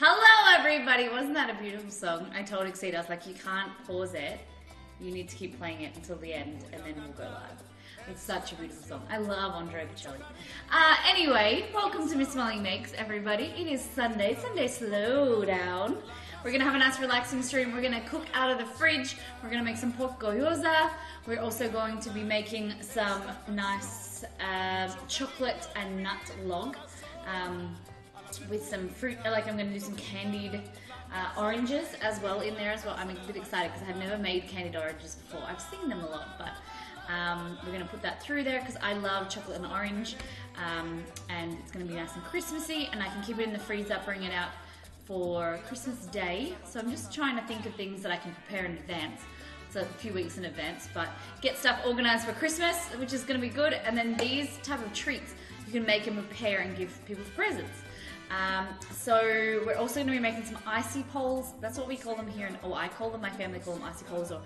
Hello everybody! Wasn't that a beautiful song? I told Exceed, I was like, you can't pause it. You need to keep playing it until the end and then we'll go live. It's such a beautiful song. I love Andrea Bocelli. Anyway, welcome to Miss Molly Makes, everybody. It is Sunday slow down. We're gonna have a nice relaxing stream. We're gonna cook out of the fridge. We're gonna make some pork gyoza. We're also going to be making some nice chocolate and nut log with some fruit. Like I'm gonna do some candied oranges as well in there as well. I'm a bit excited because I've never made candied oranges before. I've seen them a lot, but we're gonna put that through there because I love chocolate and orange, and it's gonna be nice and Christmassy, and I can keep it in the freezer, bring it out for Christmas Day. So I'm just trying to think of things that I can prepare in advance, so a few weeks in advance, but get stuff organized for Christmas, which is gonna be good. And then these type of treats you can make and prepare and give people for presents. So we're also going to be making some icy poles. That's what we call them here, or I call them, my family call them icy poles or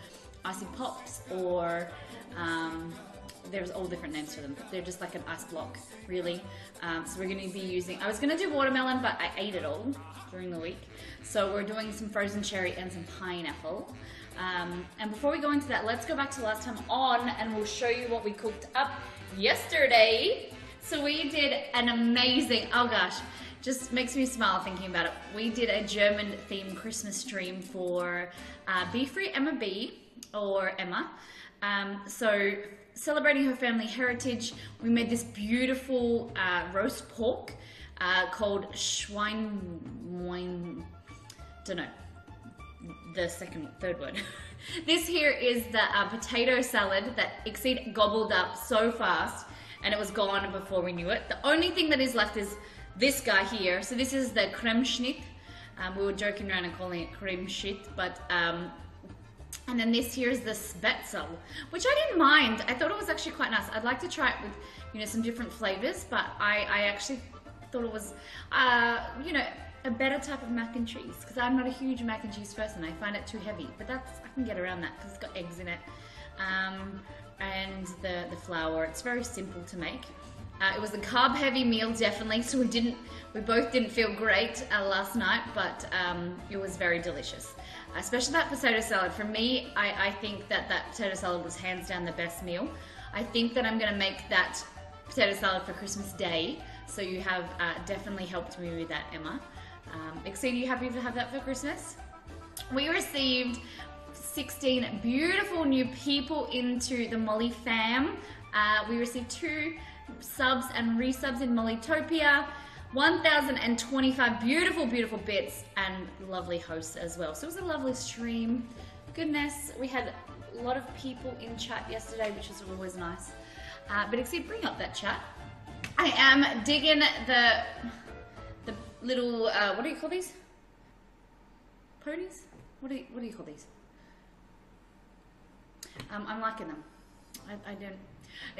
icy pops, or there's all different names for them. They're just like an ice block, really. So we're going to be using, I was going to do watermelon, but I ate it all during the week. So we're doing some frozen cherry and some pineapple. And before we go into that, let's go back to last time on and we'll show you what we cooked up yesterday. So we did an amazing, oh gosh, just makes me smile thinking about it. We did a German themed Christmas stream for Be Free Emma B, or Emma. So celebrating her family heritage, we made this beautiful roast pork called Schwein, don't know, the third word. This here is the potato salad that Exceed gobbled up so fast, and it was gone before we knew it. The only thing that is left is this guy here. So this is the Cremeschnitt. We were joking around and calling it Cremeschnitt, but and then this here is the Spätzle, which I didn't mind. I thought it was actually quite nice. I'd like to try it with, you know, some different flavors, but I actually thought it was, you know, a better type of mac and cheese, because I'm not a huge mac and cheese person. I find it too heavy, but I can get around that because it's got eggs in it, and the flour. It's very simple to make. It was a carb-heavy meal, definitely, so we both didn't feel great last night, but it was very delicious. Especially that potato salad. For me, I think that potato salad was hands down the best meal. I think that I'm going to make that potato salad for Christmas Day, so you have definitely helped me with that, Emma. Exceed, are you happy to have that for Christmas? We received 16 beautiful new people into the Molly fam. We received 2 subs and resubs in Mollytopia, 1,025 beautiful bits, and lovely hosts as well. So it was a lovely stream. Goodness, we had a lot of people in chat yesterday, which was always nice. But Exceed, bring up that chat. I am digging the little, what do you call these? Ponies? What do you call these? I'm liking them. I don't.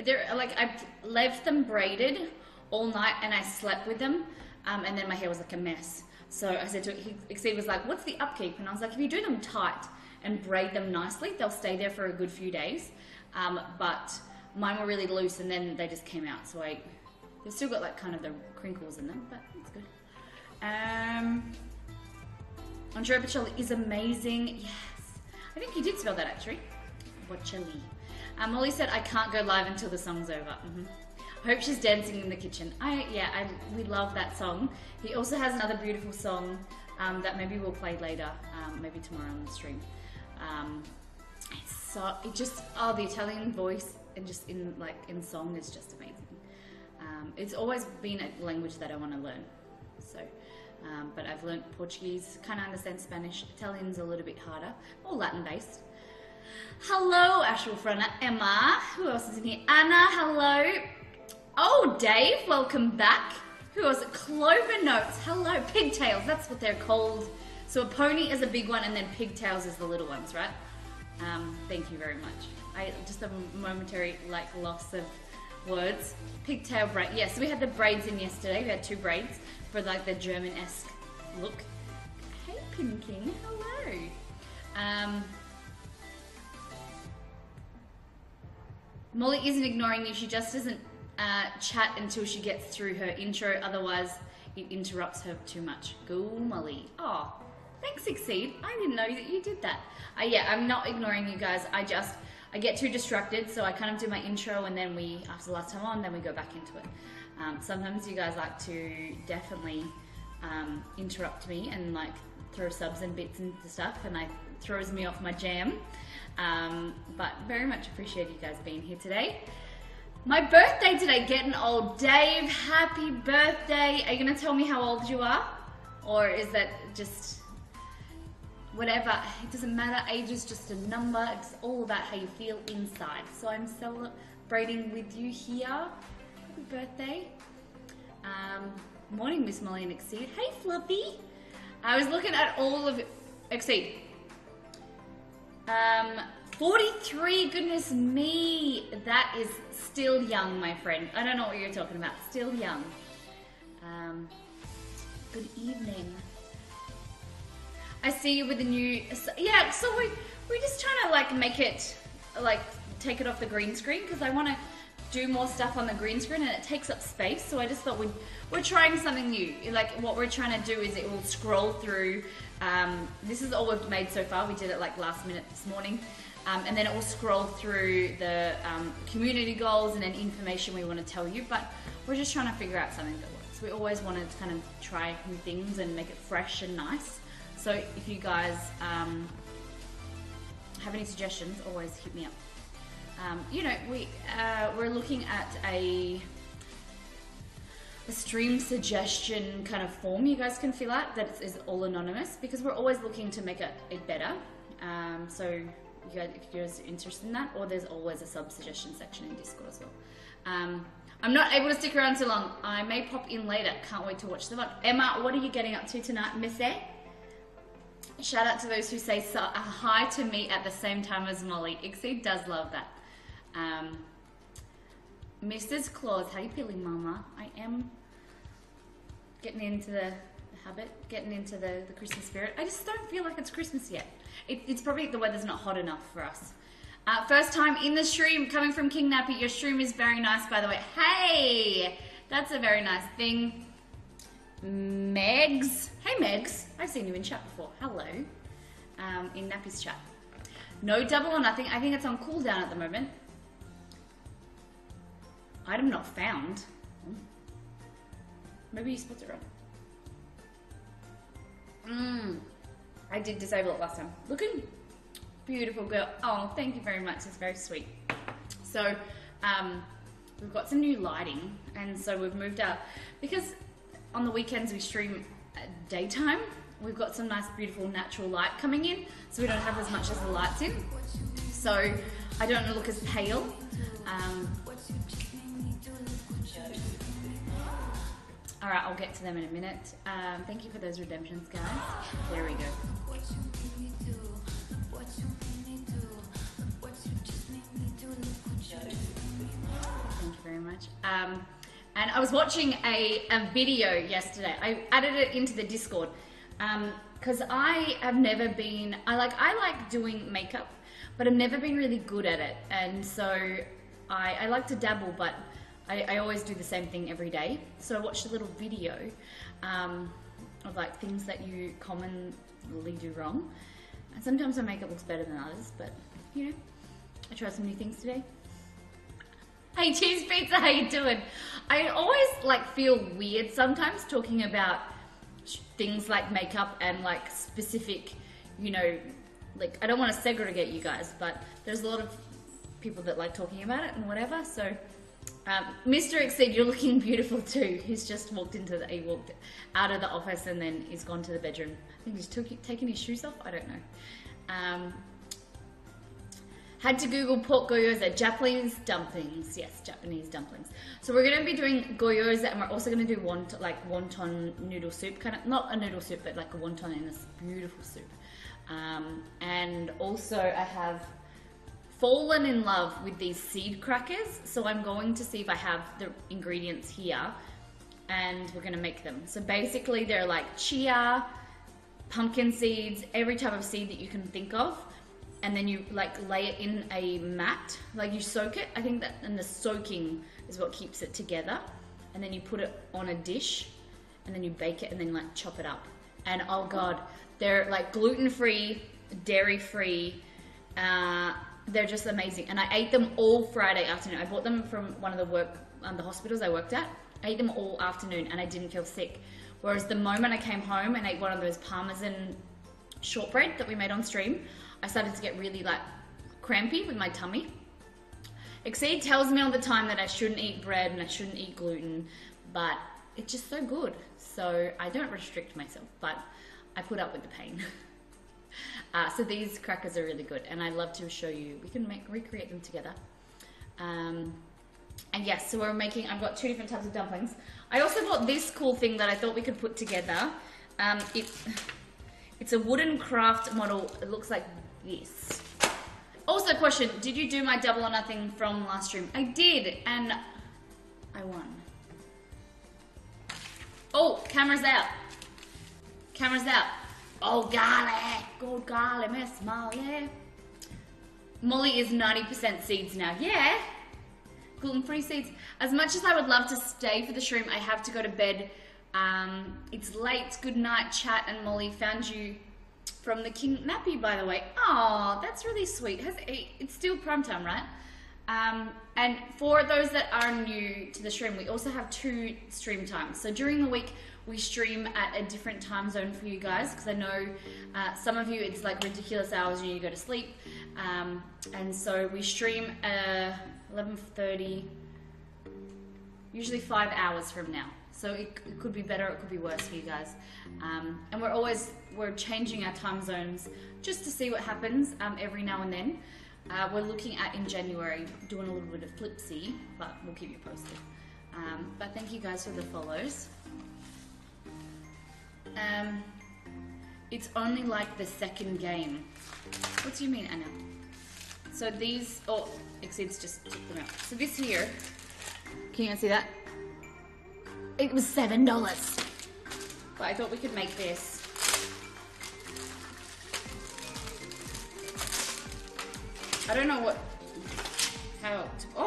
They're like, I left them braided all night and I slept with them, and then my hair was like a mess. So I said to Exceed was like, what's the upkeep? And I was like, if you do them tight and braid them nicely, they'll stay there for a good few days. But mine were really loose and then they just came out. So they've still got like kind of the crinkles in them, but it's good. Andrea Bocelli is amazing. Yes. I think you did spell that actually. Bocelli. Molly said, I can't go live until the song's over. I hope she's dancing in the kitchen. We love that song. He also has another beautiful song that maybe we'll play later, maybe tomorrow on the stream. The Italian voice and just in song is just amazing. It's always been a language that I want to learn. So, but I've learned Portuguese, kind of understand Spanish. Italian's a little bit harder, more Latin based. Hello, Ashwell Frona, Emma. Who else is in here? Anna, hello. Oh, Dave, welcome back. Who else? Clover Notes, hello. Pigtails, that's what they're called. So a pony is a big one and then pigtails is the little ones, right? Thank you very much. I just have a momentary loss of words. Pigtail braid. Yeah, so we had the braids in yesterday. We had 2 braids for the German-esque look. Hey, Pinking, hello. Molly isn't ignoring you, she just doesn't chat until she gets through her intro, otherwise it interrupts her too much. Go Molly. Oh, thanks Exceed. I didn't know that you did that. Yeah, I'm not ignoring you guys. I get too distracted, so I kind of do my intro and then after the last time on, then we go back into it. Sometimes you guys like to definitely interrupt me and like throw subs and bits into stuff, and it throws me off my jam. But very much appreciate you guys being here today. My birthday today, getting old. Dave, happy birthday. Are you gonna tell me how old you are? Or is that just whatever? It doesn't matter, age is just a number. It's all about how you feel inside. So I'm celebrating with you here. Happy birthday. Morning, Miss Molly and Exceed. Hey, Fluffy. I was looking at all of Exceed. 43, goodness me. That is still young, my friend. I don't know what you're talking about. Still young. Good evening. I see you with the new, yeah, so we're just trying to like make it, like take it off the green screen because I want to do more stuff on the green screen and it takes up space. So I just thought we're trying something new. Like what we're trying to do is it will scroll through. This is all we've made so far. We did it like last minute this morning. And then it will scroll through the community goals and then information we want to tell you. But we're just trying to figure out something that works. We always wanted to kind of try new things and make it fresh and nice. So if you guys have any suggestions, always hit me up. You know, we're looking at a stream suggestion kind of form you guys can fill out that is all anonymous because we're always looking to make it better. So you guys, if you're interested in that, or there's always a sub suggestion section in Discord as well. I'm not able to stick around too long. I may pop in later. Can't wait to watch the VOD. Emma, what are you getting up to tonight, Missy? Shout out to those who say hi to me at the same time as Molly. Exceed does love that. Mrs. Claus, how you feeling, Mama? I am getting into the habit, getting into the Christmas spirit. I just don't feel like it's Christmas yet. It's probably the weather's not hot enough for us. First time in the stream, coming from King Nappy. Your stream is very nice, by the way. Hey, that's a very nice thing. Megs. Hey, Megs. I've seen you in chat before. Hello. In Nappy's chat. No double or nothing. I think it's on cooldown at the moment. Item not found. Maybe you spot it wrong. I did disable it last time. Looking beautiful, girl. Oh, thank you very much. It's very sweet. So, we've got some new lighting, and so we've moved out because on the weekends we stream at daytime. We've got some nice, beautiful, natural light coming in, so we don't have as much as the lights in. So I don't look as pale. All right, I'll get to them in a minute. Thank you for those redemptions, guys. There we go. Thank you very much. And I was watching a video yesterday. I added it into the Discord because I have never been. I like doing makeup, but I've never been really good at it, and so I like to dabble, but I always do the same thing every day. So I watched a little video of like things that you commonly do wrong. And sometimes my makeup looks better than others, but you know, I tried some new things today. Hey Cheese Pizza, how you doing? I always like feel weird sometimes talking about things like makeup and like specific, you know, like I don't want to segregate you guys, but there's a lot of people that like talking about it and whatever. So Mr. Exceed, you're looking beautiful too. He's just walked out of the office and then he's gone to the bedroom. I think he's taking his shoes off. I don't know. Had to Google pork gyoza, Japanese dumplings. Yes, Japanese dumplings. So we're going to be doing gyoza, and we're also going to do wonton noodle soup, kind of not a noodle soup, but like a wonton in this beautiful soup. And also I have fallen in love with these seed crackers, so I'm going to see if I have the ingredients here, and we're going to make them. So basically they're like chia, pumpkin seeds, every type of seed that you can think of, and then you like lay it in a mat, like you soak it. I think that, and the soaking is what keeps it together, and then you put it on a dish, and then you bake it and then like chop it up. And oh God, they're like gluten-free, dairy-free. They're just amazing. And I ate them all Friday afternoon. I bought them from one of the hospitals I worked at. I ate them all afternoon and I didn't feel sick. Whereas the moment I came home and ate one of those Parmesan shortbread that we made on stream, I started to get really like crampy with my tummy. Exceed tells me all the time that I shouldn't eat bread and I shouldn't eat gluten, but it's just so good. So I don't restrict myself, but I put up with the pain. So these crackers are really good, and I'd love to show you. We can recreate them together. And yes, so I've got 2 different types of dumplings. I also bought this cool thing that I thought we could put together. It's a wooden craft model. It looks like this. Also, question, did you do my double or nothing from last stream? I did, and I won. Oh, camera's out. Camera's out. Oh, golly. Good golly, Miss Molly. Molly is 90% seeds now. Yeah. Gluten-free seeds. As much as I would love to stay for the stream, I have to go to bed. It's late. Good night, chat. And Molly, found you from the King Nappy, by the way. Oh, that's really sweet. It's still prime time, right? And for those that are new to the stream, we also have 2 stream times. So during the week, we stream at a different time zone for you guys, because I know some of you, it's like ridiculous hours when you go to sleep. And so we stream 11:30, usually 5 hours from now. So it could be better, it could be worse for you guys. And we're changing our time zones just to see what happens every now and then. We're looking at, in January, doing a little bit of flipsy, but we'll keep you posted. But thank you guys for the follows. It's only like the second game. What do you mean, Anna? So these, oh, Exceeds just took them out. So this here, can you guys see that? It was $7. But I thought we could make this. I don't know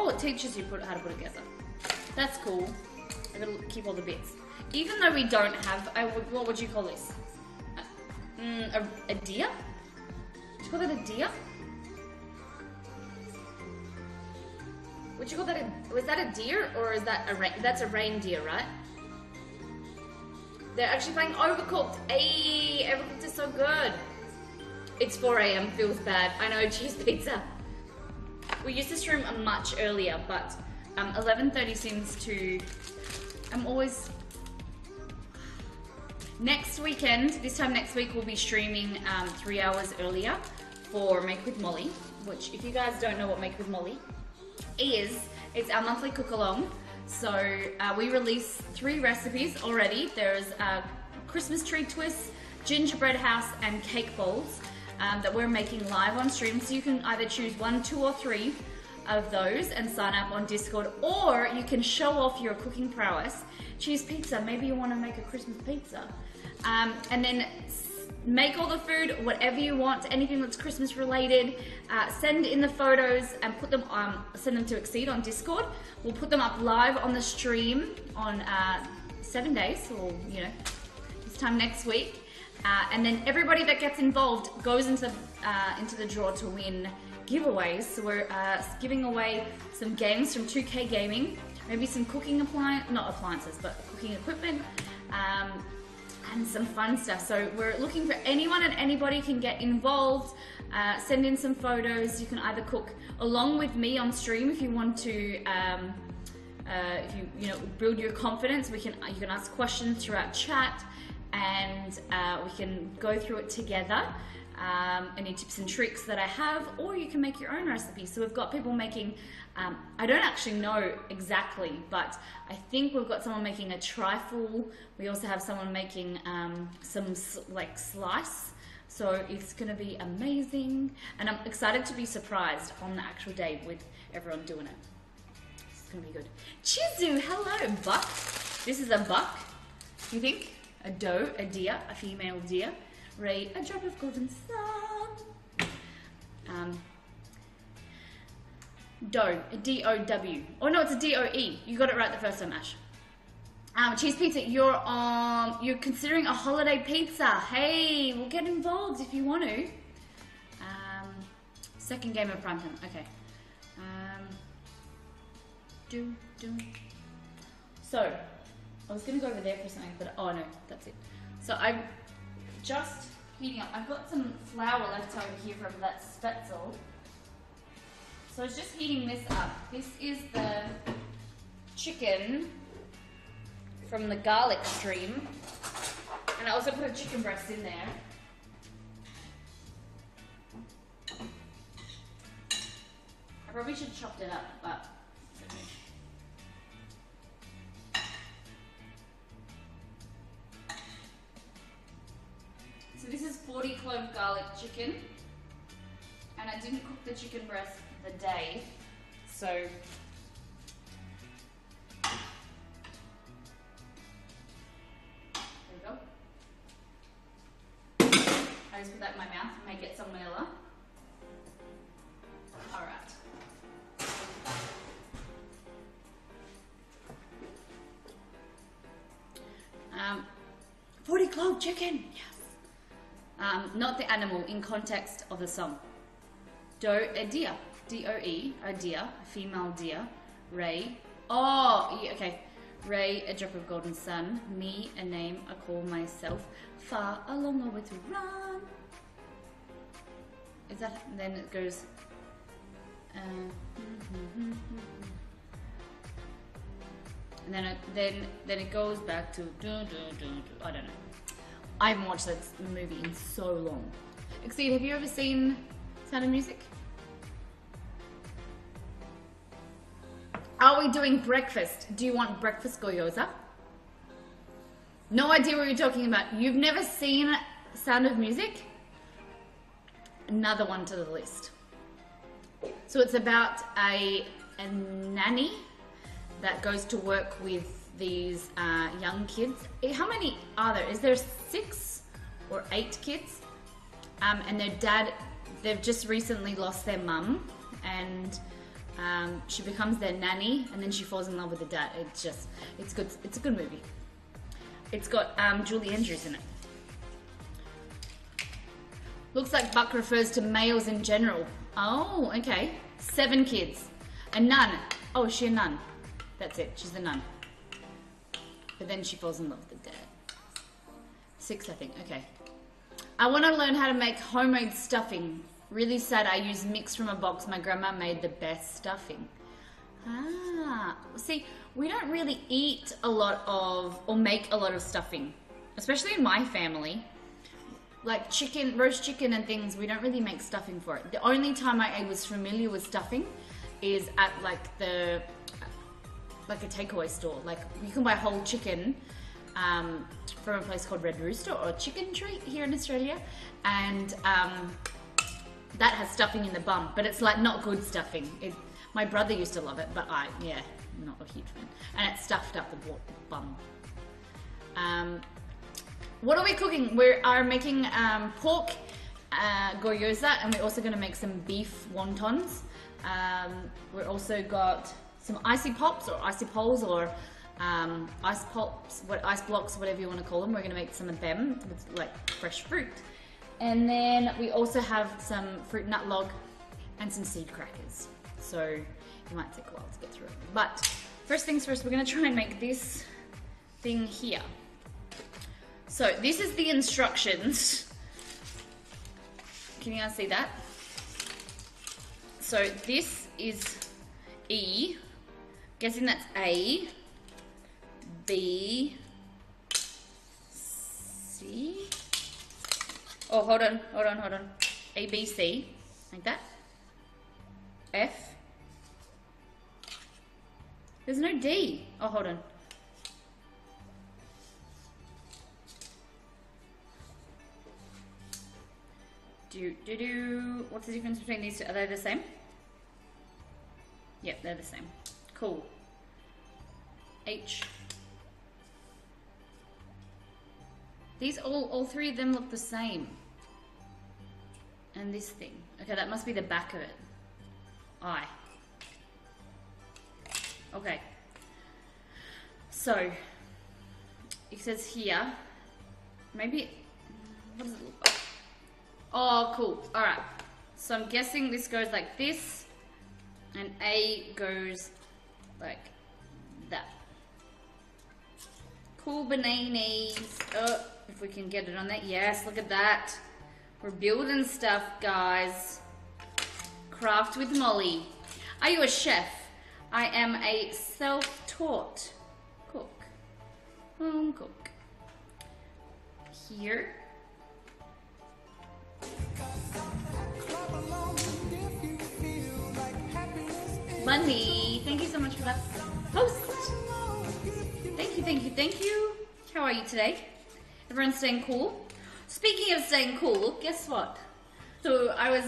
it teaches you how to put it together. That's cool. I gotta keep all the bits. Even though we don't have, what would you call this? A deer? Would you call that a deer? Would you call that was that a deer or is that that's a reindeer, right? They're actually playing Overcooked. Hey, Overcooked is so good. It's 4 AM, feels bad. I know, cheese pizza. We used to stream much earlier, but 11:30 seems to, next weekend, this time next week, we'll be streaming 3 hours earlier for Make With Molly, which if you guys don't know what Make With Molly is, it's our monthly cook-along. So we release 3 recipes already. There's Christmas tree twists, gingerbread house, and cake bowls that we're making live on stream. So you can either choose 1, 2, or 3 of those and sign up on Discord, or you can show off your cooking prowess. Choose pizza. Maybe you want to make a Christmas pizza. And then make all the food, whatever you want, anything that's Christmas related. Send in the photos and put them send them to Exceed on Discord. We'll put them up live on the stream on 7 days, or this time next week. And then everybody that gets involved goes into the draw to win giveaways. So we're giving away some games from 2K Gaming, maybe some cooking not appliances, but cooking equipment. And some fun stuff. So we're looking for anyone and anybody can get involved. Send in some photos. You can either cook along with me on stream if you want to. If you build your confidence, you can ask questions throughout chat, and we can go through it together. Any tips and tricks that I have, or you can make your own recipe. So we've got people making. I don't actually know exactly, but I think we've got someone making a trifle. We also have someone making some like slice. So it's going to be amazing. And I'm excited to be surprised on the actual day with everyone doing it. It's going to be good. Chizu, hello, buck. This is a buck, you think? A doe, a deer, a female deer. Ray, a drop of golden sun. Doe, a D-O-W. Oh no, it's a D-O-E. You got it right the first time, Ash. Cheese pizza, you're considering a holiday pizza. Hey, we'll get involved if you want to. Second game of primetime. Okay. So, I was gonna go over there for something, but oh no, that's it. So I'm just heating up. I've got some flour left over here from that spatzel. So I was just heating this up. This is the chicken from the garlic stream. And I also put a chicken breast in there. I probably should have chopped it up, but it's okay. So this is 40 clove garlic chicken. And I didn't cook the chicken breast the day, so there we go. I just put that in my mouth and make it salmonella. All right. 40 clove chicken, yes. Not the animal, in context of the song. Doe, a deer. D-O-E, a deer, a female deer. Ray, oh, yeah, okay. Ray, a drop of golden sun. Me, a name I call myself. Far, a long way to run. Is that, then it goes, and then it goes back to, I don't know. I haven't watched that movie in so long. Exceed, have you ever seen Sound of Music? Are we doing breakfast? Do you want breakfast gyoza? No idea what you're talking about. You've never seen Sound of Music? Another one to the list. So it's about a nanny that goes to work with these young kids. How many are there? Is there 6 or 8 kids? And their dad, they've just recently lost their mum, and she becomes their nanny, and then she falls in love with the dad. It's good. It's a good movie. It's got Julie Andrews in it. Looks like Buck refers to males in general. Oh, okay. 7 kids. A nun. Oh, is she a nun? That's it. She's the nun. But then she falls in love with the dad. 6, I think. Okay. I want to learn how to make homemade stuffing. Really sad I use mix from a box. My grandma made the best stuffing. Ah. See, we don't really eat a lot of, or make a lot of stuffing. Especially in my family. Like chicken, roast chicken and things, we don't really make stuffing for it. The only time I was familiar with stuffing is at like a takeaway store. Like you can buy whole chicken from a place called Red Rooster or Chicken Treat here in Australia, and that has stuffing in the bum, but it's like not good stuffing. My brother used to love it, but I'm not a huge fan. And it's stuffed up the bum. What are we cooking? We are making pork gyoza, and we're also going to make some beef wontons. We're also got some icy pops or icy poles or ice pops, ice blocks, whatever you want to call them. We're going to make some of them with like fresh fruit. And then we also have some fruit nut log and some seed crackers. So it might take a while to get through it. But first things first, we're going to try and make this thing here. So this is the instructions. Can you guys see that? So this is E. Guessing that's A, B, C. Oh, hold on. A, B, C, like that. F. There's no D. Oh, hold on. What's the difference between these two? Are they the same? Yep, they're the same. Cool. H. These all 3 of them look the same. And this thing. Okay, that must be the back of it. I. Okay. So, it says here, maybe, what does it look like? Oh, cool. All right. So I'm guessing this goes like this, and A goes like that. Cool bananas. Oh, if we can get it on that. Yes, look at that. We're building stuff, guys. Craft with Molly. Are you a chef? I am a self-taught cook. Home cook. Here. Bunny, thank you so much for that post. Thank you, thank you, thank you. How are you today? Everyone's staying cool? Speaking of staying cool, guess what? So I was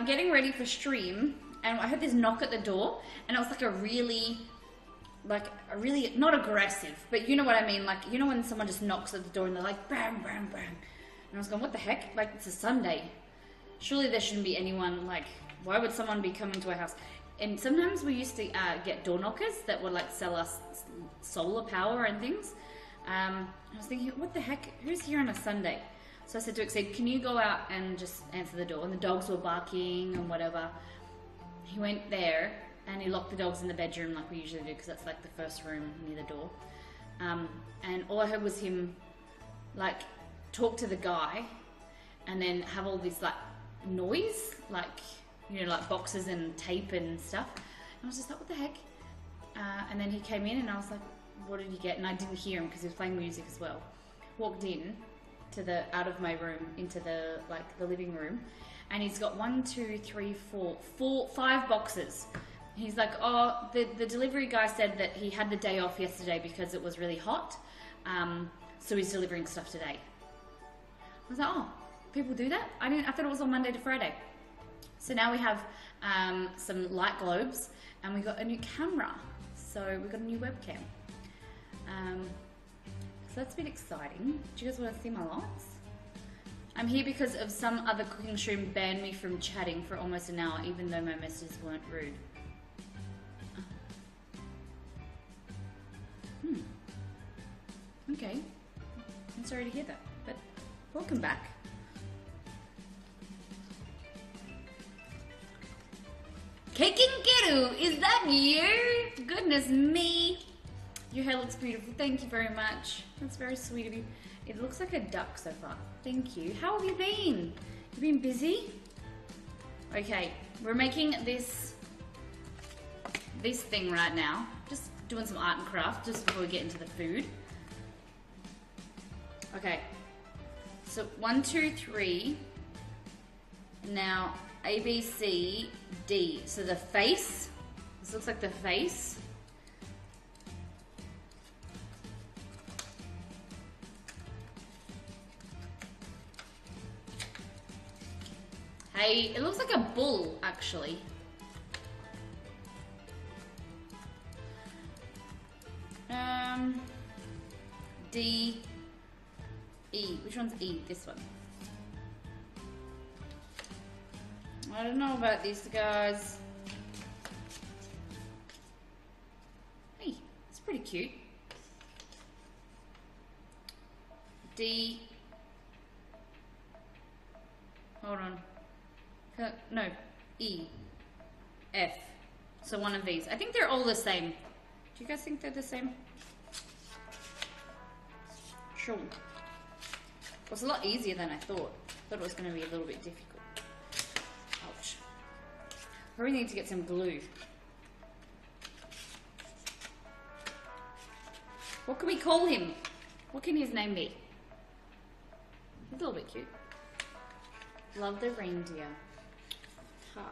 getting ready for stream, and I heard this knock at the door, and it was like a really, not aggressive, but you know what I mean? Like, you know when someone just knocks at the door and they're like, bang, bang, bang. And I was going, what the heck? Like, it's a Sunday. Surely there shouldn't be anyone, like, why would someone be coming to our house? And sometimes we used to get door knockers that would, like, sell us solar power and things. I was thinking, what the heck? Who's here on a Sunday? So I said to Exceed, can you go out and just answer the door? And the dogs were barking and whatever. He went there and he locked the dogs in the bedroom like we usually do, because that's like the first room near the door. And all I heard was him like talk to the guy and then have all this like noise, like, you know, like boxes and tape and stuff. And I was just like, what the heck? And then he came in and I was like, what did he get? And I didn't hear him because he was playing music as well. Walked in to the, out of my room into the, like the living room, and he's got 5 boxes. He's like, oh, the delivery guy said that he had the day off yesterday because it was really hot, so he's delivering stuff today. I was like, oh, people do that? I thought it was on Monday to Friday. So now we have some light globes, and we got a new camera. So we got a new webcam. So that's been exciting. Do you guys want to see my lights? I'm here because of some other cooking stream banned me from chatting for almost an hour, even though my messages weren't rude. Okay. I'm sorry to hear that, but welcome back. Cake and Geru, is that you? Goodness me. Your hair looks beautiful. Thank you very much. That's very sweet of you. It looks like a duck so far. Thank you. How have you been? You been busy? Okay, we're making this thing right now. Just doing some art and craft just before we get into the food. Okay, so 1, 2, 3. Now A, B, C, D. So the face. This looks like the face. Hey, it looks like a bull, actually. D, E. Which one's E? This one. I don't know about these guys. Hey, it's pretty cute. D. Hold on. No, E, F. So one of these. I think they're all the same. Do you guys think they're the same? Sure. It was a lot easier than I thought. Thought it was going to be a little bit difficult. Ouch. Probably need to get some glue. What can we call him? What can his name be? He's a little bit cute. Love the reindeer. Ha.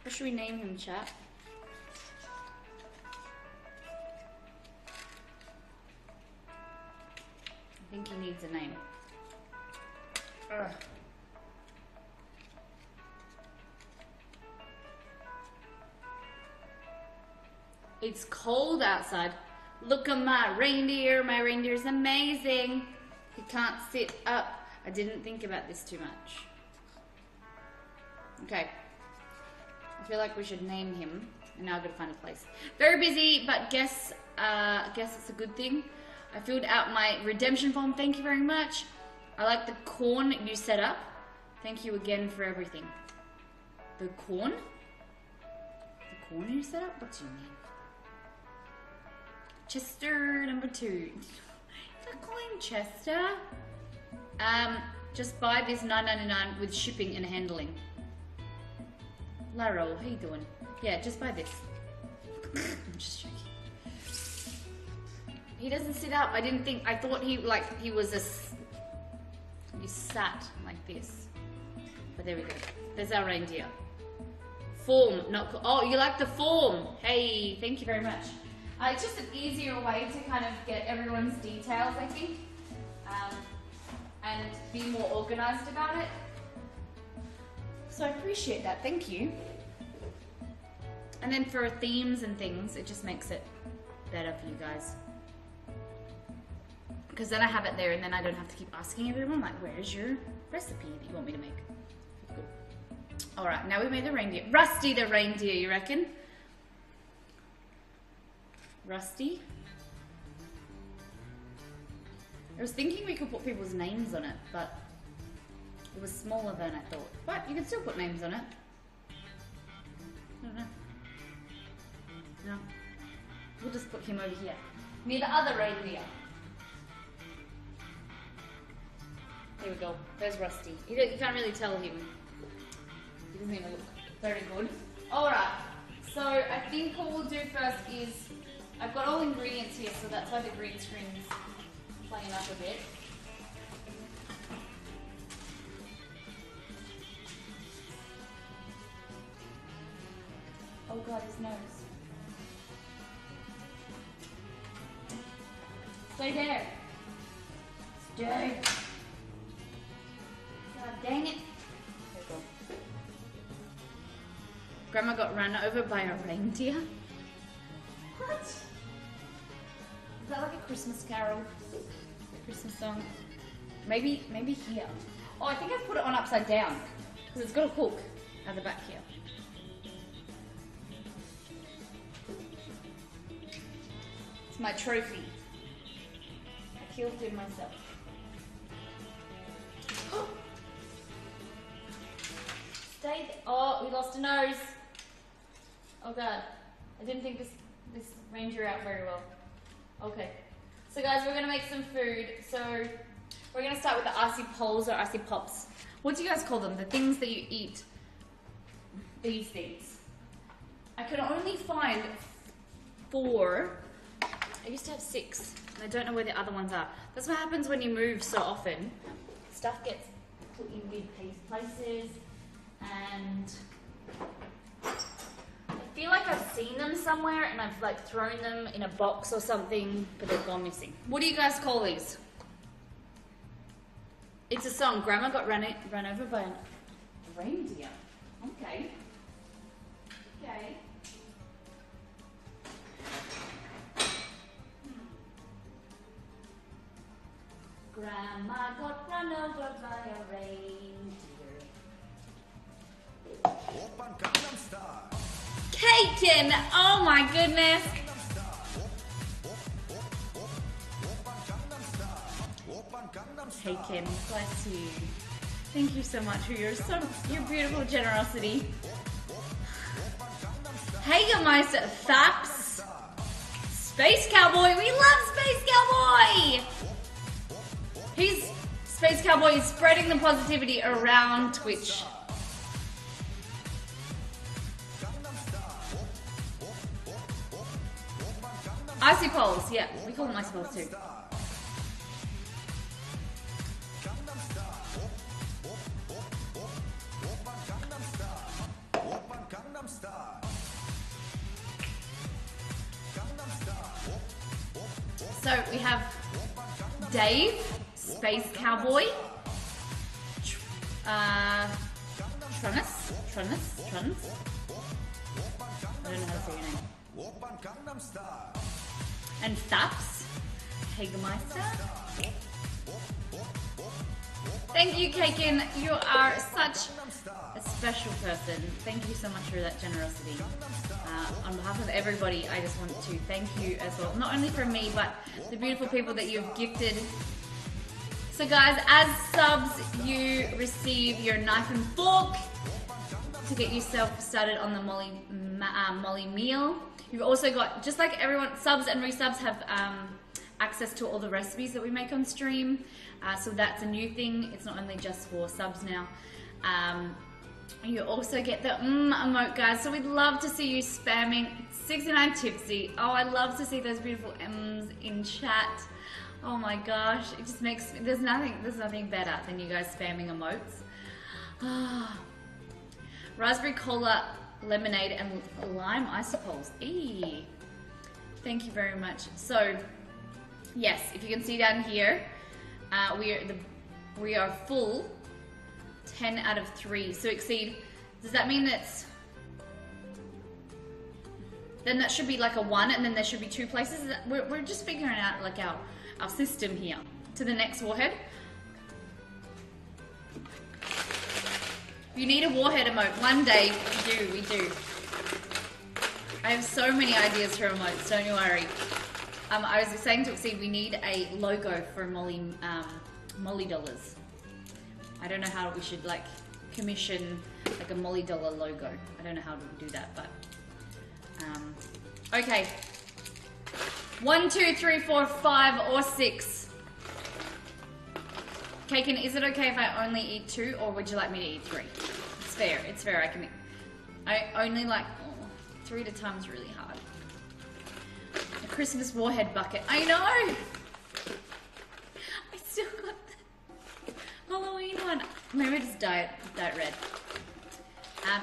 What should we name him, chat? I think he needs a name. Ugh. It's cold outside. Look at my reindeer. My reindeer's amazing. He can't sit up. I didn't think about this too much. Okay. I feel like we should name him. And now I've got to find a place. Very busy, but guess it's a good thing. I filled out my redemption form. Thank you very much. I like the corn you set up. Thank you again for everything. The corn? The corn you set up? What do you mean? Chester number 2. Is that calling Chester? Just buy this $9.99 with shipping and handling. Laurel, how you doing? Yeah, just buy this. I'm just joking. He doesn't sit up. I didn't think. I thought he was he sat like this. But there we go. There's our reindeer. Form, not. Oh, you like the form? Hey, thank you very much. It's just an easier way to kind of get everyone's details, I think, and be more organized about it. So I appreciate that. Thank you. And then for themes and things, it just makes it better for you guys. Because then I have it there and then I don't have to keep asking everyone, like, where's your recipe that you want me to make? Cool. All right, now we made the reindeer. Rusty the reindeer, you reckon? Rusty? I was thinking we could put people's names on it, but it was smaller than I thought. But you can still put names on it. I don't know. No. We'll just put him over here. Near the other reindeer. Here we go. There's Rusty. You can't really tell him. He doesn't even look very good. Alright. So I think what we'll do first is, I've got all ingredients here, so that's why the green screen's playing up a bit. Oh god, his nose. Stay there. Stay. God dang it. There we go. Grandma got run over by a reindeer? What? Is that like a Christmas carol? Christmas song? Maybe here. Oh, I think I've put it on upside down. Because it's got a hook at the back here. It's my trophy. I killed him myself. Stay there. Oh, we lost a nose. Oh god. I didn't think this reindeer out very well. Okay. So guys, we're going to make some food. So we're going to start with the icy poles or icy pops. What do you guys call them? The things that you eat. These things. I could only find 4. I used to have 6. And I don't know where the other ones are. That's what happens when you move so often. Stuff gets put in weird places. And I feel like I've seen them somewhere and I've like thrown them in a box or something, but they've gone missing. What do you guys call these? It's a song. Grandma got run over by a reindeer. Okay. Okay. Grandma got run over by a reindeer. Caken! Oh my goodness! Caken, bless you. Thank you so much for your beautiful generosity. Hagermeister, Faps, Space Cowboy. We love Space Cowboy. Space Cowboy is spreading the positivity around Twitch. Icy poles, yeah, we call them icy poles too. So we have Dave, Space Cowboy, Trunus. I don't know how to say your name. And Thaps, Hagermeister. Thank you, Kaken. You are such a special person. Thank you so much for that generosity. On behalf of everybody, I just want to thank you as well. Not only from me, but the beautiful people that you've gifted. So guys, as subs, you receive your knife and fork to get yourself started on the Molly meal. You've also got, just like everyone, subs and resubs have access to all the recipes that we make on stream. So that's a new thing. It's not only just for subs now. You also get the emote, guys. So we'd love to see you spamming 69 Tipsy. Oh, I love to see those beautiful M's in chat. Oh my gosh, it just makes, there's nothing better than you guys spamming emotes. Raspberry cola, lemonade, and lime icicles. Eee. Thank you very much. So, yes, if you can see down here, we are full 10 out of 3. So exceed, does that mean then that should be like a 1 and then there should be 2 places? We're just figuring out like our system here. To the next warhead. You need a warhead emote. One day we do. I have so many ideas for emotes, don't you worry. I was saying to Exceed, we need a logo for Molly dollars. I don't know how we should like commission like a Molly dollar logo. I don't know how to do that, but okay. 1, 2, 3, 4, 5, or 6. Kaken, is it okay if I only eat 2, or would you like me to eat 3? It's fair. It's fair. I only like 3 at a time is really hard. A Christmas warhead bucket. I know. I still got the Halloween one. Maybe just diet red.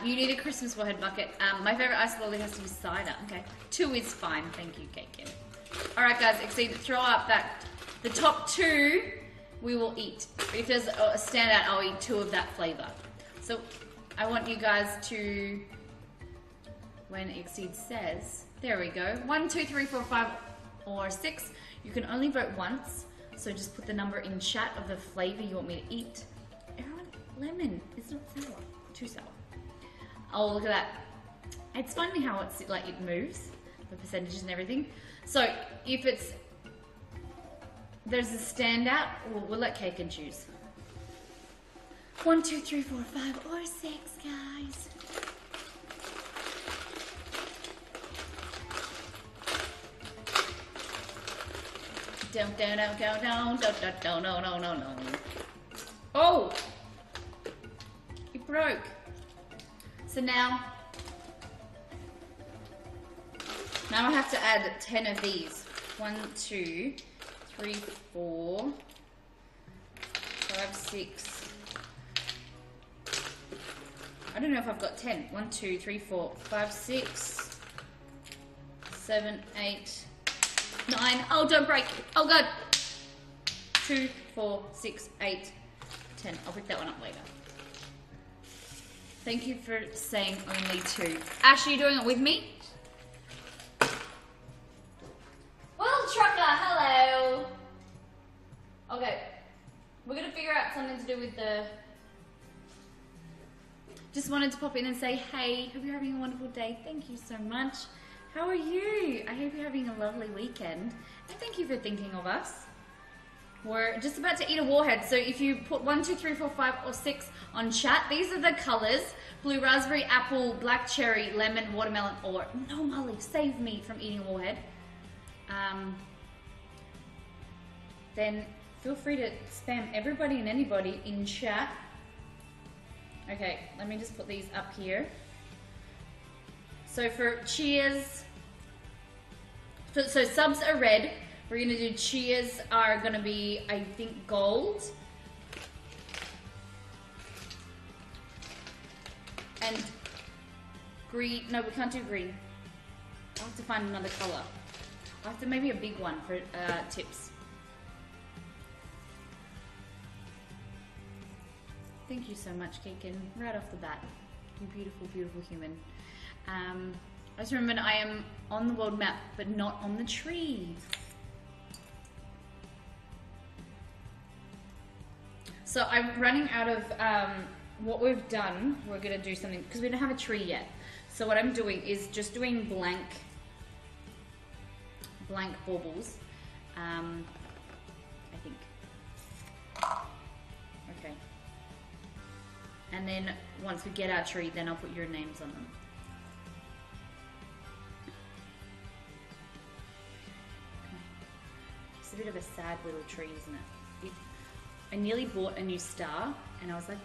You need a Christmas warhead bucket. My favorite ice lolly has to be cider. Okay, 2 is fine. Thank you, Kaken. All right, guys. Exceed. Throw up the top 2. We will eat. If there's a standout, I'll eat 2 of that flavor. So I want you guys to, when Exceed says, there we go, 1, 2, 3, 4, 5, or 6. You can only vote once. So just put the number in chat of the flavor you want me to eat. Everyone, lemon. It's not sour. Too sour. Oh, look at that. It's funny how it's like it moves, the percentages and everything. So if there's a standout, we'll let Kaken choose. 1, 2, 3, 4, 5, or 6, guys. No. Oh! It broke. So now I have to add 10 of these. 1, 2, 3, 4, 5, 6. I don't know if I've got 10. 1, 2, 3, 4, 5, 6, 7, 8, 9. Oh, don't break. Oh, God. 2, 4, 6, 8, 10. I'll pick that one up later. Thank you for saying only 2. Ash, are you doing it with me? Well, trucker, hello. Okay, we're gonna figure out something to do with the. Just wanted to pop in and say, hey, hope you're having a wonderful day. Thank you so much. How are you? I hope you're having a lovely weekend. And thank you for thinking of us. We're just about to eat a warhead. So if you put 1, 2, 3, 4, 5, or 6 on chat, these are the colors. Blue raspberry, apple, black cherry, lemon, watermelon, or no, Molly, save me from eating a warhead. Then feel free to spam everybody and anybody in chat. Okay, let me just put these up here. So for cheers, so subs are red. We're gonna do cheers are gonna be, I think, gold. And green, no, we can't do green. I'll have to find another color. I'll have to, maybe a big one for tips. Thank you so much, Kaken, right off the bat. You beautiful, beautiful human. I just remembered I am on the world map, but not on the tree. So I'm running out of what we've done. We're gonna do something because we don't have a tree yet. So what I'm doing is just doing blank baubles. I think. Okay. And then once we get our tree, then I'll put your names on them. It's a bit of a sad little tree, isn't it? I nearly bought a new star, and I was like,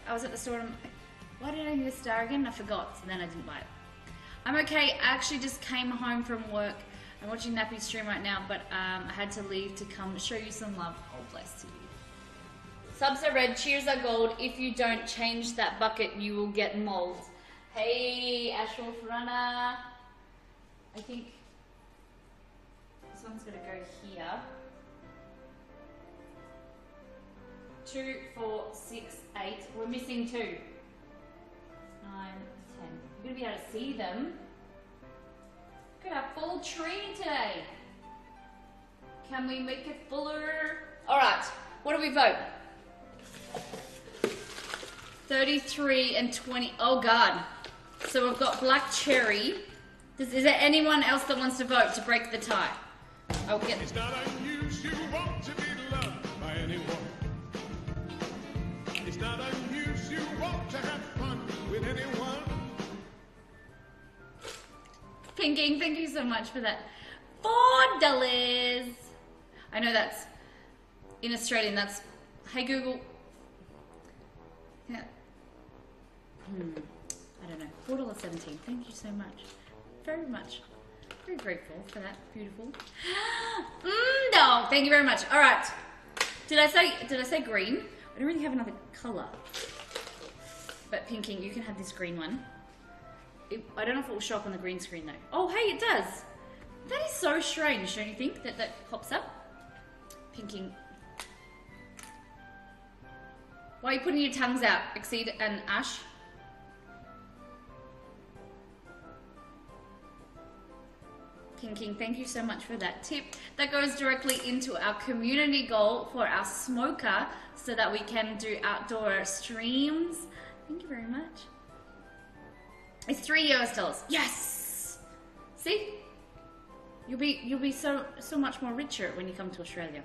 I was at the store and I'm like, why did I need a star again? I forgot, so then I didn't buy it. I'm okay, I actually just came home from work. I'm watching Nappy's stream right now, but I had to leave to come show you some love. Oh, bless you. Subs are red, cheers are gold. If you don't change that bucket, you will get mold. Hey, Ashwolf Runner. I think this one's gonna go here. 2, 4, 6, 8. We're missing 2. 9, 10. You're gonna be able to see them. Look at our full tree today. Can we make it fuller? All right, what do we vote? 33 and 20. Oh God. So we've got black cherry. Is there anyone else that wants to vote to break the tie? I'll get. It's not unusual to be loved by anyone. It's not unusual to have fun with anyone. Pinking, thank you so much for that. $4. I know that's in Australian. That's hey Google. Yeah. I don't know. $4.17. Thank you so much. Very much. Very grateful for that. Beautiful. Dog. Thank you very much. All right. Did I say green? I don't really have another color. But pinking, you can have this green one. I don't know if it will show up on the green screen though. Oh, hey, it does. That is so strange, don't you think? That pops up. Pinking. Why are you putting your tongues out, Exceed and Ash? Pinking, thank you so much for that tip. That goes directly into our community goal for our smoker so that we can do outdoor streams. Thank you very much. It's $3. Yes! See? You'll be so much more richer when you come to Australia.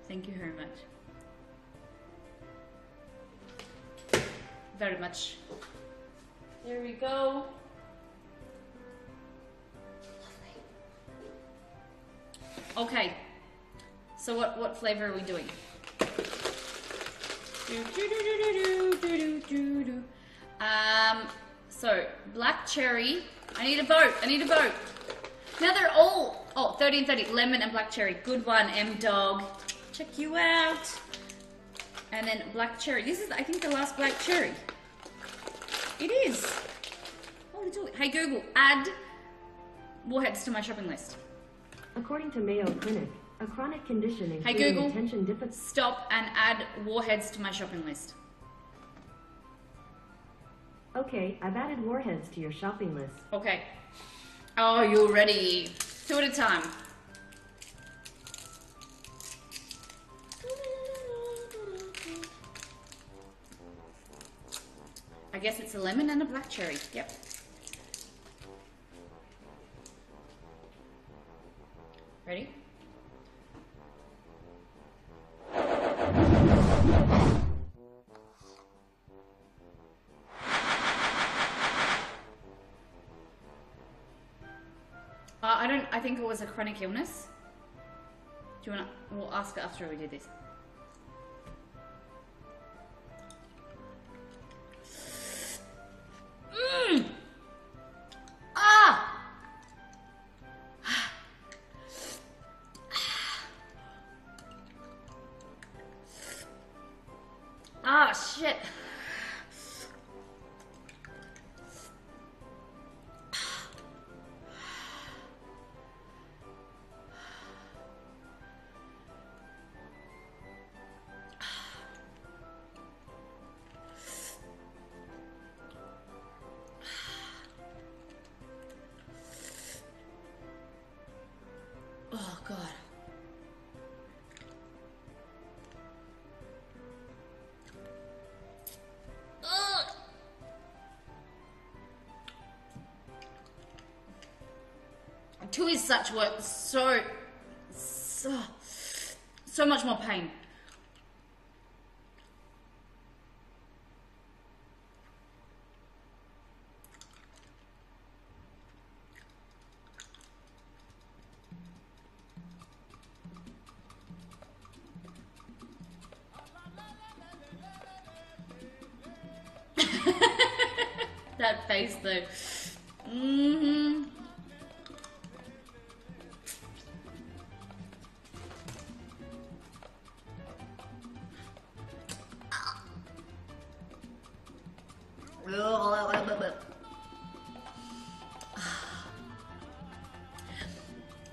Thank you very much. Very much. There we go. Okay. So what flavor are we doing? So black cherry. I need a vote. Now they're all 30 and 30. Lemon and black cherry. Good one, M Dog. Check you out. And then black cherry. This is, I think, the last black cherry. It is. Oh, do it. Hey Google, add warheads to my shopping list. According to Mayo Clinic, a chronic condition including hey Google, attention deficit. Stop and add warheads to my shopping list. Okay, I've added warheads to your shopping list. Okay. Oh, you're ready. 2 at a time. I guess it's a lemon and a black cherry. Yep. Ready? I think it was a chronic illness. Do you want to, we'll ask after we do this. Shit. Oh God. such work, so much more pain. That face though.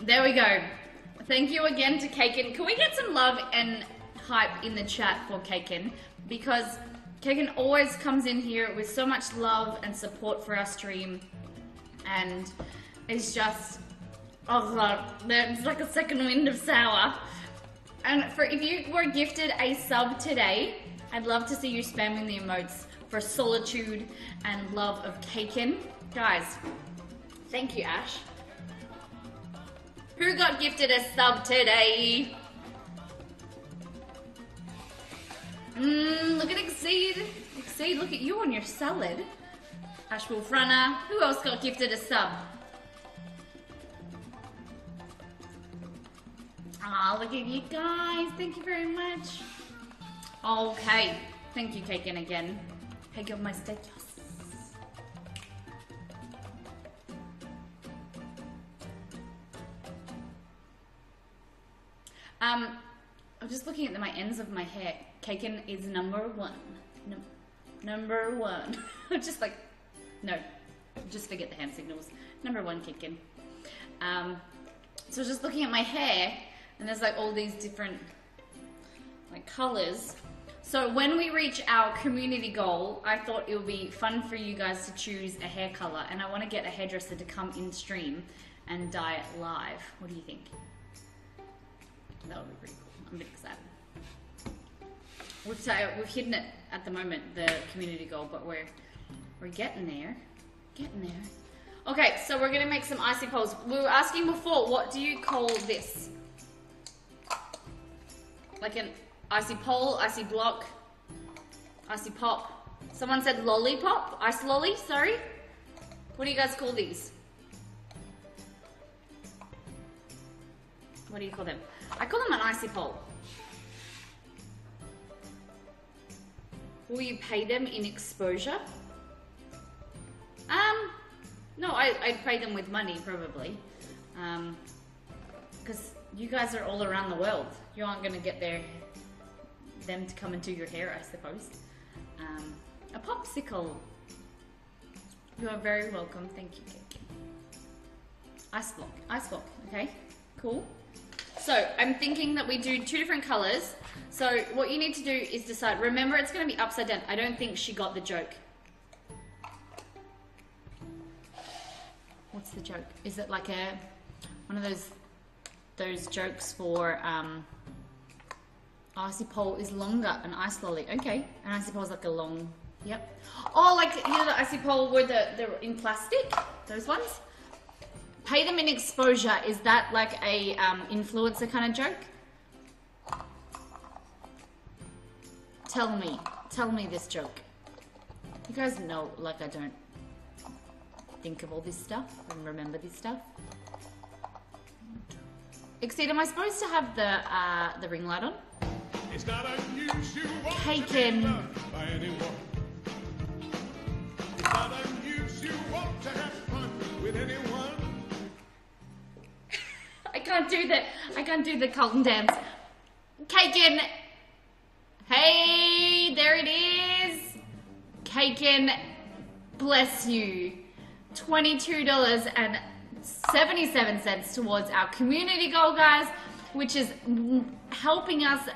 There we go. Thank you again to Kaken. Can we get some love and hype in the chat for Kaken? Because Kaken always comes in here with so much love and support for our stream, and it's just, oh god, it's like a second wind of sour. And if you were gifted a sub today, I'd love to see you spamming the emotes for solitude and love of Kaken. Guys, thank you, Ash. Who got gifted a sub today? Look at Exceed. Exceed, look at you on your salad. Ash Wolf Runner. Who else got gifted a sub? Ah, look at you guys. Thank you very much. Okay. Thank you, Kaken, again. Hey, give my steak. Yes. I'm just looking at my ends of my hair. Kaken is number one. Number one. Just like, no, just forget the hand signals. Number one, Kaken. So I was just looking at my hair, and there's like all these different like colors. So when we reach our community goal, I thought it would be fun for you guys to choose a hair color, and I want to get a hairdresser to come in stream and dye it live. What do you think? That would be pretty cool. I'm a bit excited. We've hidden it at the moment, the community goal, but we're getting there. Getting there. Okay, so we're gonna make some icy poles. We were asking before, what do you call this? Like an icy pole, icy block, icy pop. Someone said lollipop, ice lolly, sorry. What do you guys call these? What do you call them? I call them an icy pole. Will you pay them in exposure? No, I'd pay them with money probably. Because you guys are all around the world. You aren't gonna get them to come and do your hair, I suppose. A popsicle. You are very welcome. Thank you, Cake. Ice block, okay, cool. So I'm thinking that we do 2 different colors. So what you need to do is decide. Remember, it's going to be upside down. I don't think she got the joke. What's the joke? Is it like one of those jokes for icy pole is longer, an ice lolly? Okay, an icy pole is like a long. Yep. Oh, like you know the icy pole where they're in plastic. Those ones. Pay them in exposure. Is that like a influencer kind of joke? Tell me this joke. You guys know, like I don't think of all this stuff and remember this stuff. Exceed, am I supposed to have the ring light on? It's not unusual. Kaken. It's not unusual to have fun with anyone. I can't do the Colton dance. Kaken. Hey, there it is. Kaken, bless you. $22.77 towards our community goal, guys, which is helping us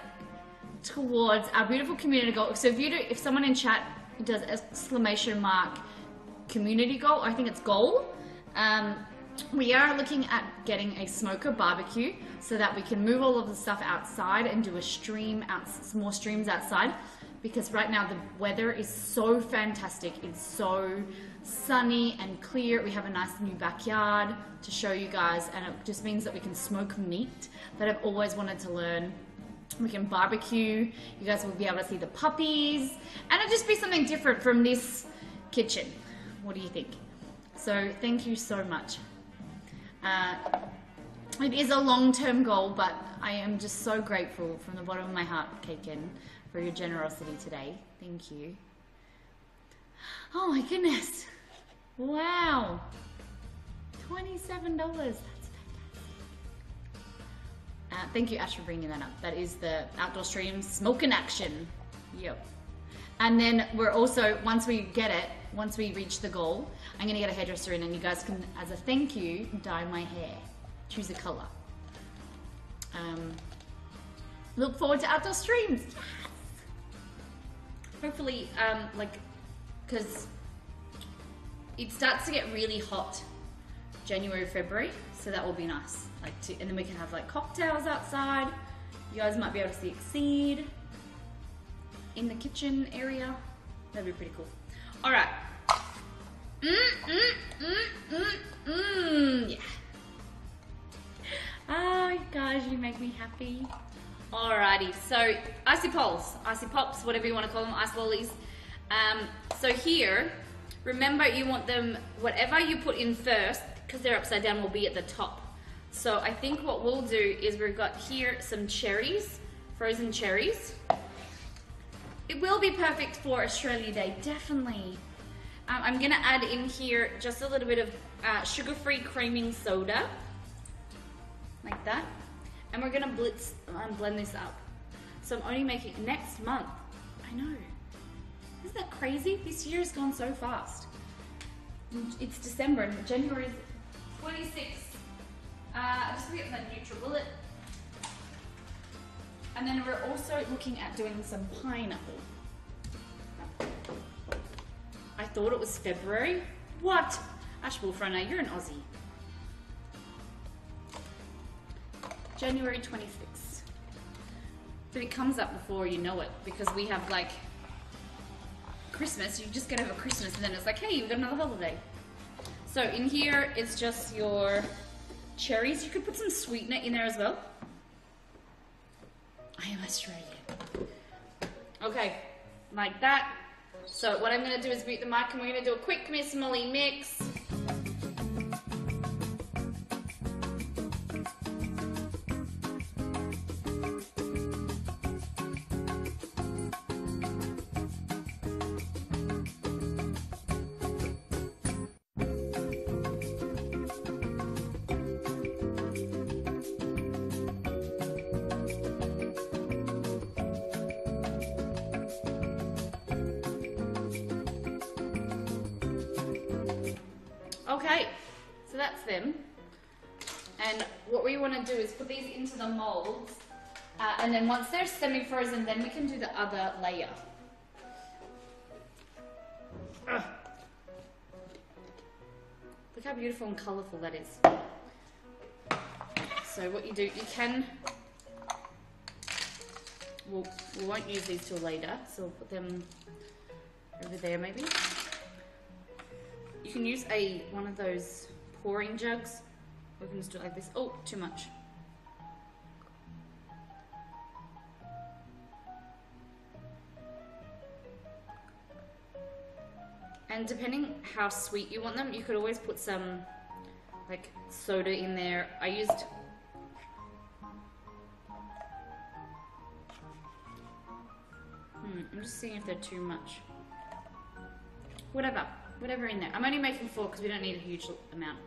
towards our beautiful community goal. So if someone in chat does exclamation mark community goal, I think it's goal, we are looking at getting a smoker barbecue so that we can move all of the stuff outside and do a stream, some more streams outside, because right now the weather is so fantastic. It's so sunny and clear. We have a nice new backyard to show you guys, and it just means that we can smoke meat that I've always wanted to learn. We can barbecue. You guys will be able to see the puppies, and it'll just be something different from this kitchen. What do you think? So thank you so much. It is a long-term goal, but I am just so grateful from the bottom of my heart, Kaiken, for your generosity today. Thank you. Oh my goodness. Wow. $27. That's fantastic. Thank you, Ash, for bringing that up. That is the Outdoor Stream Smoke in Action. Yep. And then we're also, once we get it, once we reach the goal, I'm going to get a hairdresser in, and you guys can, as a thank you, dye my hair. Choose a color. Look forward to outdoor streams. Yes! Hopefully, because it starts to get really hot January, February, so that will be nice. And then we can have like cocktails outside. You guys might be able to see Exceed in the kitchen area. That'd be pretty cool. All right. Yeah. Oh, guys, you make me happy. Alrighty, so icy poles, icy pops, whatever you want to call them, ice lollies. So here, remember you want them, whatever you put in first, because they're upside down, will be at the top. So I think what we'll do is we've got here some cherries, frozen cherries. It will be perfect for Australia Day, definitely. I'm gonna add in here just a little bit of sugar-free creaming soda. Like that, and we're gonna blend this up. So I'm only making next month. I know, isn't that crazy? This year has gone so fast. It's December and January is 26th. I'm just gonna get my NutriBullet, and then we're also looking at doing some pineapple. I thought it was February. What? Ash Wolfrunner, you're an Aussie. January 26th. But it comes up before you know it, because we have like Christmas. You just get over Christmas and then it's like, hey, you've got another holiday. So in here it's just your cherries. You could put some sweetener in there as well. I am Australian. Okay, like that. So what I'm gonna do is mute the mic and we're gonna do a quick Miss Molly mix. Okay, so that's them. And what we want to do is put these into the molds, and then once they're semi-frozen, then we can do the other layer. Ugh. Look how beautiful and colourful that is. So what you do, you can, we won't use these till later, so we'll put them over there maybe. You can use one of those pouring jugs. We can just do it like this. Oh, too much. And depending how sweet you want them, you could always put some like soda in there. I used I'm just seeing if they're too much. Whatever in there. I'm only making 4 because we don't need a huge amount.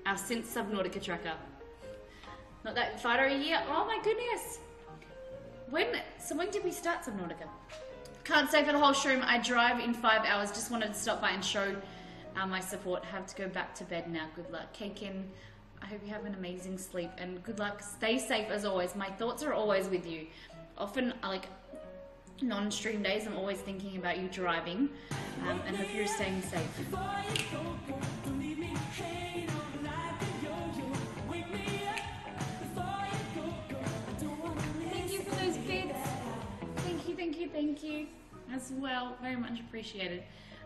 Our Synth Subnautica tracker. Not that Fido a year. Oh my goodness. When did we start Subnautica? Can't stay for the whole stream. I drive in 5 hours. Just wanted to stop by and show my support. Have to go back to bed now. Good luck. Kaiken, I hope you have an amazing sleep and good luck. Stay safe as always. My thoughts are always with you. Often, like, non-stream days, I'm always thinking about you driving, and hope you're staying safe. Thank you for those bits. Thank you. as well. Very much appreciated.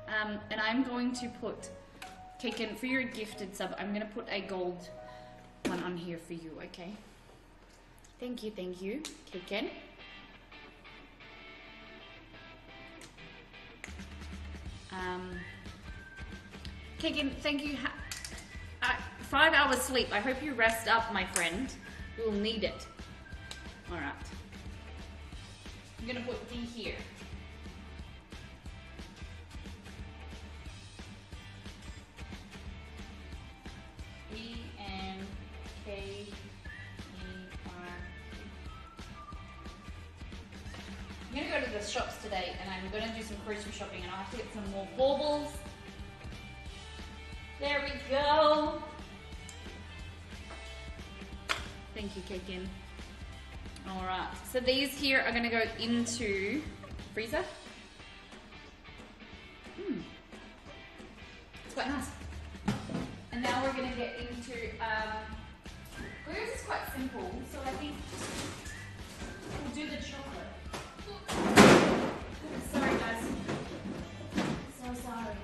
And I'm going to put, Kaken, for your gifted sub, I'm going to put a gold one on here for you, okay? Thank you, Kaken. Kaken, thank you. 5 hours sleep. I hope you rest up, my friend. You will need it. All right. I'm gonna put D here. E N K E R. I'm gonna go to the shops today, and I'm gonna do some grocery shopping, and I'll have to get some more baubles. There we go. Thank you, Kaken. All right, so these here are gonna go into freezer. It's quite nice. And now we're gonna get into, Gyoza is quite simple, so I think we'll do the chocolate. Sorry guys, so sorry.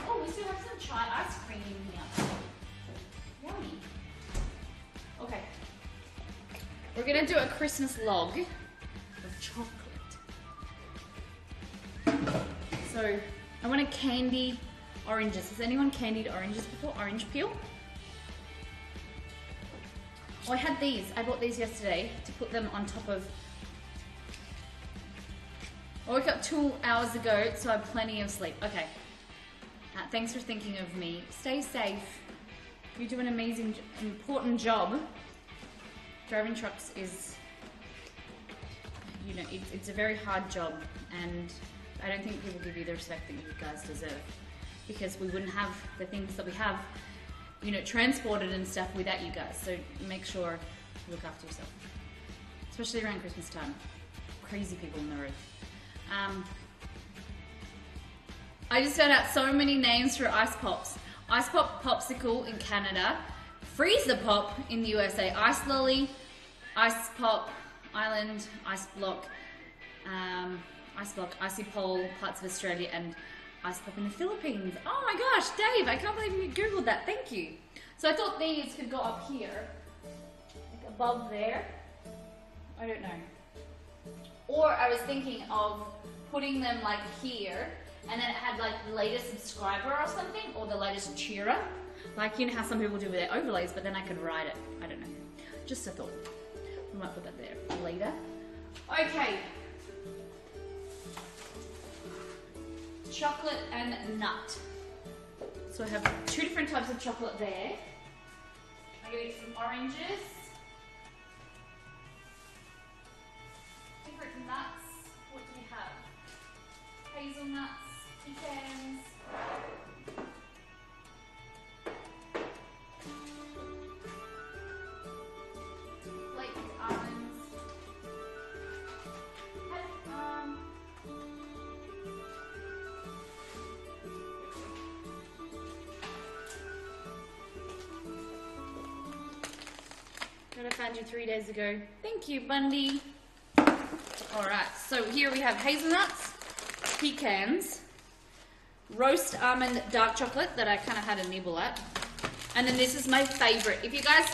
Oh, we still have some chai ice cream in here. Yummy. Okay. We're gonna do a Christmas log of chocolate. So, I want to candy oranges. Has anyone candied oranges before? Orange peel? Oh, I had these. I bought these yesterday to put them on top of... I woke up 2 hours ago, so I have plenty of sleep. Okay. Thanks for thinking of me. Stay safe. You do an amazing, important job. Driving trucks is, you know, it's a very hard job, and I don't think people give you the respect that you guys deserve, because we wouldn't have the things that we have, you know, transported and stuff without you guys. So make sure you look after yourself, especially around Christmas time. Crazy people on the road. I just found out so many names for ice pops. Ice pop popsicle in Canada, freezer pop in the USA, ice lolly, ice pop island, ice block, icy pole, parts of Australia, and ice pop in the Philippines. Oh my gosh, Dave, I can't believe you Googled that. Thank you. So I thought these could go up here, like above there. I don't know. Or I was thinking of putting them like here, and then it had like the latest subscriber or something, or the latest cheerer. Like, you know how some people do with their overlays, but then I could write it. I don't know. Just a thought. We might put that there later. Okay. Chocolate and nut. So I have 2 different types of chocolate there. I'm going to get some oranges. Different nuts. What do we have? Hazelnuts, pecans. I found you 3 days ago. Thank you, Bundy. Alright, so here we have hazelnuts, pecans, roast almond dark chocolate that I kind of had a nibble at. And then this is my favorite. If you guys,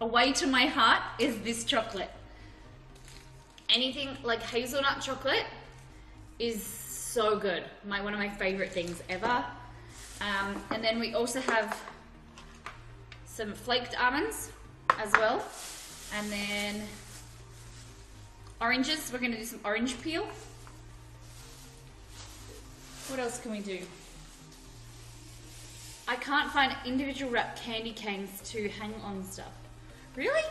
away to my heart is this chocolate. Anything like hazelnut chocolate is so good. One of my favorite things ever. And then we also have some flaked almonds as well, and then oranges. We're going to do some orange peel. What else can we do? I can't find individual wrapped candy canes to hang on stuff. Really?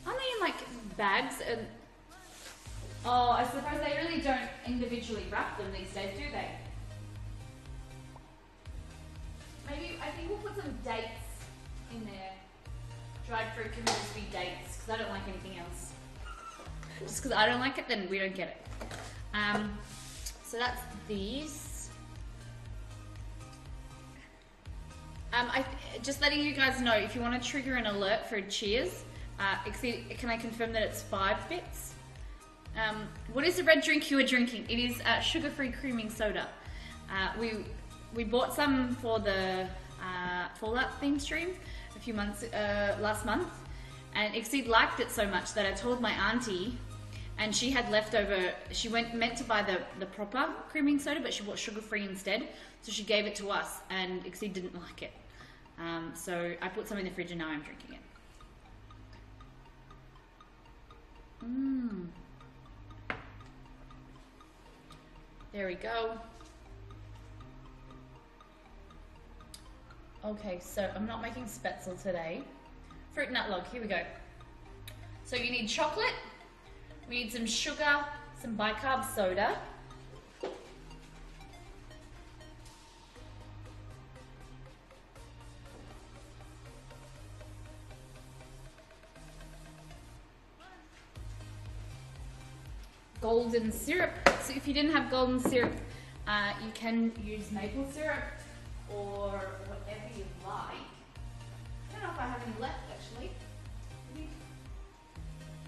Aren't they in like bags? And oh, I suppose they really don't individually wrap them these days, do they? Maybe, I think we'll put some dates in there. Dried fruit can just be dates, because I don't like anything else. Just because I don't like it, then we don't get it. So that's these. Just letting you guys know, if you want to trigger an alert for Cheers, can I confirm that it's 5 bits? What is the red drink you are drinking? It is sugar-free creaming soda. We bought some for the Fallout theme stream a few months last month, and Exceed liked it so much that I told my auntie, and she had leftover. She meant to buy the proper creaming soda, but she bought sugar-free instead. So she gave it to us, and Exceed didn't like it. So I put some in the fridge, and now I'm drinking it. There we go. Okay, so I'm not making spätzle today. Fruit nut log, here we go. So you need chocolate, we need some sugar, some bicarb soda. Golden syrup. So if you didn't have golden syrup, you can use maple syrup or whatever you like. I don't know if I have any left actually.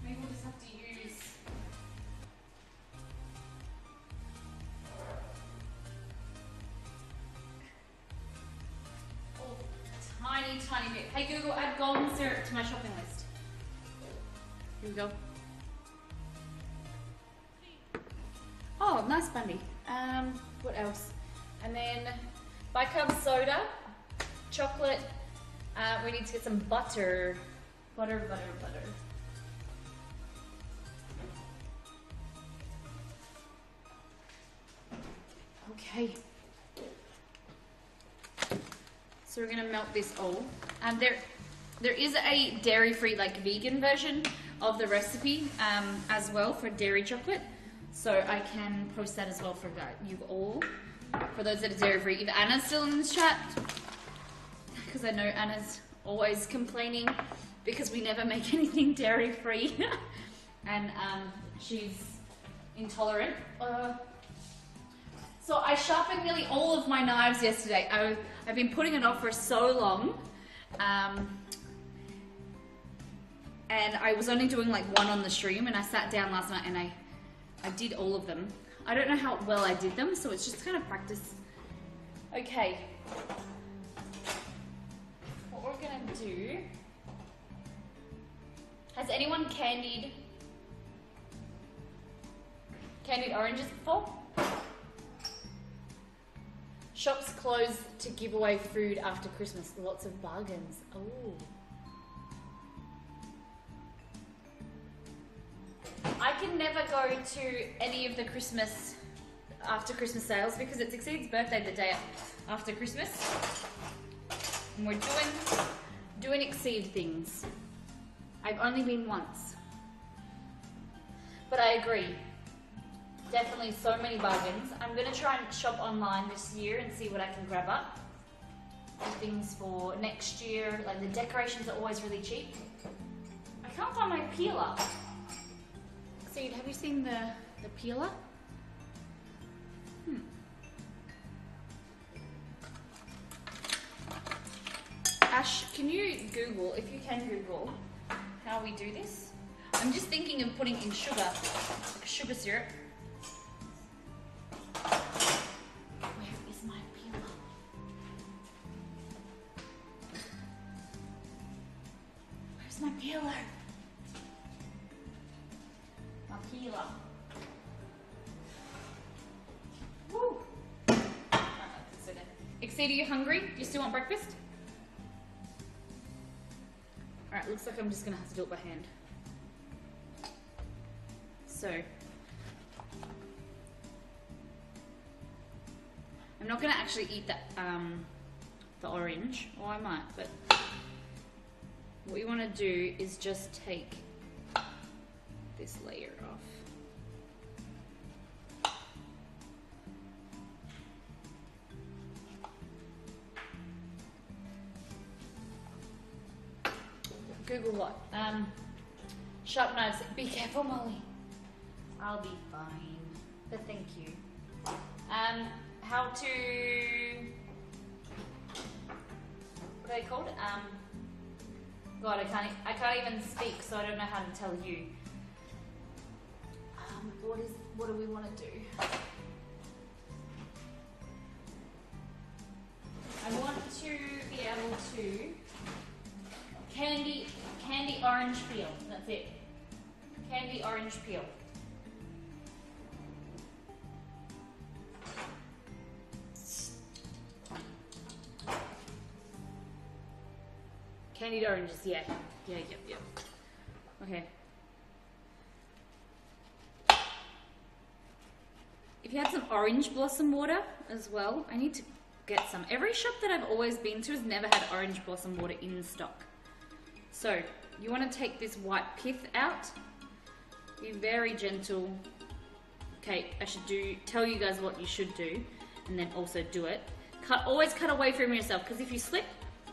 Maybe we'll just have to use a tiny bit. Hey Google, add golden syrup to my shopping list. Here we go. Oh, nice bundy. What else? And then bicarb soda, chocolate. We need to get some butter. Butter. Okay. So we're gonna melt this all. There is a dairy-free, like vegan version of the recipe as well for dairy chocolate. So I can post that as well for you all, for those that are dairy-free. If Anna's still in this chat, because I know Anna's always complaining because we never make anything dairy-free, and she's intolerant. So I sharpened nearly all of my knives yesterday. I've been putting it off for so long, and I was only doing like one on the stream, and I sat down last night and I did all of them. I don't know how well I did them, so it's just kind of practice. Okay. What we're gonna do... Has anyone candied oranges before? Shops close to give away food after Christmas. Lots of bargains. Oh. I can never go to any of the after Christmas sales because it's Exceed's birthday the day after Christmas. And we're doing Exceed things. I've only been once. But I agree. Definitely so many bargains. I'm going to try and shop online this year and see what I can grab up. Things for next year. Like the decorations are always really cheap. I can't find my peeler. Exceed, have you seen the peeler? Ash, can you Google, if you can Google, how we do this? I'm just thinking of putting in sugar, like sugar syrup. Where is my peeler? Where's my peeler? My peeler. Woo! Exceed, are you hungry? Do you still want breakfast? Alright, looks like I'm just going to have to do it by hand. So, I'm not going to actually eat the orange, or I might, but what you want to do is just take this layer off. Google what? Sharp knives. Be careful, Molly. I'll be fine. But thank you. How to... What are they called? God, I can't even speak, so I don't know how to tell you. what do we want to do? I want to be able to candy orange peel. That's it. Candy orange peel. Candied oranges, yeah. Yeah. Okay. If you had some orange blossom water as well, I need to get some. Every shop that I've always been to has never had orange blossom water in stock. So, you want to take this white pith out. Be very gentle. Okay, I should tell you guys what you should do, and then also do it. Always cut away from yourself, because if you slip,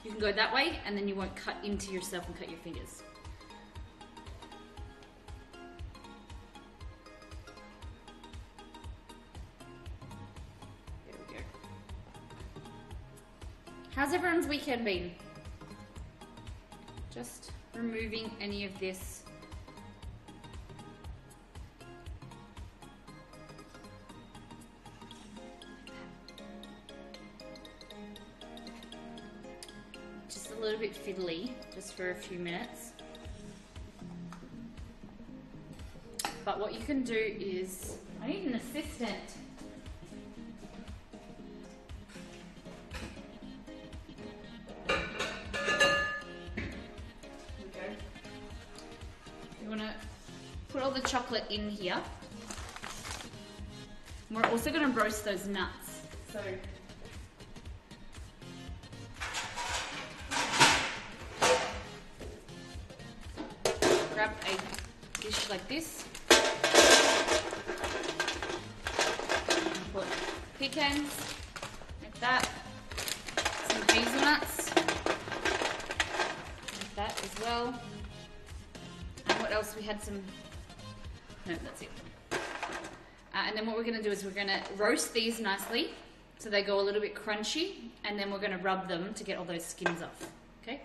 you can go that way, and then you won't cut into yourself and cut your fingers. There we go. How's everyone's weekend been? Just removing any of this. Just a little bit fiddly, just for a few minutes. But what you can do is, I need an assistant. Put all the chocolate in here. And we're also going to roast those nuts. So grab a dish like this. And put pecans like that. Some hazelnuts like that as well. And what else? We had some. No, that's it. And then what we're going to do is we're going to roast these nicely so they go a little bit crunchy, and then we're going to rub them to get all those skins off. Okay?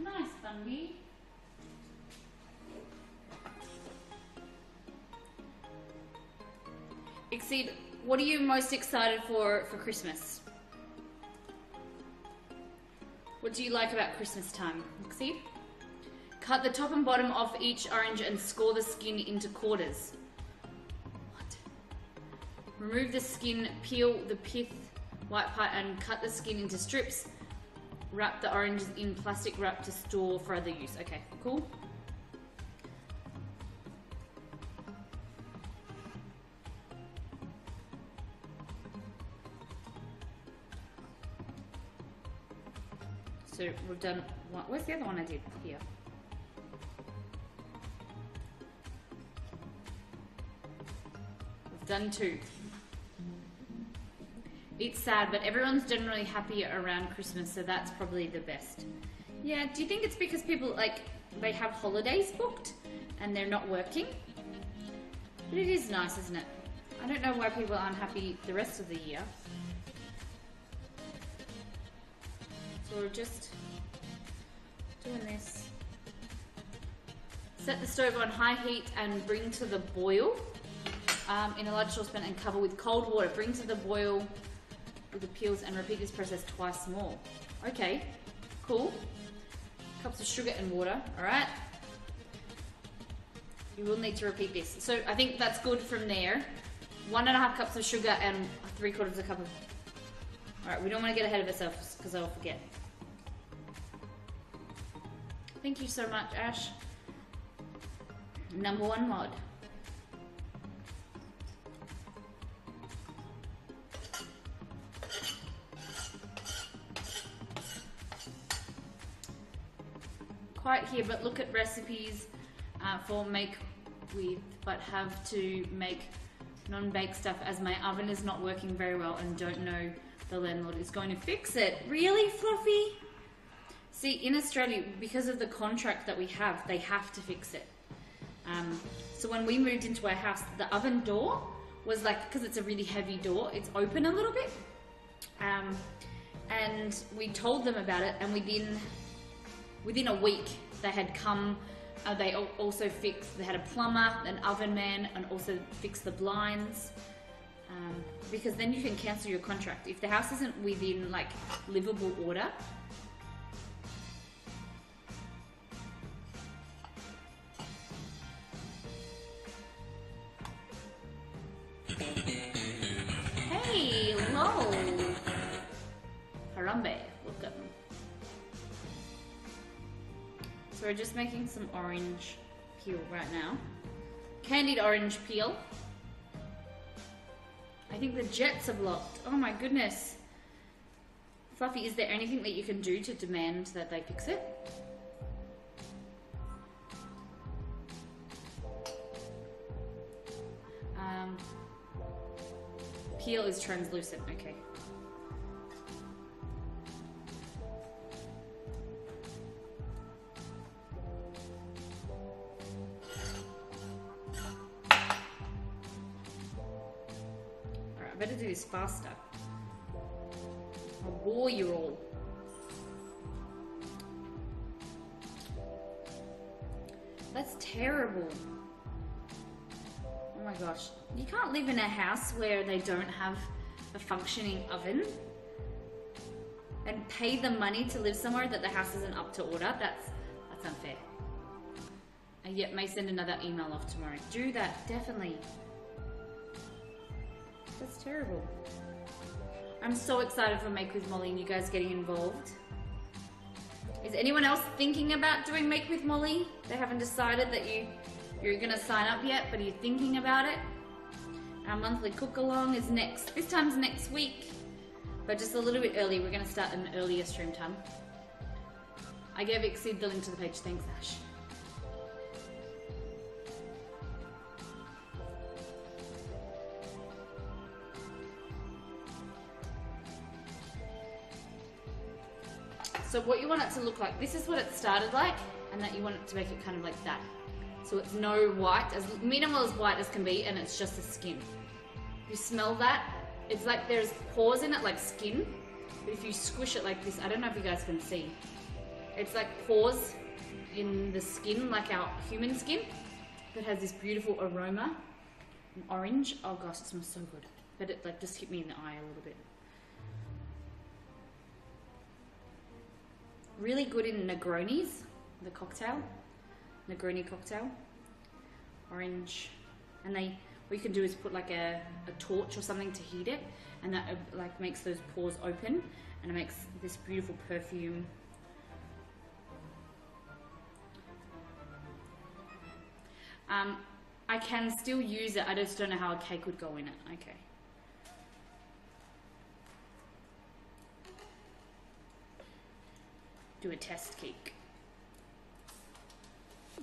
Nice, Bundy. Exceed, what are you most excited for Christmas? What do you like about Christmas time? See? Cut the top and bottom off each orange and score the skin into quarters. What? Remove the skin, peel the pith, white part, and cut the skin into strips. Wrap the oranges in plastic wrap to store for other use. Okay, cool. So we've done one. Where's the other one I did? Here. We've done 2. It's sad, but everyone's generally happy around Christmas, so that's probably the best. Yeah, do you think it's because people, they have holidays booked and they're not working? But it is nice, isn't it? I don't know why people aren't happy the rest of the year. So we're just doing this. Set the stove on high heat and bring to the boil in a large saucepan and cover with cold water. Bring to the boil with the peels and repeat this process twice more. Okay, cool. Cups of sugar and water, all right. You will need to repeat this. So I think that's good from there. 1.5 cups of sugar and 3/4 cup of... All right, we don't want to get ahead of ourselves because I'll forget. Thank you so much, Ash. Number 1 mod. Quite here, but look at recipes for make with, but have to make non-baked stuff as my oven is not working very well and don't know the landlord is going to fix it. Really, Fluffy? See, in Australia, because of the contract that we have, they have to fix it. So when we moved into our house, the oven door was because it's a really heavy door, it's open a little bit. And we told them about it, and within a week, they had come. They also fixed. They had a plumber, an oven man, and also fixed the blinds. Because then you can cancel your contract if the house isn't within like livable order. Hey, lol. Harambe, look at them. So we're just making some orange peel right now. Candied orange peel. I think the jets are blocked. Oh my goodness. Fluffy, is there anything that you can do to demand that they fix it? Peel is translucent, okay. Alright, I better do this faster. I'll bore you all. That's terrible. Oh my gosh. You can't live in a house where they don't have a functioning oven and pay the money to live somewhere that the house isn't up to order. That's unfair. And yet may send another email off tomorrow. Do that, definitely. That's terrible. I'm so excited for Make with Molly and you guys getting involved. Is anyone else thinking about doing Make with Molly? They haven't decided that you're gonna sign up yet, but you're thinking about it. Our monthly cook along is next. This time's next week, but just a little bit early. We're gonna start an earlier stream time. I gave Exceed the link to the page. Thanks, Ash. So what you want it to look like, this is what it started like, and that you want it to make it kind of like that. So it's no white, as minimal as white as can be, and it's just the skin. You smell that? It's like there's pores in it, like skin. But if you squish it like this, I don't know if you guys can see. It's like pores in the skin, like our human skin, that has this beautiful aroma. And orange, oh gosh, it smells so good. But it like just hit me in the eye a little bit. Really good in Negronis, the cocktail. Negroni cocktail. Orange. And what you can do is put like a torch or something to heat it, and that like makes those pores open, and it makes this beautiful perfume. I can still use it, I just don't know how a cake would go in it. Okay. Do a test cake.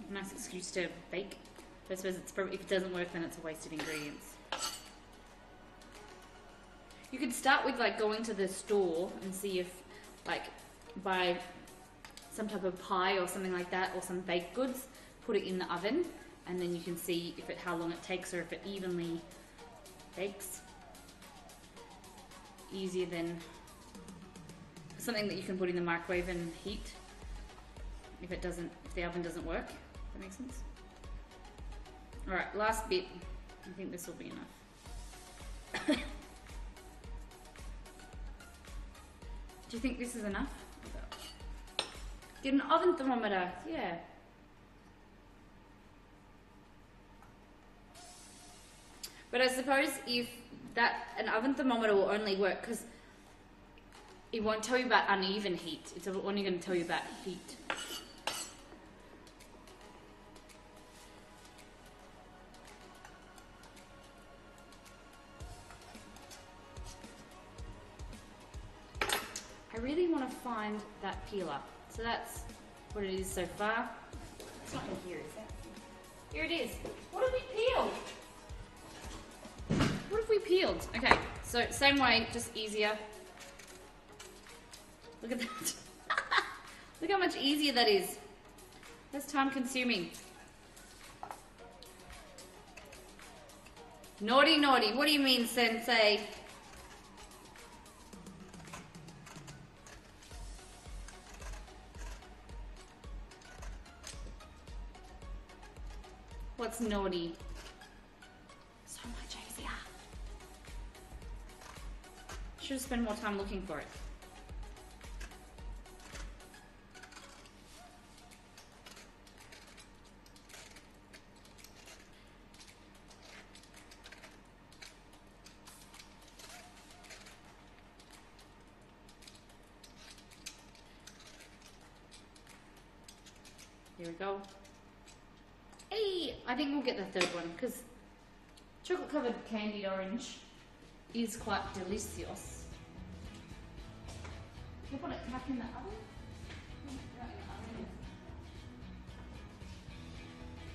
Nice excuse to bake. But I suppose it's probably, if it doesn't work, then it's a waste of ingredients. You could start with like going to the store and see if like buy some type of pie or something like that, or some baked goods, put it in the oven, and then you can see if how long it takes, or if it evenly bakes. Easier than something that you can put in the microwave and heat if the oven doesn't work. That makes sense. All right, last bit. I think this will be enough. Do you think this is enough? Get an oven thermometer. Yeah. But I suppose if an oven thermometer will only work because it won't tell you about uneven heat. It's only going to tell you about heat. I really want to find that peeler. So that's what it is so far. It's not in here, is it? Here it is. What have we peeled? What have we peeled? Okay, so same way, just easier. Look at that. Look how much easier that is. That's time consuming. Naughty, naughty. What do you mean, Sensei? What's naughty? So much easier. Should spend more time looking for it. Here we go. Hey, I think we'll get the third one because chocolate covered candied orange is quite delicious. Can you put it back in the oven?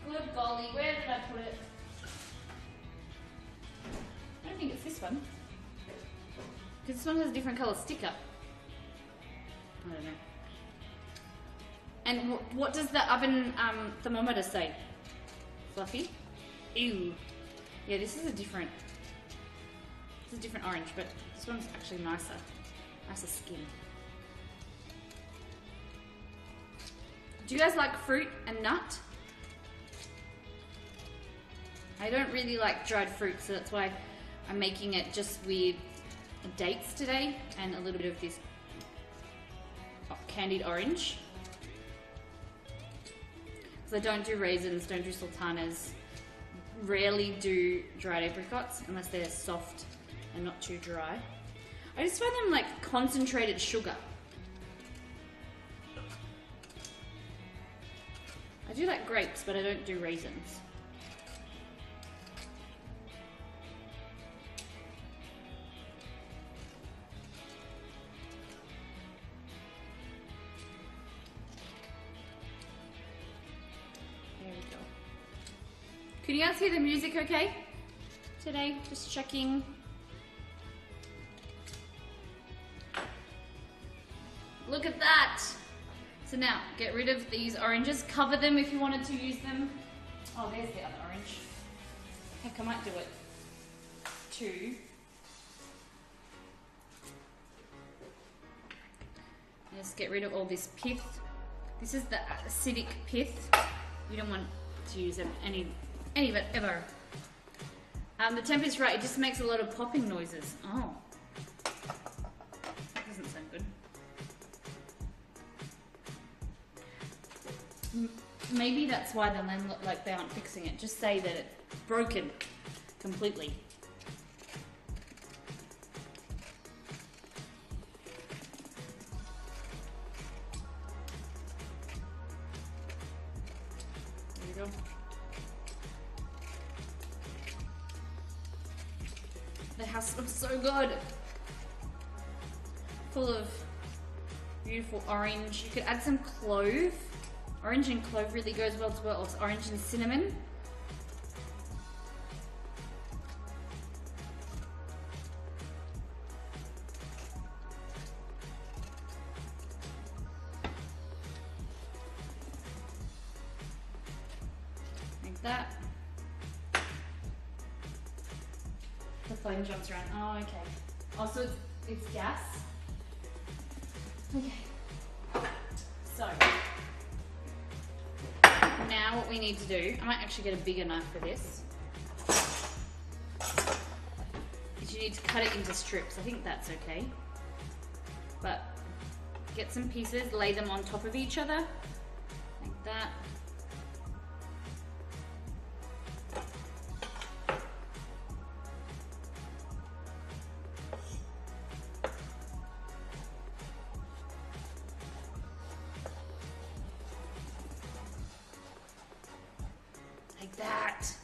Good golly, where did I put it? I don't think it's this one. Because this one has a different colour sticker. I don't know. And what does the oven thermometer say? Fluffy? Ew. Yeah, this is a different orange, but this one's actually nicer. Nicer skin. Do you guys like fruit and nut? I don't really like dried fruit, so that's why I'm making it just with dates today and a little bit of this candied orange. Because I don't do raisins, don't do sultanas, rarely do dried apricots unless they're soft and not too dry. I just find them like concentrated sugar. I do like grapes, but I don't do raisins. Can you guys hear the music okay? Today, just checking. Look at that! So now, get rid of these oranges. Cover them if you wanted to use them. Oh, there's the other orange. Heck, I might do it too. Just get rid of all this pith. This is the acidic pith. You don't want to use any of it ever. The temp is right, it just makes a lot of popping noises. Oh. That doesn't sound good. Maybe that's why the men look like they aren't fixing it. Just say that it's broken completely. There you go. The house smells so good. Full of beautiful orange. You could add some clove. Orange and clove really goes well as well. It's orange and cinnamon. Like that. The flame jumps around. Oh, okay. Oh, so it's gas. Okay. So now what we need to do, I might actually get a bigger knife for this, is you need to cut it into strips. I think that's okay. But get some pieces, lay them on top of each other, like that. That.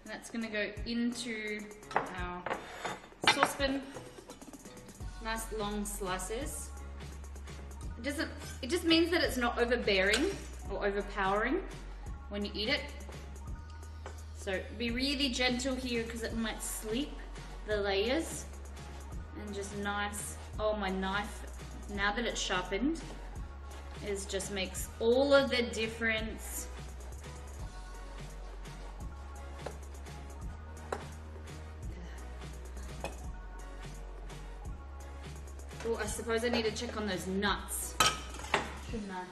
And that's going to go into our saucepan. Nice long slices. It just means that it's not overbearing or overpowering when you eat it. So be really gentle here because it might slip the layers. And just nice. Oh, my knife, now that it's sharpened, just makes all of the difference. Oh, I suppose I need to check on those nuts, shouldn't I?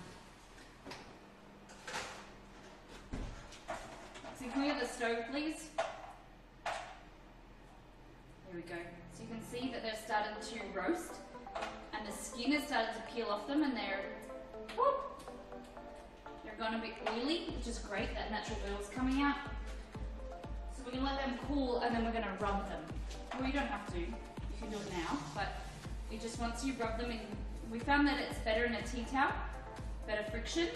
Can we have the stove, please? There we go. So you can see that they're starting to roast, and the skin has started to peel off them, and they're gone a bit oily, which is great. That natural oil's coming out. So we're gonna let them cool, and then we're gonna rub them. Well, you don't have to. You can do it now, but it just once you rub them in. We found that it's better in a tea towel, better friction.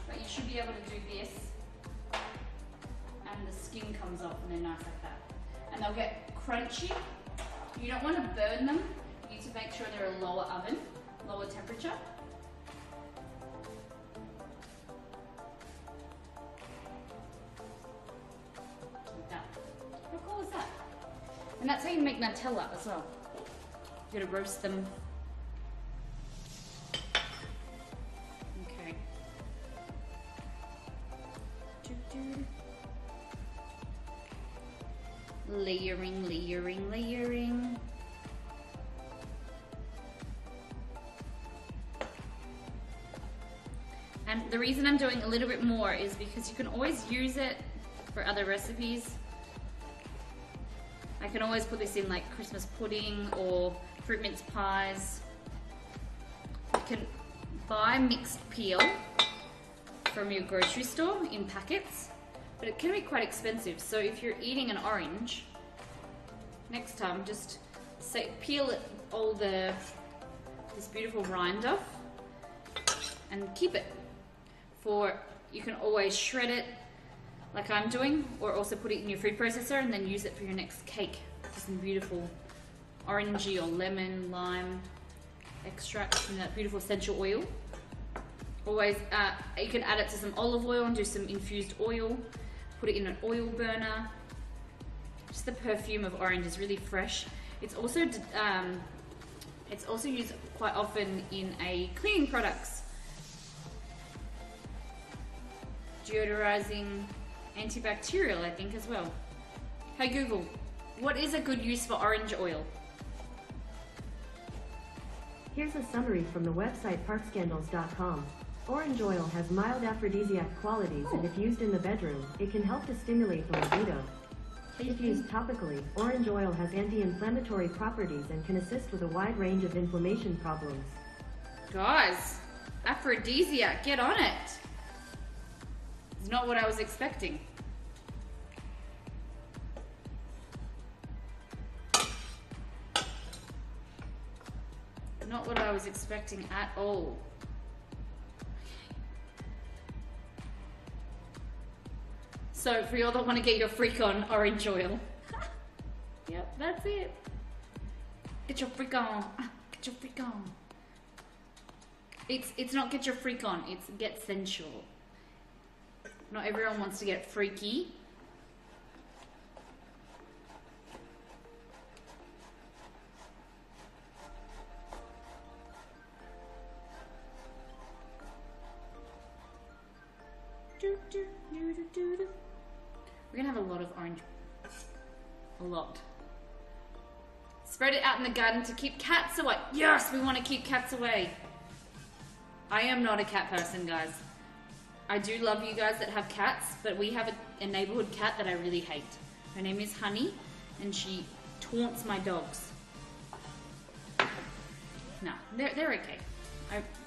But you should be able to do this, and the skin comes off, and they're nice like that. And they'll get crunchy. You don't want to burn them. You need to make sure they're a lower oven, lower temperature. Like that. How cool is that? And that's how you make Nutella as well. You gotta roast them. Okay. Layering, layering, layering. And the reason I'm doing a little bit more is because you can always use it for other recipes. I can always put this in like Christmas pudding or fruit mince pies. You can buy mixed peel from your grocery store in packets, but it can be quite expensive. So if you're eating an orange, next time just peel it all this beautiful rind off and keep it. You can always shred it like I'm doing, or also put it in your food processor and then use it for your next cake. Some beautiful orangey or lemon, lime extract from that beautiful essential oil. Always, you can add it to some olive oil and do some infused oil. Put it in an oil burner. Just the perfume of orange is really fresh. It's also used quite often in cleaning products. Deodorizing, antibacterial, I think, as well. Hey Google, what is a good use for orange oil? Here's a summary from the website parkscandals.com. Orange oil has mild aphrodisiac qualities, and if used in the bedroom, it can help to stimulate the libido. If used topically, orange oil has anti-inflammatory properties and can assist with a wide range of inflammation problems. Guys, aphrodisiac, get on it. It's not what I was expecting. Not what I was expecting at all. So for y'all that want to get your freak on orange oil. Yep, that's it. Get your freak on. Get your freak on. It's not get your freak on, it's get sensual. Not everyone wants to get freaky. We're gonna have a lot of orange. A lot. Spread it out in the garden to keep cats away. Yes, we want to keep cats away. I am not a cat person, guys. I do love you guys that have cats, but we have a neighborhood cat that I really hate. Her name is Honey, and she taunts my dogs. No, they're okay.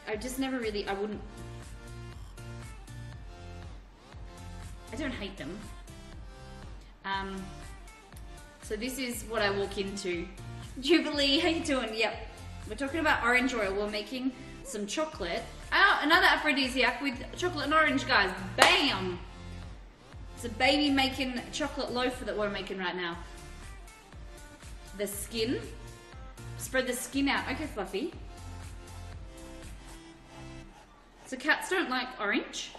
I just never really, I don't hate them. So this is what I walk into. Jubilee, how you doing? Yep. We're talking about orange oil. We're making some chocolate. Oh, another aphrodisiac with chocolate and orange, guys. Bam! It's a baby making chocolate loaf that we're making right now. The skin. Spread the skin out. Okay, Fluffy. So cats don't like orange?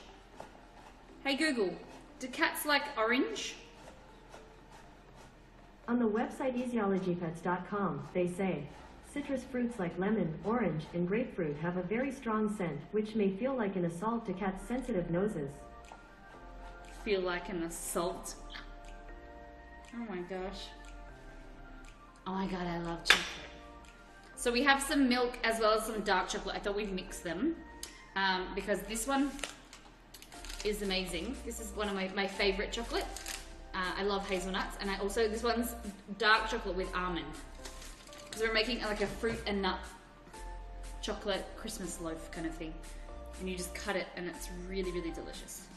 Hey Google, do cats like orange? On the website easyologypets.com, they say, citrus fruits like lemon, orange, and grapefruit have a very strong scent, which may feel like an assault to cats' sensitive noses. Feel like an assault? Oh my gosh. Oh my god, I love chocolate. So we have some milk as well as some dark chocolate. I thought we'd mix them because this one is amazing. This is one of my favorite chocolate. I love hazelnuts, and I also, this one's dark chocolate with almond. Because we're making like a fruit and nut chocolate Christmas loaf kind of thing. And you just cut it and it's really, really delicious.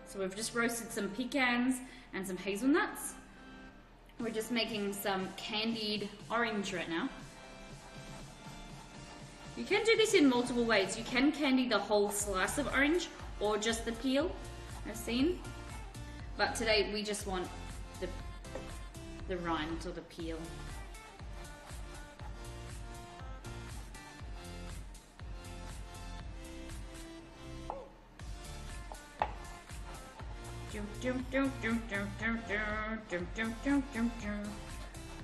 So we've just roasted some pecans and some hazelnuts. We're just making some candied orange right now. You can do this in multiple ways. You can candy the whole slice of orange or just the peel, I've seen. But today we just want the rind or the peel.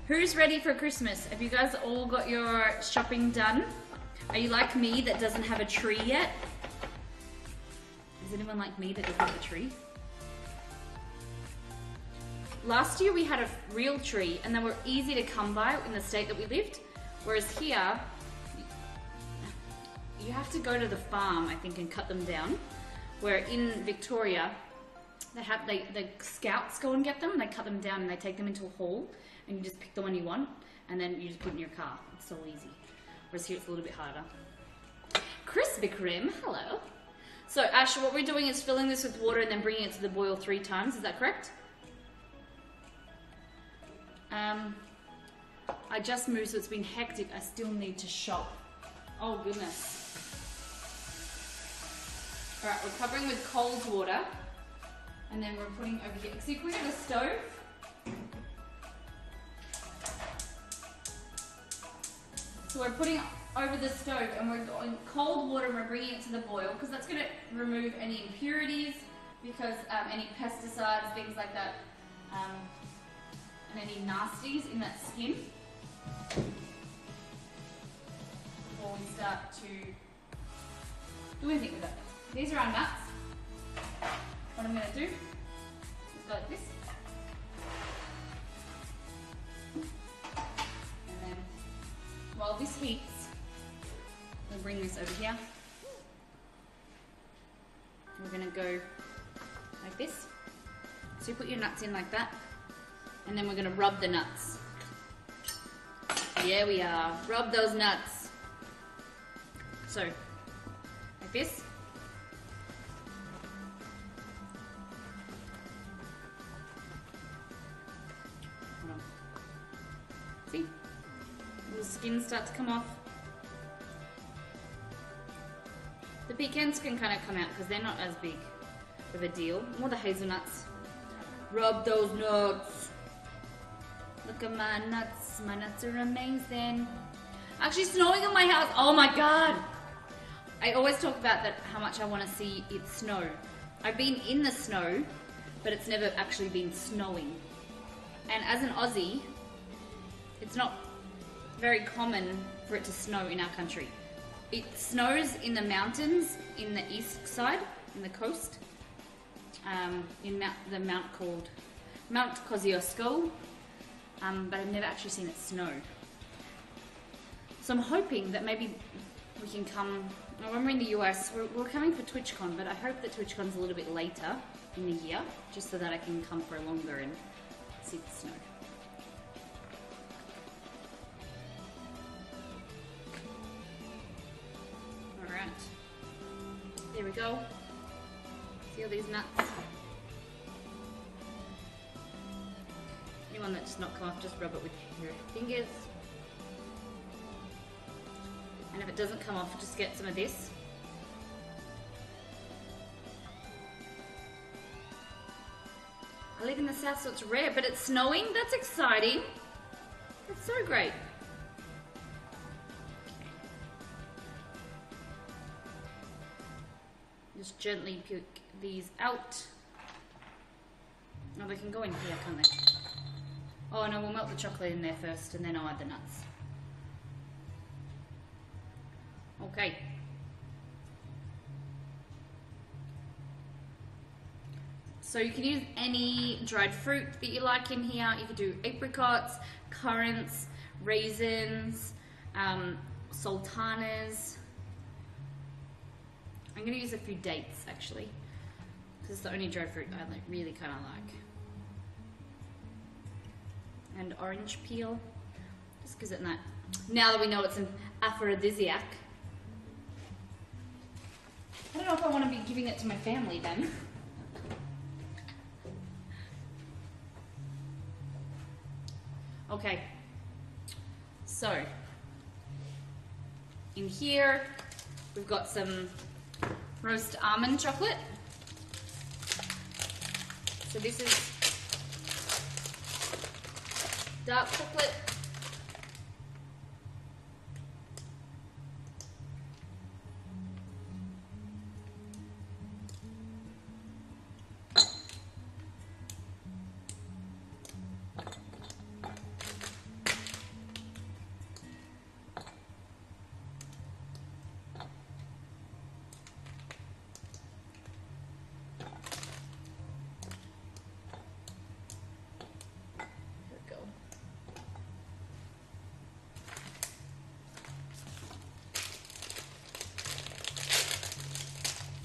Who's ready for Christmas? Have you guys all got your shopping done? Are you like me that doesn't have a tree yet? Is anyone like me that doesn't have a tree? Last year we had a real tree and they were easy to come by in the state that we lived. Whereas here, you have to go to the farm, I think, and cut them down. Where in Victoria, the scouts go and get them, they cut them down and they take them into a hall and you just pick the one you want and then you just put it in your car. It's so easy. Whereas here it's a little bit harder. Krispy Kreme, hello. So Ash, what we're doing is filling this with water and then bringing it to the boil 3 times, is that correct? I just moved, so it's been hectic. I still need to shop. Oh goodness. All right, we're covering with cold water. And then we're putting over here. So you put it on the stove. So we're putting over the stove and we're going cold water and we're bringing it to the boil because that's going to remove any impurities, because any pesticides, things like that, and any nasties in that skin. Before we start to do anything with it. These are our nuts. What I'm going to do is go like this. And then while this heats, we'll bring this over here. We're going to go like this. So you put your nuts in like that. And then we're going to rub the nuts. Here we are. Rub those nuts. So, like this. See? The skin starts to come off. The pecans can kind of come out because they're not as big of a deal. More the hazelnuts. Rub those nuts. Look at my nuts. My nuts are amazing. Actually snowing in my house. Oh my god. I always talk about that, how much I want to see it snow. I've been in the snow, but it's never actually been snowing. And as an Aussie, it's not very common for it to snow in our country. It snows in the mountains, in the east side, in the coast, in the mount called Mount Kosciuszko, but I've never actually seen it snow. So I'm hoping that maybe we can come, when we're in the US, we're coming for TwitchCon, but I hope that TwitchCon's a little bit later in the year, just so that I can come for longer and see the snow. Alright, there we go. See all these nuts? Anyone that does not come off, just rub it with your fingers. And if it doesn't come off, just get some of this. I live in the south, so it's rare, but it's snowing. That's exciting. That's so great. Okay. Just gently pick these out. Oh, they can go in here, can't they? Oh no, we'll melt the chocolate in there first and then I'll add the nuts. Okay. So you can use any dried fruit that you like in here. You could do apricots, currants, raisins, sultanas, I'm gonna use a few dates actually, because it's the only dried fruit I like, really kind of like. And orange peel, just gives it that. Now that we know it's an aphrodisiac. I don't know if I want to be giving it to my family then. Okay, so in here we've got some roast almond chocolate. So this is dark chocolate.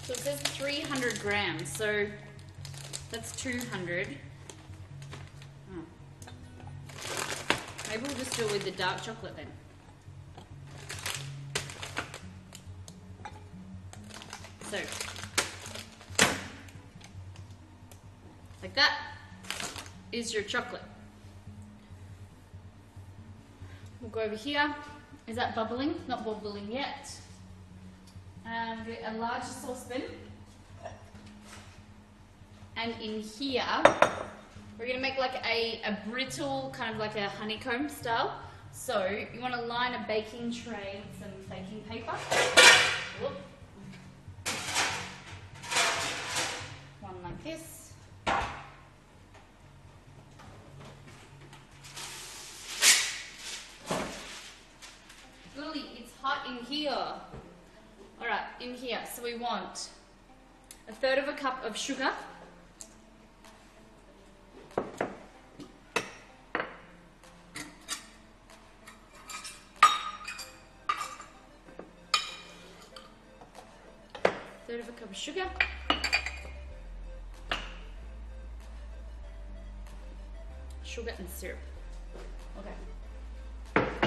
So it says 300 grams, so that's 200. Oh. Maybe we'll just do it with the dark chocolate then. So, like that is your chocolate. We'll go over here. Is that bubbling? Not bubbling yet. Get a large saucepan, and in here we're going to make like a brittle, kind of like a honeycomb style. So you want to line a baking tray with some baking paper. Whoop. One like this. Lily, it's hot in here. Alright, in here, so we want 1/3 cup of sugar, cup of sugar, sugar and syrup. Okay,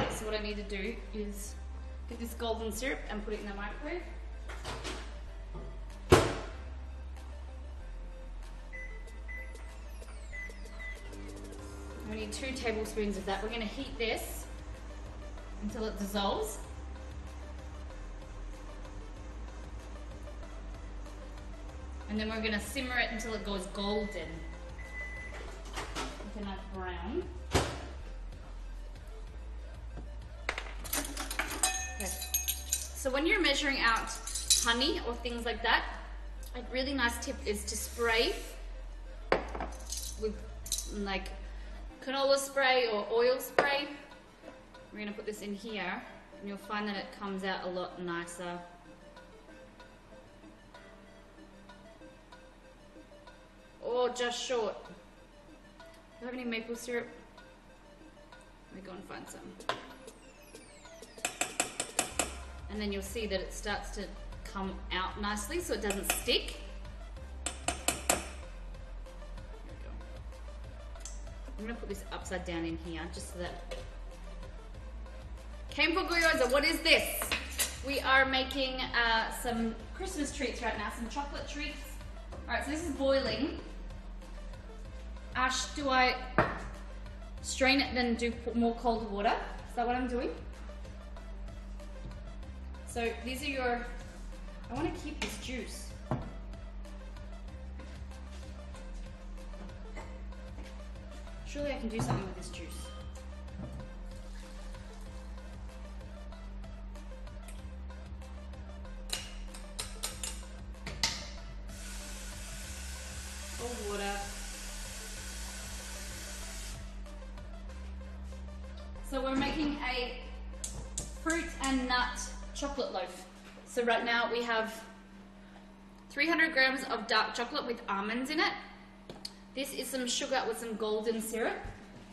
so what I need to do is get this golden syrup and put it in the microwave. We need 2 tablespoons of that. We're going to heat this until it dissolves. And then we're going to simmer it until it goes golden. Like a nice brown. Okay. So when you're measuring out honey or things like that, a really nice tip is to spray with like canola spray or oil spray. We're going to put this in here and you'll find that it comes out a lot nicer. Or just short. Do you have any maple syrup? Let me go and find some. And then you'll see that it starts to come out nicely so it doesn't stick. I'm going to put this upside down in here just so that... Came for Gyoza, what is this? We are making some Christmas treats right now, some chocolate treats. Alright, so this is boiling. Ash, do I strain it then do put more cold water? Is that what I'm doing? So these are your... I want to keep this juice. Surely I can do something with this juice. Cold water. So we're making a fruit and nut chocolate loaf. So right now we have 300 grams of dark chocolate with almonds in it. This is some sugar with some golden syrup.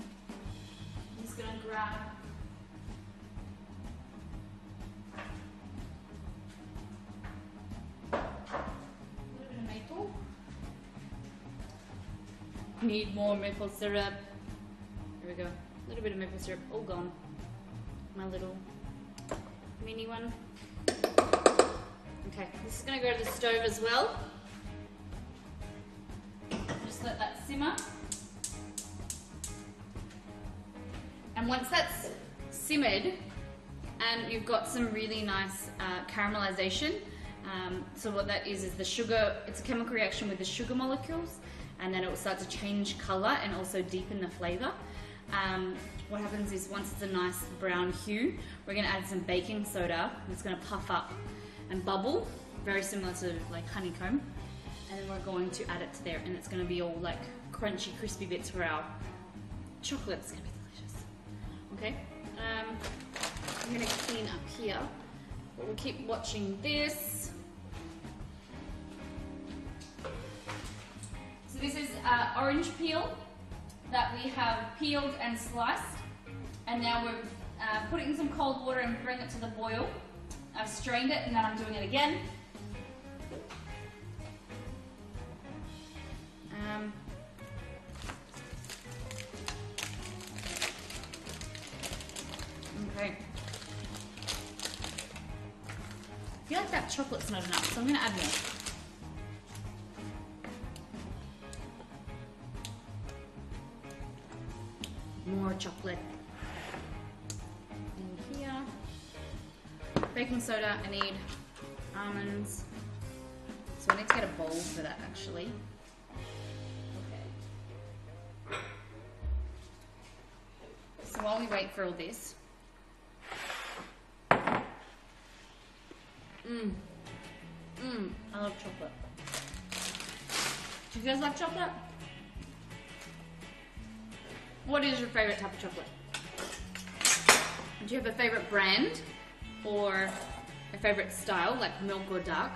I'm just going to grab need more maple syrup. Here we go. A little bit of maple syrup, all gone. My little mini one. Okay, this is gonna go to the stove as well. Just let that simmer. And once that's simmered and you've got some really nice caramelization, so what that is the sugar, it's a chemical reaction with the sugar molecules, and then it will start to change color and also deepen the flavor. What happens is once it's a nice brown hue, we're going to add some baking soda. It's going to puff up and bubble, very similar to like honeycomb. And then we're going to add it to there, and it's going to be all like crunchy, crispy bits for our chocolate. It's going to be delicious. Okay, I'm going to clean up here, but we'll keep watching this. So this is orange peel that we have peeled and sliced, and now we're putting it in some cold water and bring it to the boil. I've strained it and then I'm doing it again. Okay. I feel like that chocolate's not enough, so I'm going to add more. More chocolate in here. Baking soda, I need almonds. So I need to get a bowl for that actually. Okay. So while we wait for all this. I love chocolate. Do you guys like chocolate? What is your favorite type of chocolate? Do you have a favorite brand or a favorite style, like milk or dark?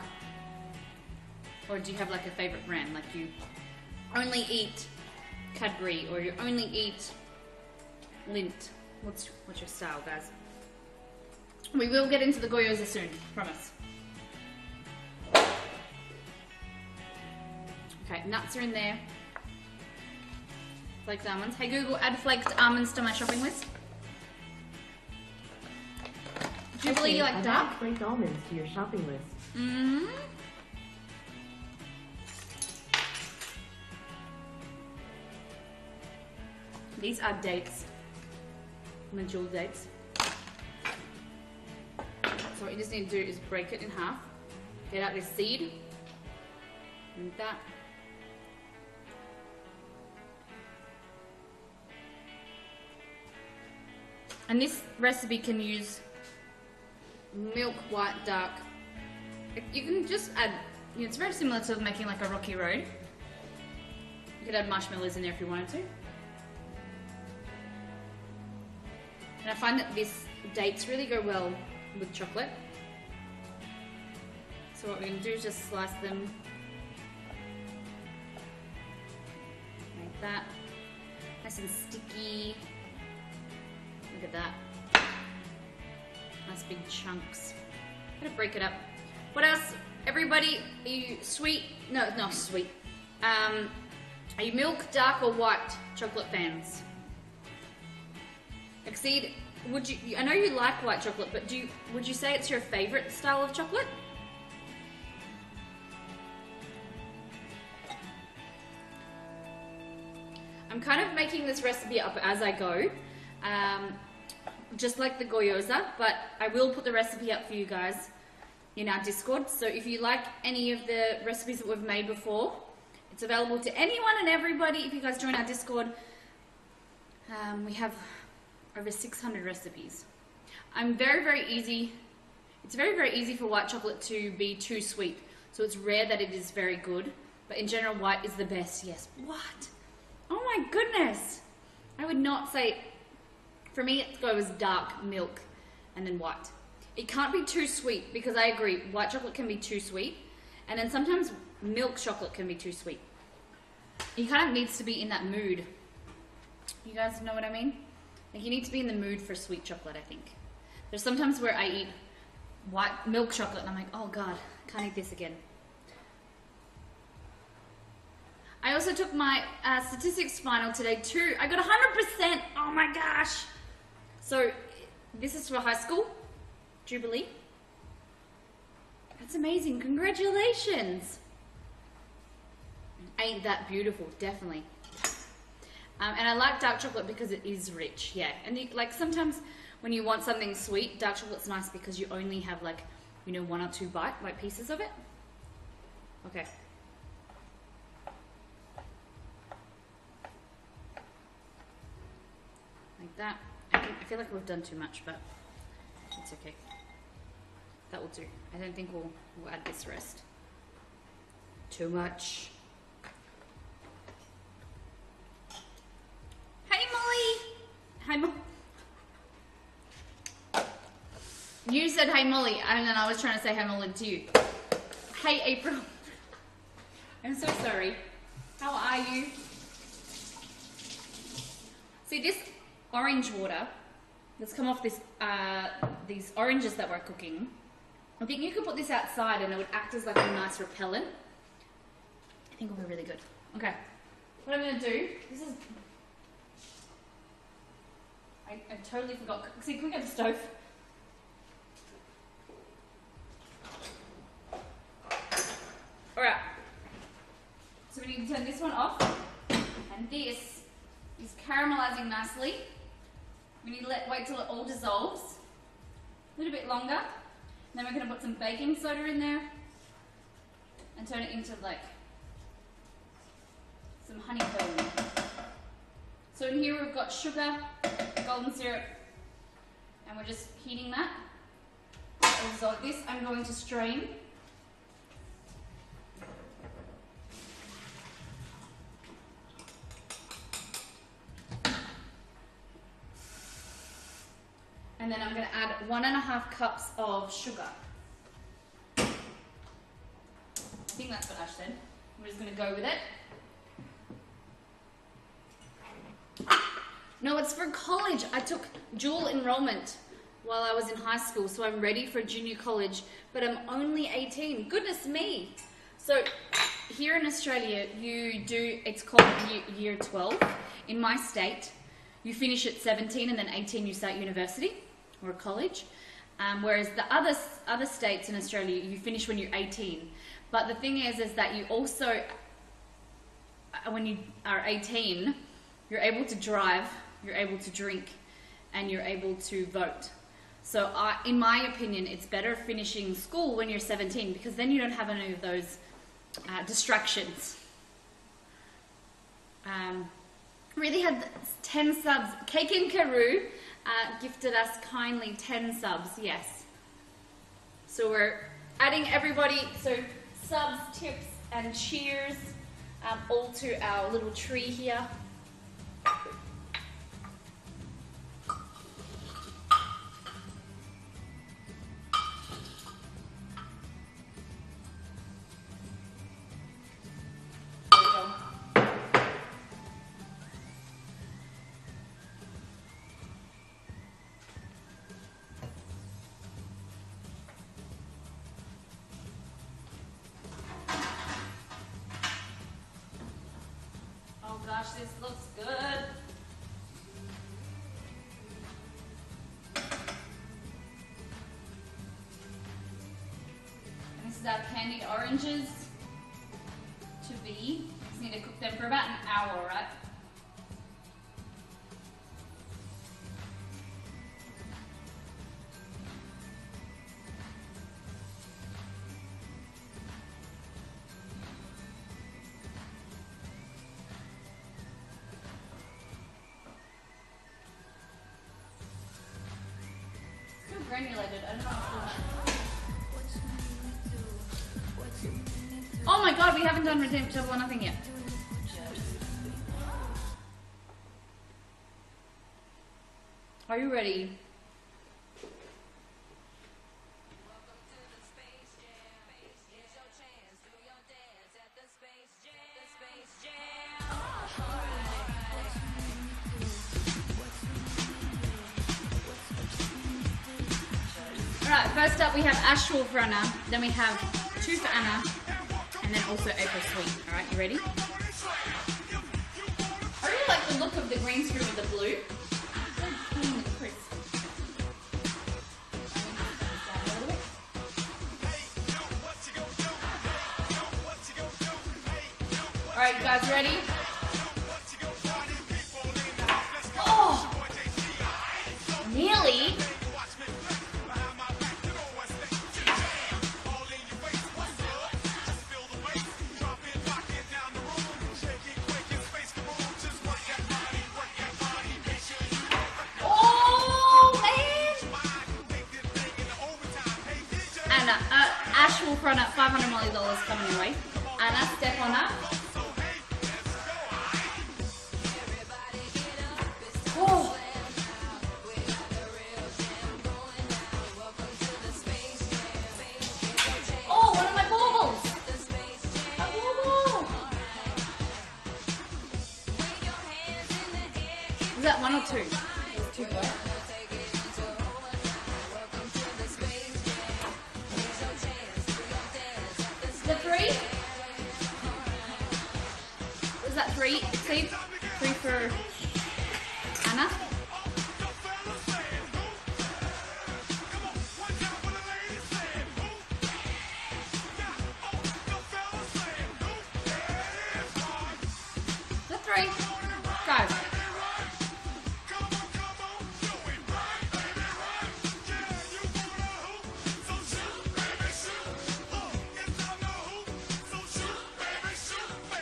Or do you have like a favorite brand, like you only eat Cadbury or you only eat Lindt? What's your style, guys? We will get into the Gyoza soon, promise. Okay, nuts are in there. Flaked almonds. Hey Google, add flaked almonds to my shopping list. Jubilee, you like dark? Add flaked almonds to your shopping list. Mm-hmm. These are dates. Medjool dates. So what you just need to do is break it in half. Get out this seed. And that. And this recipe can use milk, white, dark. You can just add, you know, it's very similar to making like a rocky road. You could add marshmallows in there if you wanted to. And I find that these dates really go well with chocolate. So what we're going to do is just slice them like that. Nice and sticky. Look at that. Nice big chunks. I'm gonna break it up. What else? Everybody, are you sweet? No, not sweet. Are you milk, dark, or white chocolate fans? Exceed, would you? I know you like white chocolate, but would you say it's your favorite style of chocolate? I'm kind of making this recipe up as I go. Just like the Gyoza, but I will put the recipe up for you guys in our Discord. So if you like any of the recipes that we've made before, it's available to anyone and everybody if you guys join our Discord. We have over 600 recipes. I'm very easy. It's very easy for white chocolate to be too sweet. So it's rare that it is very good. But in general, white is the best. Yes. What? Oh my goodness. I would not say... For me, it goes dark milk and then white. It can't be too sweet because I agree, white chocolate can be too sweet. And then sometimes milk chocolate can be too sweet. It kind of needs to be in that mood. You guys know what I mean? Like you need to be in the mood for sweet chocolate, I think. There's sometimes where I eat white milk chocolate and I'm like, oh God, can't eat this again. I also took my statistics final today too. I got 100%. Oh my gosh. So this is for high school, Jubilee. That's amazing. Congratulations. Ain't that beautiful? Definitely. And I like dark chocolate because it is rich, yeah. And like sometimes when you want something sweet, dark chocolate's nice because you only have like, you know, 1 or 2 pieces of it. Okay. Like that. I feel like we've done too much, but it's okay. That will do. I don't think we'll add this rest. Too much. Hey Molly! Hi Molly. You said hey Molly, and then I was trying to say hey Molly to you. Hey April. I'm so sorry. How are you? See this orange water that's come off this these oranges that we're cooking. I think you could put this outside and it would act as like a nice repellent. I think it'll be really good. Okay. What I'm gonna do, this is I totally forgot. See, can we get the stove? Alright. So we need to turn this one off. And this is caramelizing nicely. We need to wait till it all dissolves. A little bit longer. And then we're going to put some baking soda in there. And turn it into like some honeycomb. So in here we've got sugar, golden syrup, and we're just heating that. So this I'm going to strain. And then I'm going to add 1.5 cups of sugar. I think that's what Ash said. I'm just going to go with it. No, it's for college. I took dual enrollment while I was in high school, so I'm ready for junior college, but I'm only 18. Goodness me. So here in Australia, you do, it's called year 12. In my state, you finish at 17 and then 18 you start university or college. Whereas the other states in Australia, you finish when you're 18. But the thing is that you also, when you are 18, you're able to drive, you're able to drink, and you're able to vote. So in my opinion, it's better finishing school when you're 17 because then you don't have any of those distractions. Really had 10 subs. Cake and Karoo gifted us kindly 10 subs, yes. So we're adding everybody, so subs, tips, and cheers all to our little tree here. Gosh, this looks good. And this is our candied oranges to be. Just need to cook them for about an hour, right? Granulated. I don't know what to do. Oh my god, we haven't done Redemptive or nothing yet. Are you ready? Alright, first up we have Ashwell for Anna, then we have 2 for Anna, and then also April Sweet. Alright, you ready? the look of the green screen with the blue. Alright, guys, ready? Oh! Nearly. Ash will front up $500 million coming your way. Anna, step on up. Oh. Oh, one of my baubles. A bauble. Is that one or two? There's two, right? Three? Was that three? See? Three for Anna. The three. Go.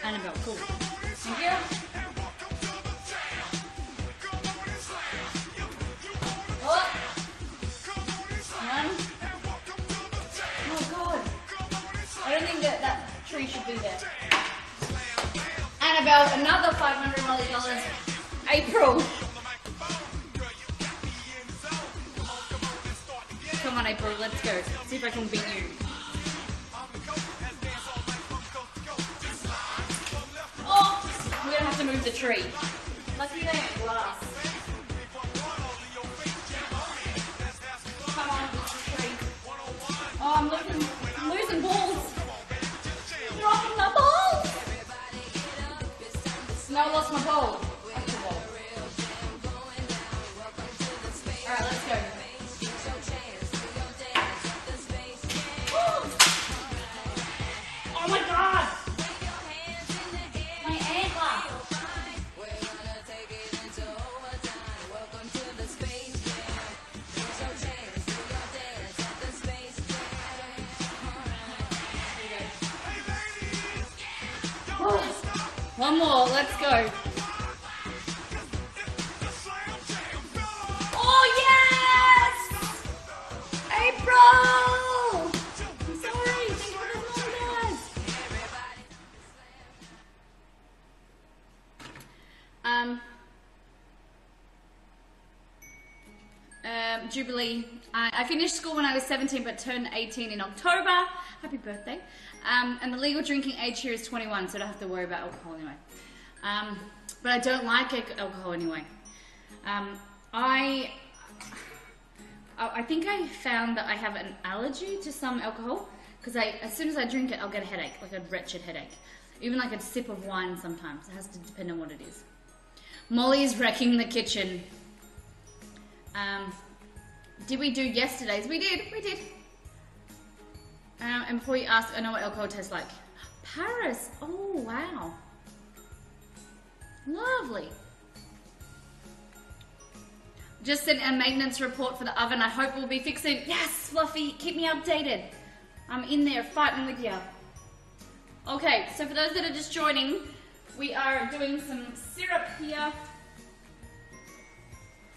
Annabelle, cool. Thank you. Oh. One. Oh God. I don't think that tree should be there. Annabelle, another $500 million. April. Come on, April, let's go. See if I can beat you. We're gonna have to move the tree. Lucky they have glass. Come on, move the tree. Oh, I'm losing balls. Dropping my balls. No, I lost my ball. Alright, let's go. Oh my God! One more, let's go. Oh yes! April! I'm sorry, thank you for the Jubilee. I finished school when I was 17 but turned 18 in October. Happy birthday. And the legal drinking age here is 21, so I don't have to worry about alcohol anyway. But I don't like alcohol anyway. I think I found that I have an allergy to some alcohol because as soon as I drink it, I'll get a headache, like a wretched headache. Even like a sip of wine sometimes. It has to depend on what it is. Molly's wrecking the kitchen. Did we do yesterday's? We did. And before you ask, I know what alcohol tastes like. Paris. Oh, wow. Lovely. Just sent a maintenance report for the oven. I hope we'll be fixing. Yes, Fluffy. Keep me updated. I'm in there fighting with you. Okay, so for those that are just joining, we are doing some syrup here.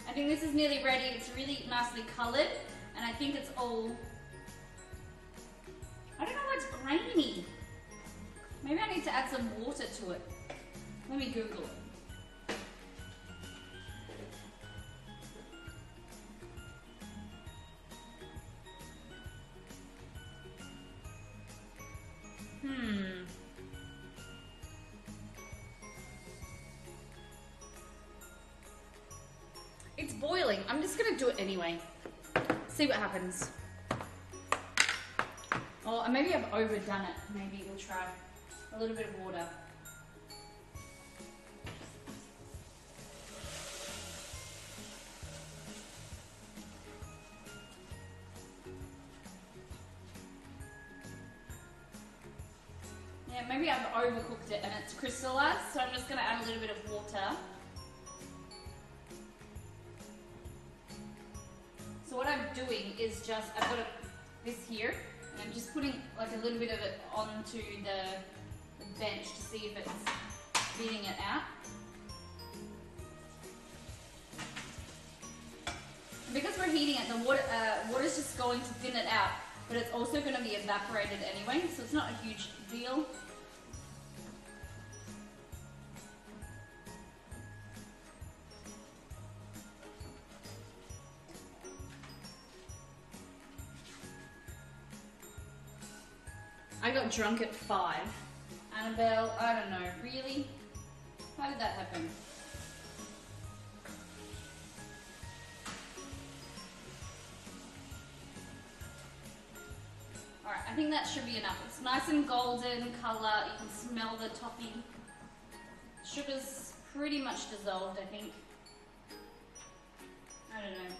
I think this is nearly ready. It's really nicely colored, and I think it's all, I don't know why it's grainy. Maybe I need to add some water to it. Let me Google it. It's boiling. I'm just gonna do it anyway. See what happens. Oh, maybe I've overdone it. Maybe we'll try a little bit of water. Yeah, maybe I've overcooked it and it's crystallized, so I'm just going to add a little bit of water. So what I'm doing is just, I've got this here, and I'm just putting like a little bit of it onto the bench to see if it's beating it out. Because we're heating it, the water's just going to thin it out, but it's also going to be evaporated anyway, so it's not a huge deal. I got drunk at 5. Annabelle, I don't know, really? How did that happen? Alright, I think that should be enough. It's nice and golden colour, you can smell the topping. Sugar's pretty much dissolved, I think. I don't know.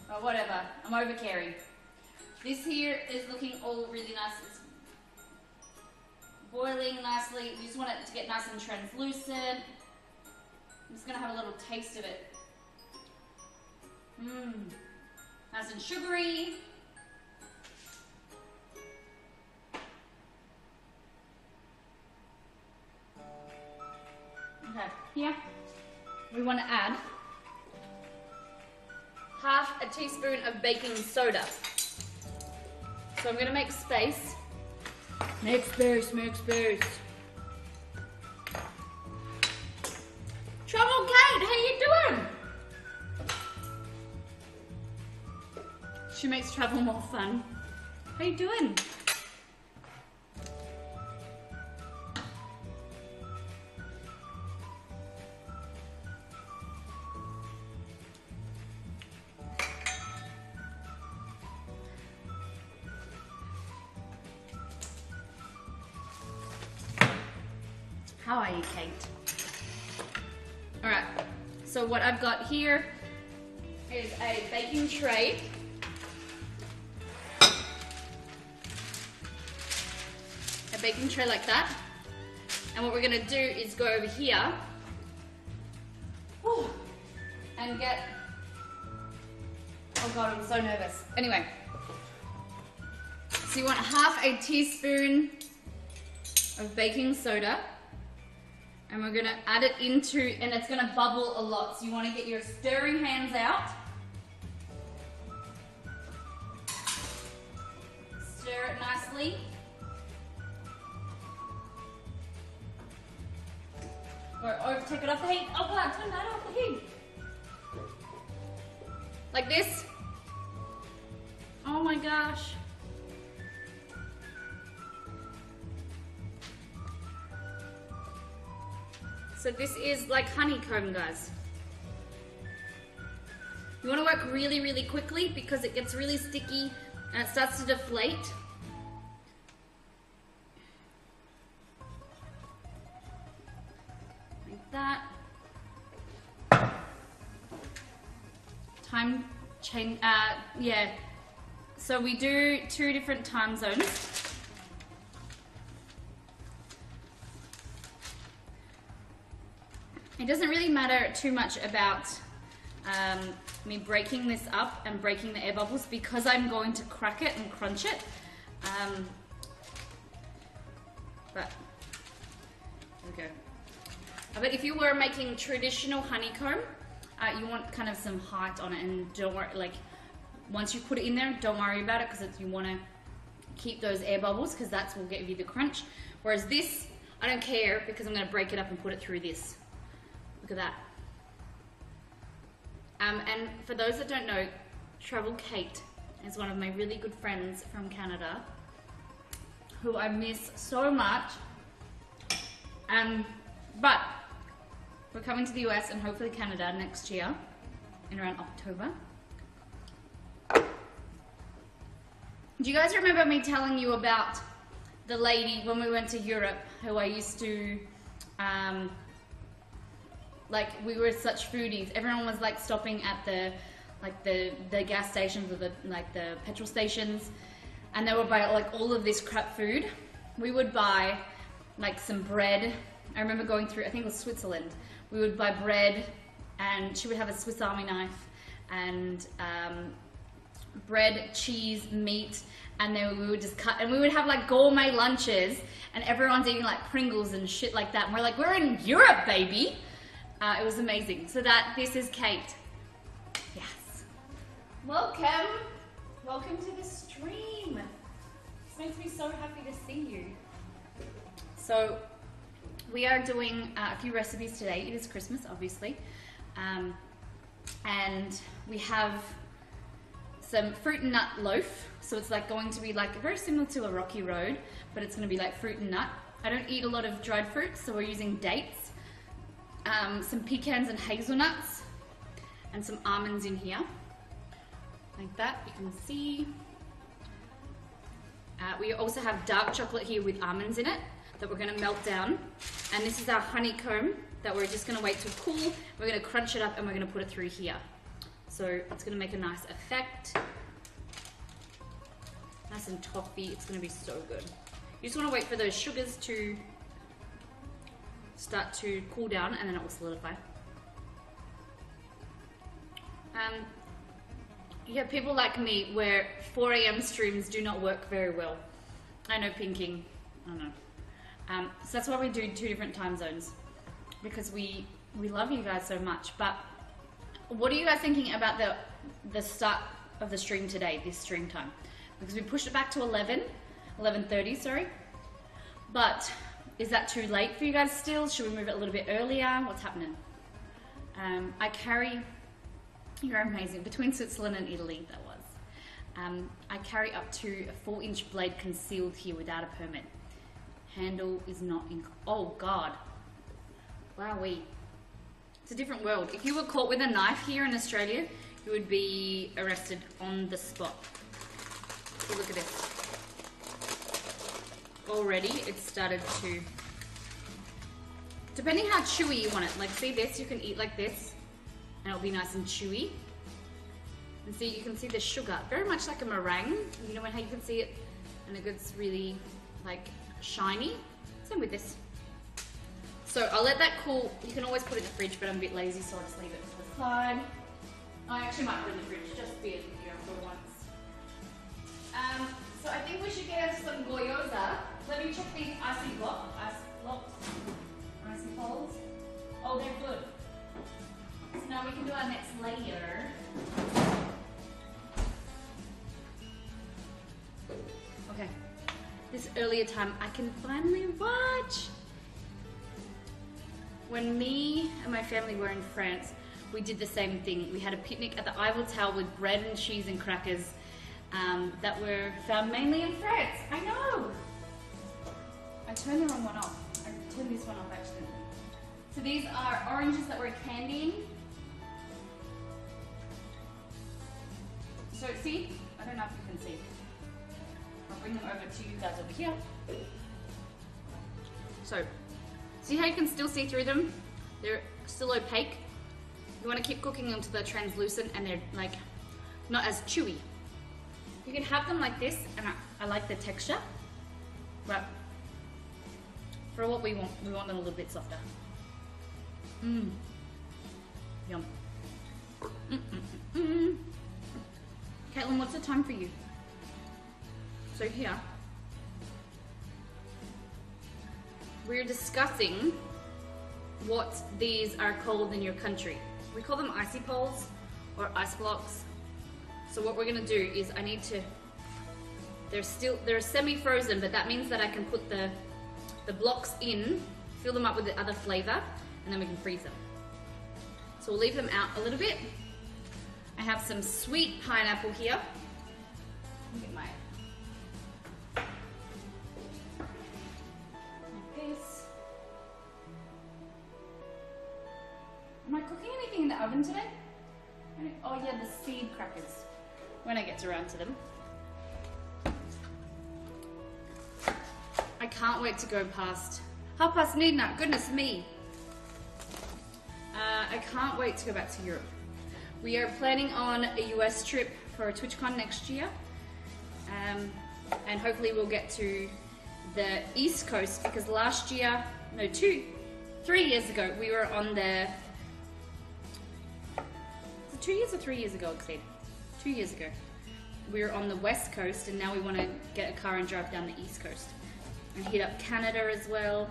But whatever, I'm over caring. This here is looking all really nice. It's boiling nicely. You just want it to get nice and translucent. I'm just going to have a little taste of it. Nice and sugary. Okay, here we want to add half a teaspoon of baking soda. So I'm going to make space. Make space, make space. Trouble Kate, how you doing? She makes travel more fun. How you doing? How are you, Kate? Alright, so what I've got here is a baking tray. A baking tray like that. And what we're going to do is go over here and get... Oh god, I'm so nervous. Anyway, so you want half a teaspoon of baking soda. And we're gonna add it into, and it's gonna bubble a lot. So you wanna get your stirring hands out. Stir it nicely. Or take it off the heat. Oh god, turn that off the heat. Like this. Oh my gosh. So this is like honeycomb, guys. You want to work really, really quickly because it gets really sticky and it starts to deflate. Like that. Time change, yeah. So we do 2 different time zones. It doesn't really matter too much about me breaking this up and breaking the air bubbles because I'm going to crack it and crunch it. But there we go. But if you were making traditional honeycomb, you want kind of some height on it, and don't worry, like once you put it in there, don't worry about it because you want to keep those air bubbles because that's what will give you the crunch. Whereas this, I don't care because I'm going to break it up and put it through this. Look at that. And for those that don't know, Travel Kate is one of my really good friends from Canada who I miss so much. But we're coming to the US and hopefully Canada next year in around October. Do you guys remember me telling you about the lady when we went to Europe who I used to like, we were such foodies. Everyone was like stopping at the gas stations or the petrol stations, and they would buy like all of this crap food. we would buy like some bread. I remember going through, I think it was Switzerland. We would buy bread, and she would have a Swiss Army knife, and bread, cheese, meat, and then we would just cut, and we would have like gourmet lunches, and everyone's eating like Pringles and shit like that, and we're like, we're in Europe, baby. It was amazing. So this is Kate. Yes. Welcome. Welcome to the stream. This makes me so happy to see you. So we are doing a few recipes today. It is Christmas, obviously. And we have some fruit and nut loaf. So it's like going to be like very similar to a rocky road, but it's going to be like fruit and nut. I don't eat a lot of dried fruits, so we're using dates, some pecans and hazelnuts, and some almonds in here. Like that, you can see. We also have dark chocolate here with almonds in it that we're going to melt down. And this is our honeycomb that we're just going to wait to cool. We're going to crunch it up and we're going to put it through here. So it's going to make a nice effect. Nice and toffee. It's going to be so good. You just want to wait for those sugars to start to cool down, and then it will solidify. Yeah, people like me where 4 a.m. streams do not work very well. I know, pinking. I know. So that's why we do 2 different time zones, because we love you guys so much. But what are you guys thinking about the start of the stream today, this stream time? Because we pushed it back to 11:30, sorry. But is that too late for you guys still? Should we move it a little bit earlier? What's happening? You're amazing. Between Switzerland and Italy, that was. I carry up to a 4-inch blade concealed here without a permit. Handle is not in. Oh God. Wowee. It's a different world. If you were caught with a knife here in Australia, you would be arrested on the spot. So look at this. Already it's started to, depending how chewy you want it. Like see this, you can eat like this and it'll be nice and chewy. And see, you can see the sugar, very much like a meringue. You know how you can see it and it gets really like shiny? Same with this. So I'll let that cool. You can always put it in the fridge, but I'm a bit lazy, so I'll just leave it to the side. I actually might put it in the fridge, just be it here for once. So I think we should get some Gyoza. Let me check these icy poles. Oh, they're good. So now we can do our next layer. Okay. This earlier time, I can finally watch. When me and my family were in France, we did the same thing. We had a picnic at the Eiffel Tower with bread and cheese and crackers that were found mainly in France. I know! I turned the wrong one off. I turned this one off actually. So these are oranges that we're candying. So see, I don't know if you can see. I'll bring them over to you guys over here. So, see how you can still see through them? They're still opaque. You want to keep cooking them to the translucent and they're like not as chewy. You can have them like this, and I like the texture, but for what we want them a little bit softer. Mmm. Yum. Caitlin, what's the time for you? So here, we're discussing what these are called in your country. We call them icy poles or ice blocks. So what we're gonna do is I need to, they're semi-frozen, but that means that I can put the blocks in, fill them up with the other flavor, and then we can freeze them. So we'll leave them out a little bit. I have some sweet pineapple here. Look at my, like this. Am I cooking anything in the oven today? Oh yeah, the seed crackers, when I get around to them. I can't wait to go past 9:30 midnight, goodness me. I can't wait to go back to Europe. We are planning on a US trip for TwitchCon next year. And hopefully we'll get to the East Coast because last year, no, 3 years ago, we were on the, is it 2 years or 3 years ago, Exceed? 2 years ago. We were on the West Coast and now we want to get a car and drive down the East Coast. And hit up Canada as well.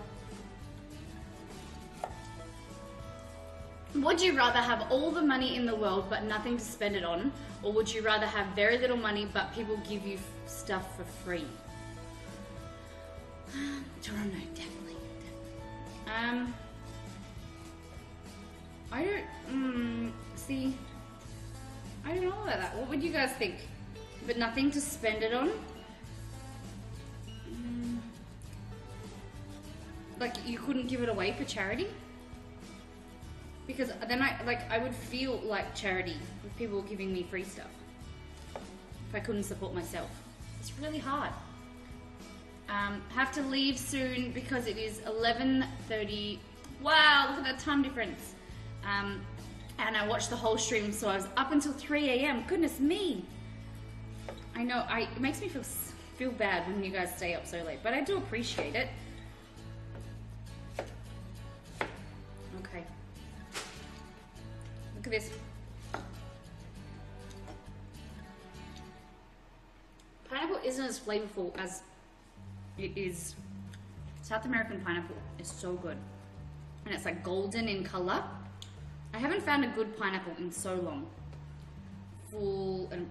Would you rather have all the money in the world but nothing to spend it on? Or would you rather have very little money but people give you stuff for free? Toronto, definitely. I don't, see, I don't know about that. What would you guys think? But nothing to spend it on? Like you couldn't give it away for charity? Because then I would feel like charity with people giving me free stuff. If I couldn't support myself. It's really hard. Have to leave soon because it is 11:30. Wow, look at that time difference. And I watched the whole stream, so I was up until 3 a.m. Goodness me. I know, it makes me feel bad when you guys stay up so late, but I do appreciate it. Okay. Look at this. Pineapple isn't as flavorful as it is. South American pineapple is so good. And it's like golden in color. I haven't found a good pineapple in so long. Full and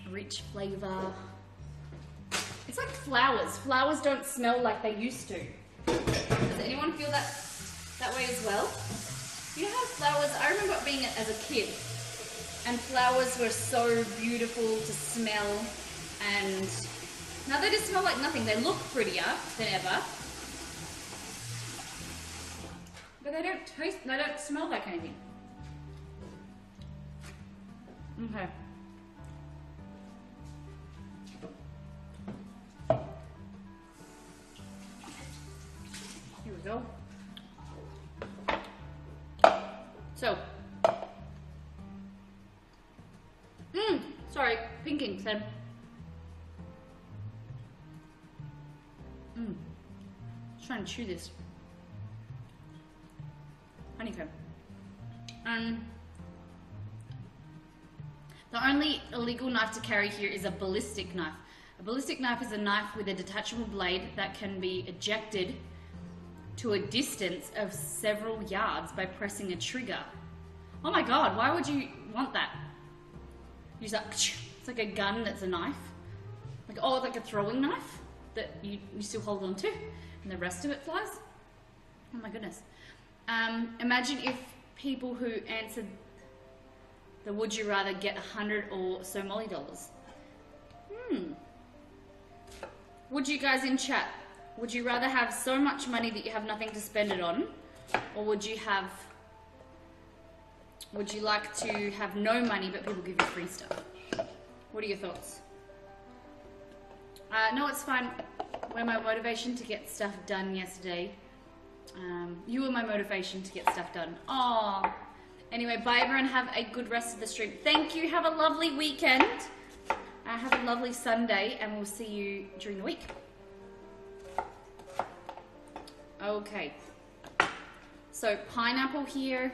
rich flavor. It's like flowers. Flowers don't smell like they used to. Does anyone feel that way as well? You know how flowers, I remember being as a kid, and flowers were so beautiful to smell, and now they just smell like nothing. They look prettier than ever, but they don't taste, they don't smell like anything. Okay. Here we go. So, sorry, pinking said. Just trying to chew this. Honeycomb. The only illegal knife to carry here is a ballistic knife. A ballistic knife is a knife with a detachable blade that can be ejected to a distance of several yards by pressing a trigger. Oh my god, why would you want that? Use that, it's like a gun that's a knife. Like, oh, like a throwing knife that you still hold on to and the rest of it flies. Oh my goodness. Imagine if people who answered the would you rather get 100 or so Molly dollars. Would you guys in chat, would you rather have so much money that you have nothing to spend it on, or would you like to have no money but people give you free stuff? What are your thoughts? No, it's fine. We're my motivation to get stuff done yesterday. You were my motivation to get stuff done. Oh. Anyway, bye everyone. Have a good rest of the stream. Thank you. Have a lovely weekend. Have a lovely Sunday, and we'll see you during the week. Okay. So pineapple here,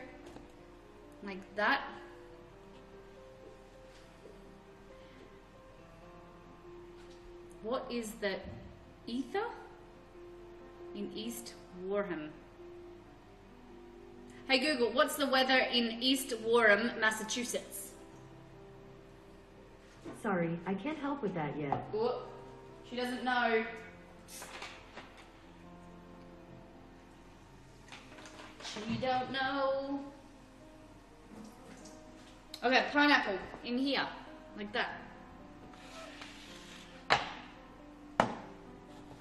like that. What is the ether in East Wareham? Hey Google, what's the weather in East Wareham, Massachusetts? Sorry, I can't help with that yet. Ooh, she doesn't know. She don't know. Okay, pineapple in here, like that.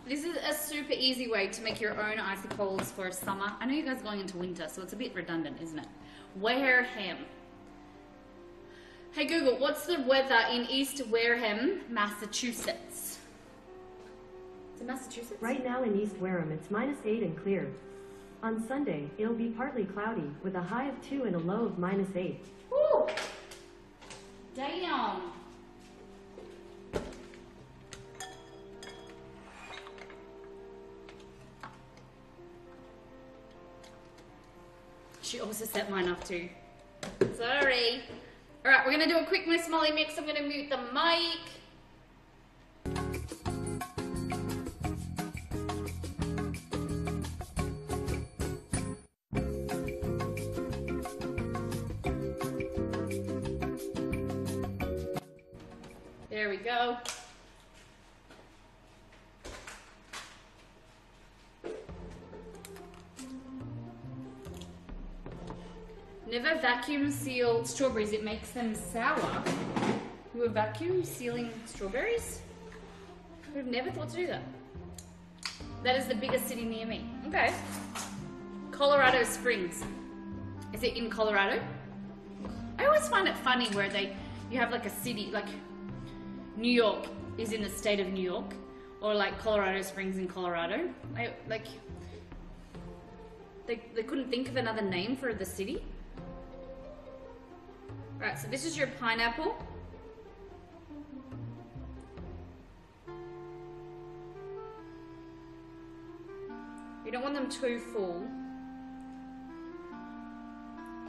This is a super easy way to make your own icicles for summer. I know you guys are going into winter, so it's a bit redundant, isn't it? Wareham. Hey Google, what's the weather in East Wareham, Massachusetts? Is it Massachusetts? Right now in East Wareham, it's -8 and clear. On Sunday, it'll be partly cloudy, with a high of 2 and a low of -8. Woo! Damn. She also set mine up too. Sorry. All right, we're gonna do a quick Miss Molly mix. I'm gonna mute the mic. There we go. Never vacuum seal strawberries, it makes them sour. You were vacuum sealing strawberries? I would have never thought to do that. That is the biggest city near me. Okay. Colorado Springs. Is it in Colorado? I always find it funny where you have like a city, like New York is in the state of New York, or like Colorado Springs in Colorado. They couldn't think of another name for the city. Right, so this is your pineapple. You don't want them too full.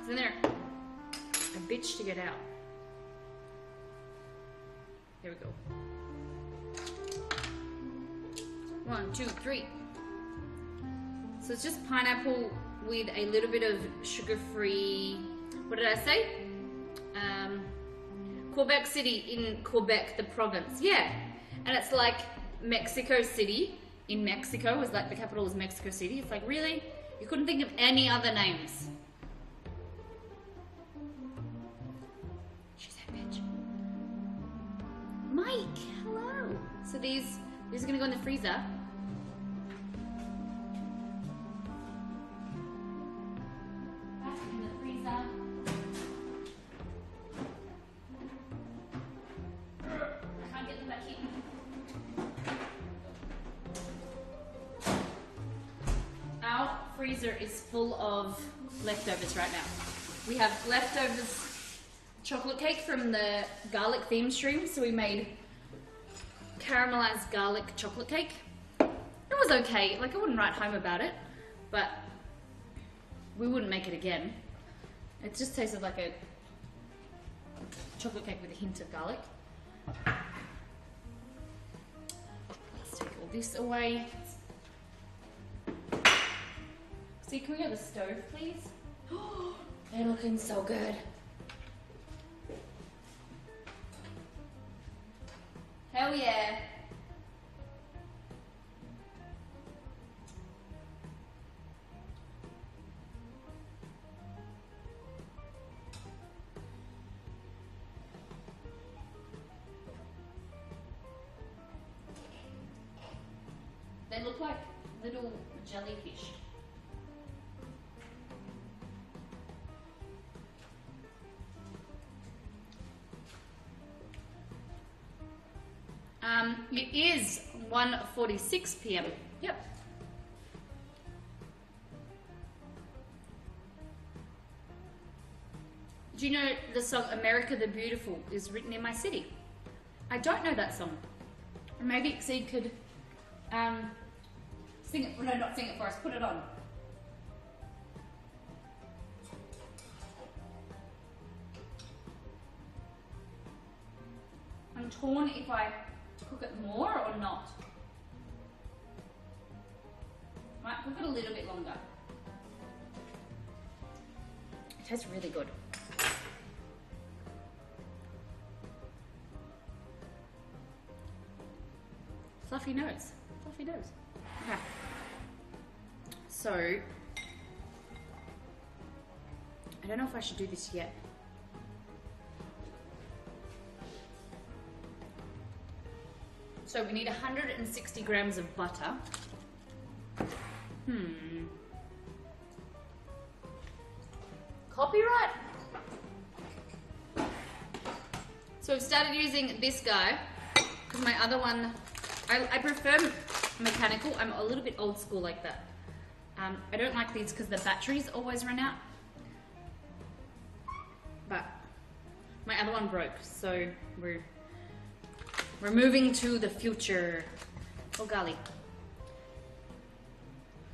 So then they're a bitch to get out. Here we go. 1, 2, 3. So it's just pineapple with a little bit of sugar-free, what did I say? Quebec City in Quebec, the province. Yeah, and it's like Mexico City in Mexico, is like the capital is Mexico City. It's like, really? You couldn't think of any other names? She's that bitch. Mike, hello. So these are gonna go in the freezer. Back in the freezer. I can't get them back in. Our freezer is full of leftovers right now. We have leftovers chocolate cake from the garlic theme stream, so we made caramelized garlic chocolate cake. It was okay, like I wouldn't write home about it, but we wouldn't make it again. It just tasted like a chocolate cake with a hint of garlic. Let's take all this away. See, can we get the stove, please? Oh, they're looking so good. Hell yeah. They look like little jellyfish. It is 1:46 p.m. Yep. Do you know the song America the Beautiful is written in my city? I don't know that song. Maybe Exceed could sing it, no, not sing it for us, put it on. I'm torn if I cook it more or not. Might cook it a little bit longer. It tastes really good. Fluffy nose. Fluffy nose. Okay. So, I don't know if I should do this yet. So we need 160 grams of butter. Copyright? So I've started using this guy because my other one, I prefer mechanical. I'm a little bit old school like that. I don't like these because the batteries always run out. But my other one broke, so we're moving to the future. Oh golly.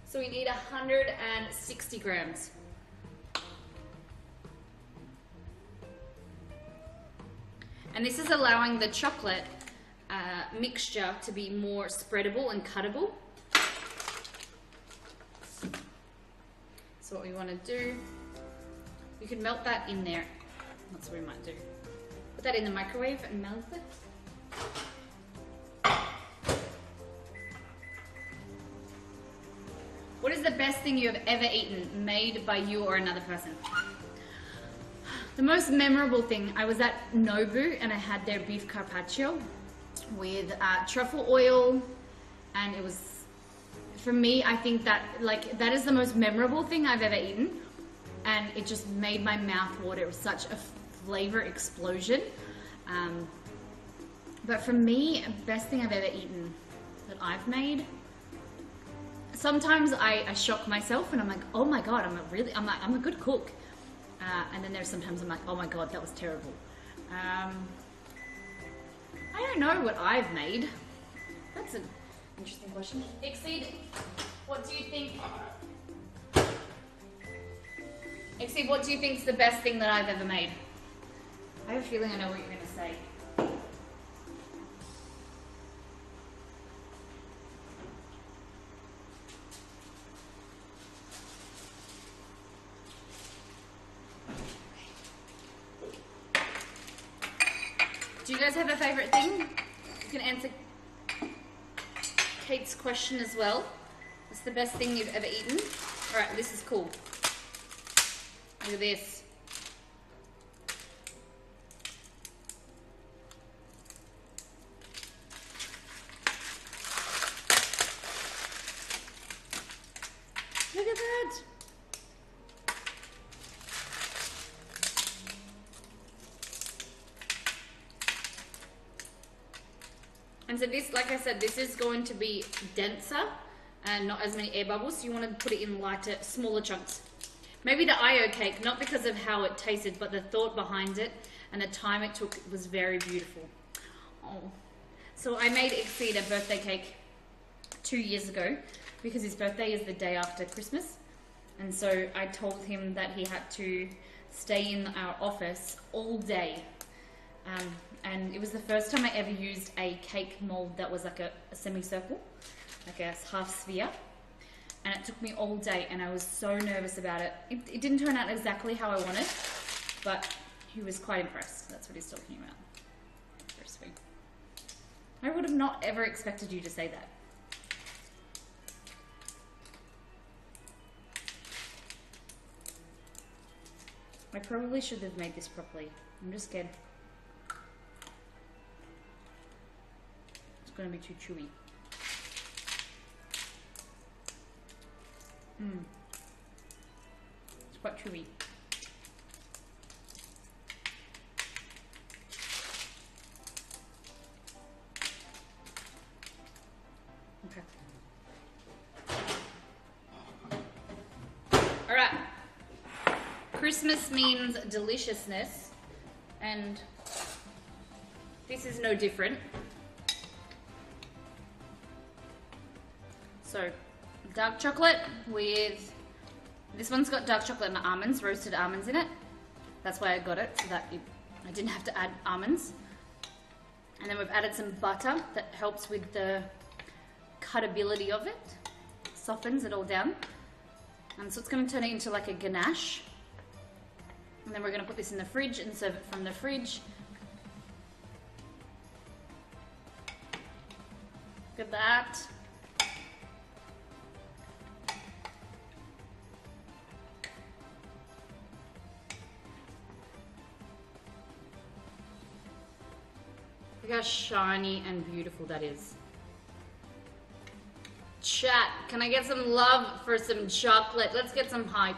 So we need 160 grams. And this is allowing the chocolate mixture to be more spreadable and cuttable. So what we want to do, you can melt that in there. That's what we might do. Put that in the microwave and melt it. What is the best thing you have ever eaten, made by you or another person? The most memorable thing, I was at Nobu and I had their beef carpaccio with truffle oil, and it was, for me, I think that that is the most memorable thing I've ever eaten, and it just made my mouth water. It was such a flavor explosion. But for me, best thing I've ever eaten that I've made, sometimes I shock myself and I'm like, oh my god, I'm a good cook. And then there's sometimes I'm like, oh my god, that was terrible. I don't know what I've made. That's an interesting question. Exceed, what do you think? Exceed, what do you think is the best thing that I've ever made? I have a feeling I know what you're going to say. Do you guys have a favorite thing? You can answer Kate's question as well. What's the best thing you've ever eaten? Alright, this is cool. Look at this. Look at that. And so this, like I said, this is going to be denser and not as many air bubbles. So you want to put it in lighter, smaller chunks. Maybe the IO cake, not because of how it tasted, but the thought behind it and the time it took was very beautiful. Oh. So I made Exceed a birthday cake 2 years ago because his birthday is the day after Christmas. And so I told him that he had to stay in our office all day. And it was the first time I ever used a cake mold that was like a semicircle, like a half sphere. And it took me all day and I was so nervous about it. It didn't turn out exactly how I wanted, but he was quite impressed. That's what he's talking about. Very sweet. I would have not ever expected you to say that. I probably should have made this properly. I'm just scared. It's going to be too chewy. It's quite chewy. Okay. All right. Christmas means deliciousness, and this is no different. So, dark chocolate with, this one's got dark chocolate and almonds, roasted almonds in it. That's why I got it, so that I didn't have to add almonds. And then we've added some butter that helps with the cuttability of it, softens it all down. And so it's going to turn it into like a ganache. And then we're going to put this in the fridge and serve it from the fridge. Look at that. Look how shiny and beautiful that is. Chat, can I get some love for some chocolate? Let's get some hype.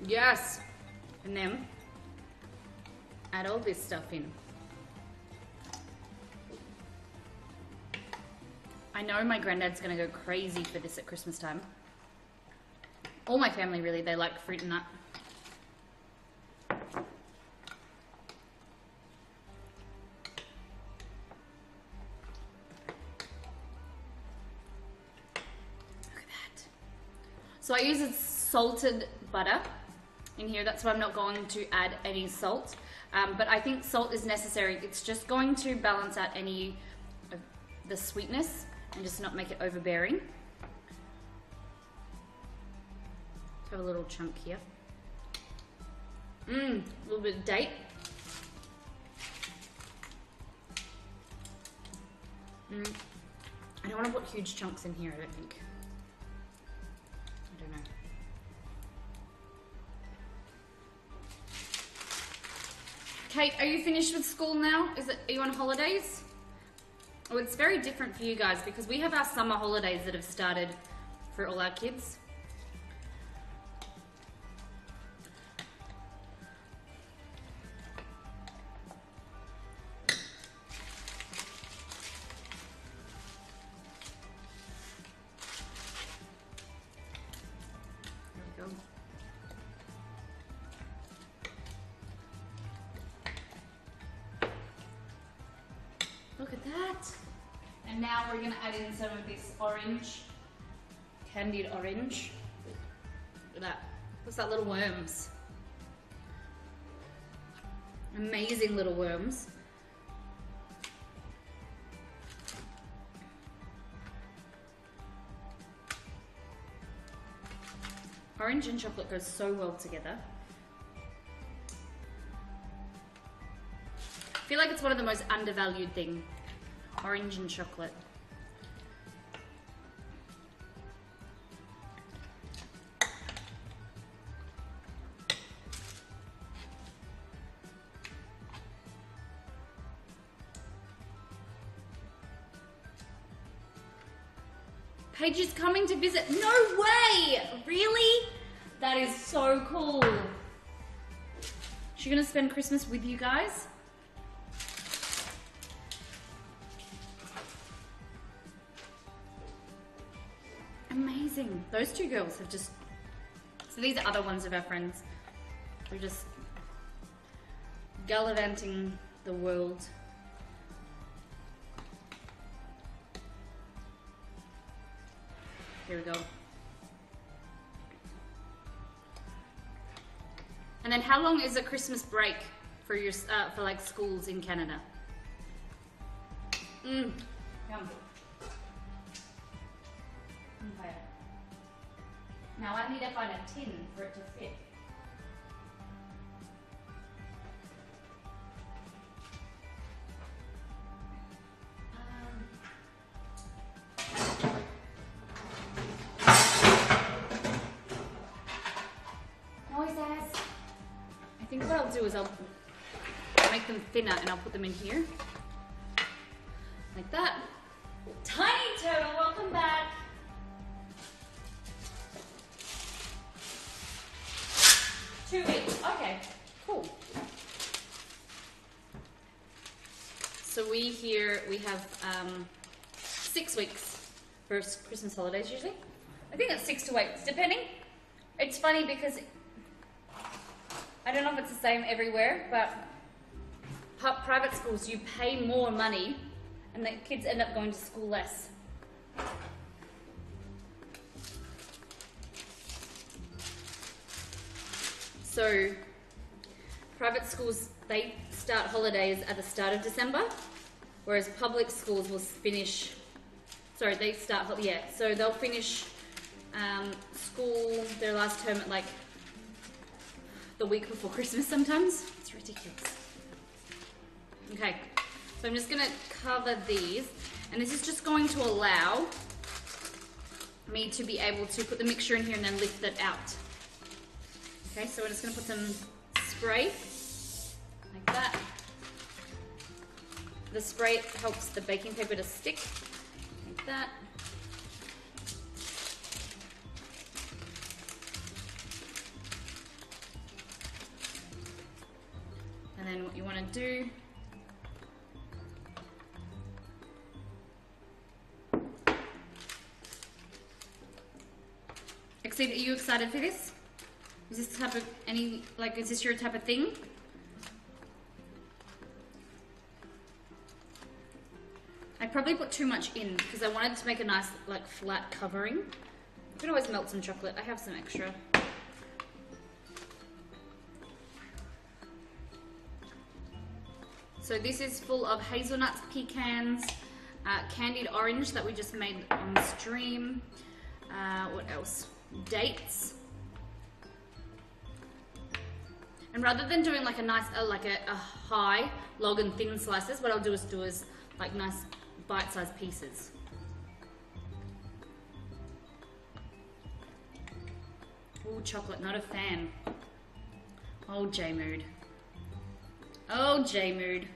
Yes. And then add all this stuff in. I know my granddad's gonna go crazy for this at Christmas time. All my family really, they like fruit and nut. Look at that. So I use a salted butter in here. That's why I'm not going to add any salt. But I think salt is necessary. It's just going to balance out any of the sweetness and just not make it overbearing. Have a little chunk here. A little bit of date. I don't want to put huge chunks in here, I don't think. I don't know. Kate, are you finished with school now? Are you on holidays? Oh, it's very different for you guys because we have our summer holidays that have started for all our kids. Look at that. And now we're gonna add in some of this orange, candied orange. Look at that. Looks like little worms. Amazing little worms. Orange and chocolate goes so well together. I feel like it's one of the most undervalued things. Orange and chocolate. Paige is coming to visit. No way! Really? That is so cool. She's gonna spend Christmas with you guys? Amazing. Those two girls have just... So these are other ones of our friends. They're just gallivanting the world. Here we go. And then how long is a Christmas break for your for like schools in Canada? Yum. Okay. Now I need to find a tin for it to fit. I think what I'll do is I'll make them thinner and I'll put them in here. Like that. Tiny Turtle, welcome back. Two weeks, okay, cool. So we have 6 weeks for Christmas holidays usually. I think it's 6 to 8, depending. It's funny because I don't know if it's the same everywhere, but private schools, you pay more money and the kids end up going to school less. So private schools, they start holidays at the start of December, whereas public schools will finish, so they'll finish school, their last term at like the week before Christmas sometimes. It's ridiculous. Okay, so I'm just gonna cover these, and this is just going to allow me to be able to put the mixture in here and then lift it out. Okay, so we're just gonna put some spray, like that. The spray helps the baking paper to stick, like that. And then what you want to do Exceed, are you excited for this? Is this type of is this your type of thing? I probably put too much in because I wanted to make a nice like flat covering You can always melt some chocolate. I have some extra. So this is full of hazelnuts, pecans, candied orange that we just made on stream. What else? Dates. And rather than doing like a nice, like a high, long and thin slices, what I'll do is like nice bite-sized pieces. Ooh, chocolate, not a fan. Oh, J-Mood. Oh, J-Mood.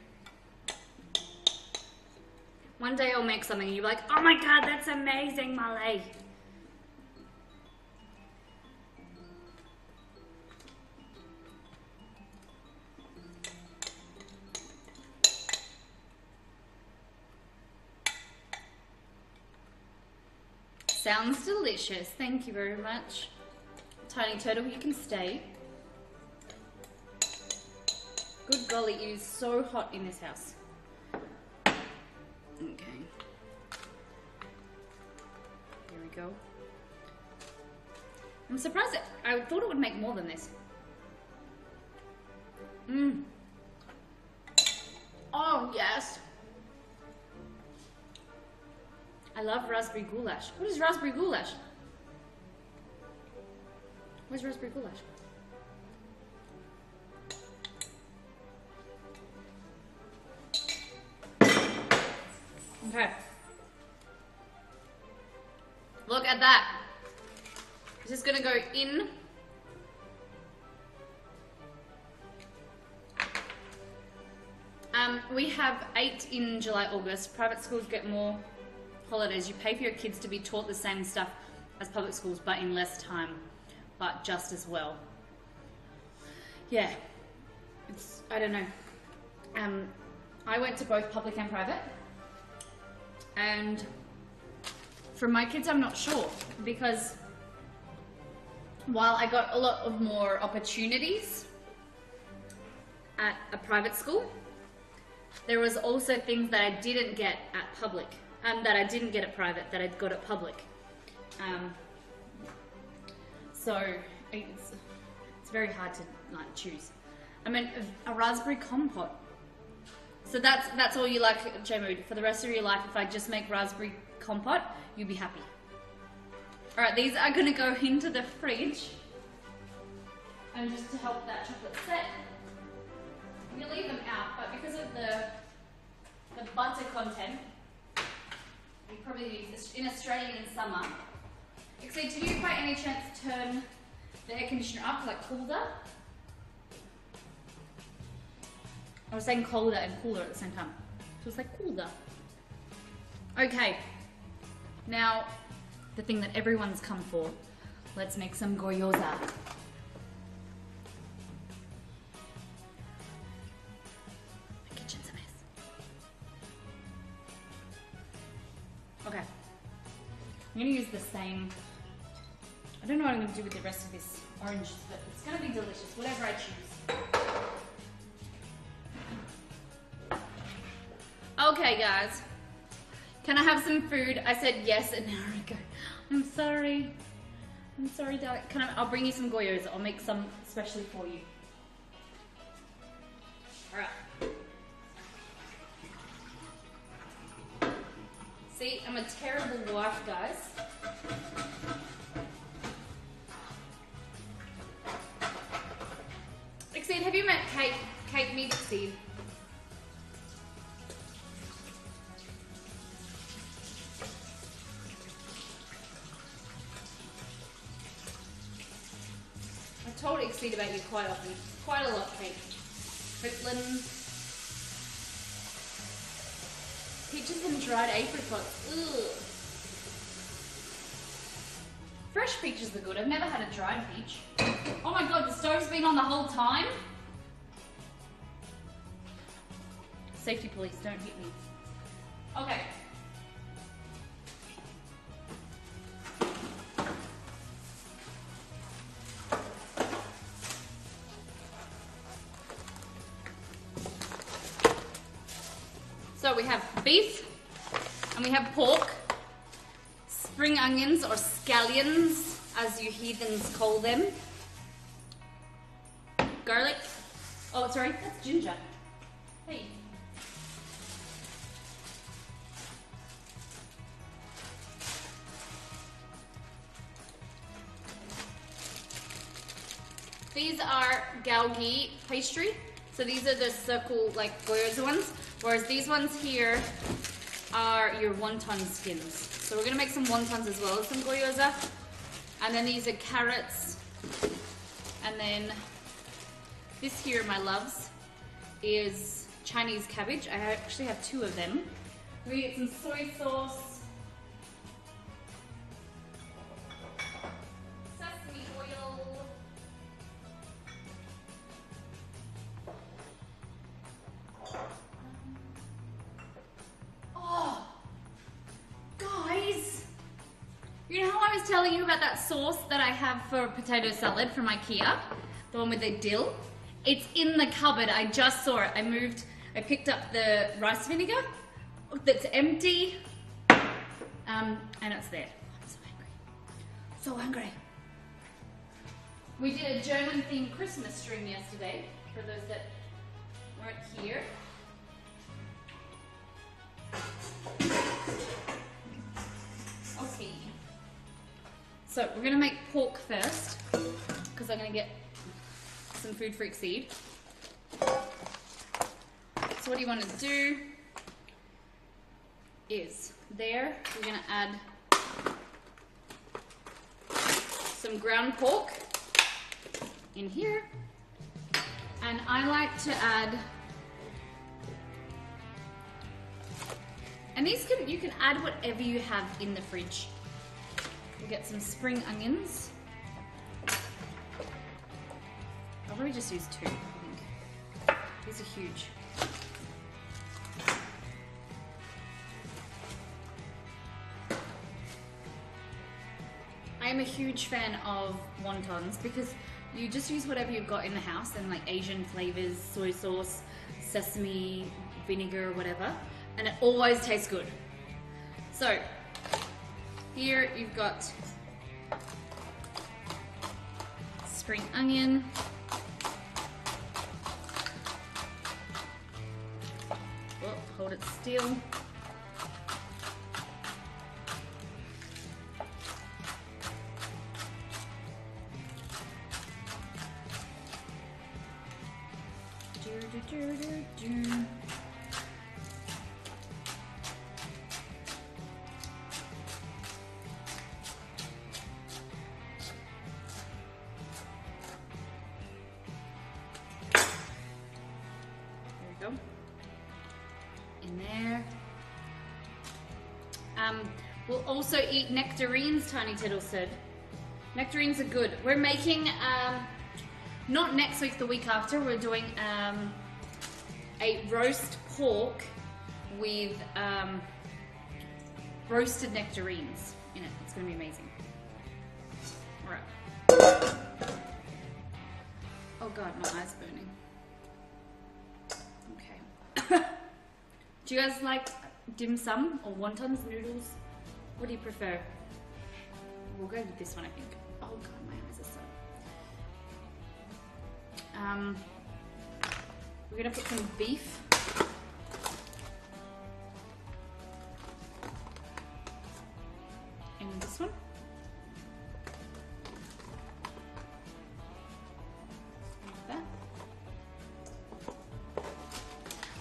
One day I'll make something and you'll be like, oh my god, that's amazing, Molly. Sounds delicious. Thank you very much. Tiny Turtle, you can stay. Good golly, it is so hot in this house. Okay. Here we go. I'm surprised I thought it would make more than this. Mmm. Oh, yes. I love raspberry goulash. What is raspberry goulash? Where's raspberry goulash? Okay. Look at that. This is gonna go in. We have 8 in July, August. Private schools get more holidays. You pay for your kids to be taught the same stuff as public schools, but in less time, but just as well. Yeah, I don't know. I went to both public and private, and for my kids I'm not sure, because while I got a lot of more opportunities at a private school, there was also things that I didn't get at public, that I didn't get at private that I got at public. So it's very hard to like choose. I mean, a raspberry compote. So that's all you like, J-Mood. For the rest of your life, if I just make raspberry compote, you'll be happy. All right, these are gonna go into the fridge, and just to help that chocolate set. You leave them out, but because of the butter content, you probably use this in Australia in summer. Actually, did you by any chance turn the air conditioner up, like colder? I was saying colder and cooler at the same time. So it's like colder. Okay. Now, the thing that everyone's come for. Let's make some gyoza. My kitchen's a mess. Okay. I'm gonna use the same. I don't know what I'm gonna do with the rest of this orange, but it's gonna be delicious, whatever I choose. Okay, guys. Can I have some food? I said yes an hour ago. I'm sorry. I'm sorry, darling. I'll bring you some gyoza. I'll make some especially for you. Alright. See, I'm a terrible wife, guys. Exceed, have you met Kate Mead Exceed? I've told Exceed about you quite often. Quite a lot, Kate. Quickland. Peaches and dried apricots. Ugh. Fresh peaches are good. I've never had a dried peach. Oh my god, the stove's been on the whole time? Safety police, don't hit me. Okay. So we have beef and we have pork. spring onions or scallions, as you heathens call them. Garlic. Oh, sorry, that's ginger. Hey. These are galgi pastry. So these are the circle, like gyoza ones. Whereas these ones here are your wonton skins. So we're gonna make some wontons as well as some gyoza. And then these are carrots. And then this here, my loves, is Chinese cabbage. I actually have 2 of them. We're gonna get some soy sauce, sesame oil, oh, guys, you know how I was telling you about that sauce that I have for potato salad from IKEA? The one with the dill? It's in the cupboard. I just saw it. I picked up the rice vinegar that's empty, and it's there. I'm so hungry. So hungry. We did a German themed Christmas stream yesterday for those that weren't here. Okay. So we're gonna make pork first because I'm gonna get some food freak seed. So what you want to do is there, we're going to add some ground pork in here. And I like to add, and these you can add whatever you have in the fridge. We'll get some spring onions. I'll probably just use 2, I think. These are huge. I am a huge fan of wontons because you just use whatever you've got in the house and like Asian flavors, soy sauce, sesame, vinegar, whatever, and it always tastes good. So here you've got spring onion, oh, hold it still. In there. We'll also eat nectarines, Tiny Tiddle said. Nectarines are good. We're making, not next week, the week after, we're doing a roast pork with roasted nectarines in it. It's going to be amazing. All right. Oh God, my eye's burning. Okay. Do you guys like dim sum or wontons, noodles? What do you prefer? We'll go with this one, I think. Oh God, my eyes are so... we're gonna put some beef. In this one. Like that.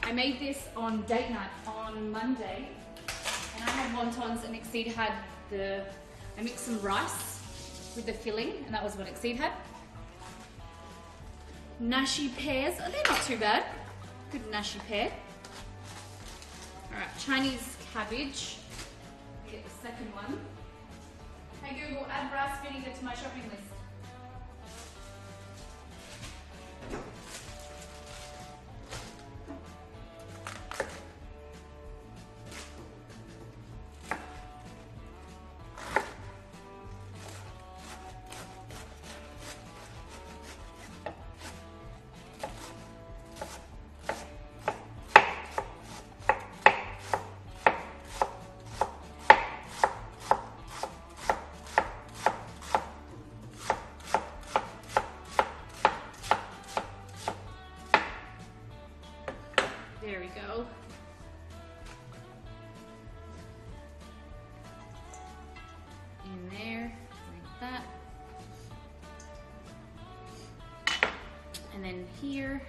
I made this on date night on Monday, and I had wontons, and Exceed had I mixed some rice with the filling, and that was what Exceed had. Nashi pears, oh, they're not too bad. Good nashi pear. Alright, Chinese cabbage. Get the second one. Hey Google, add rice vinegar to my shopping list. And then here.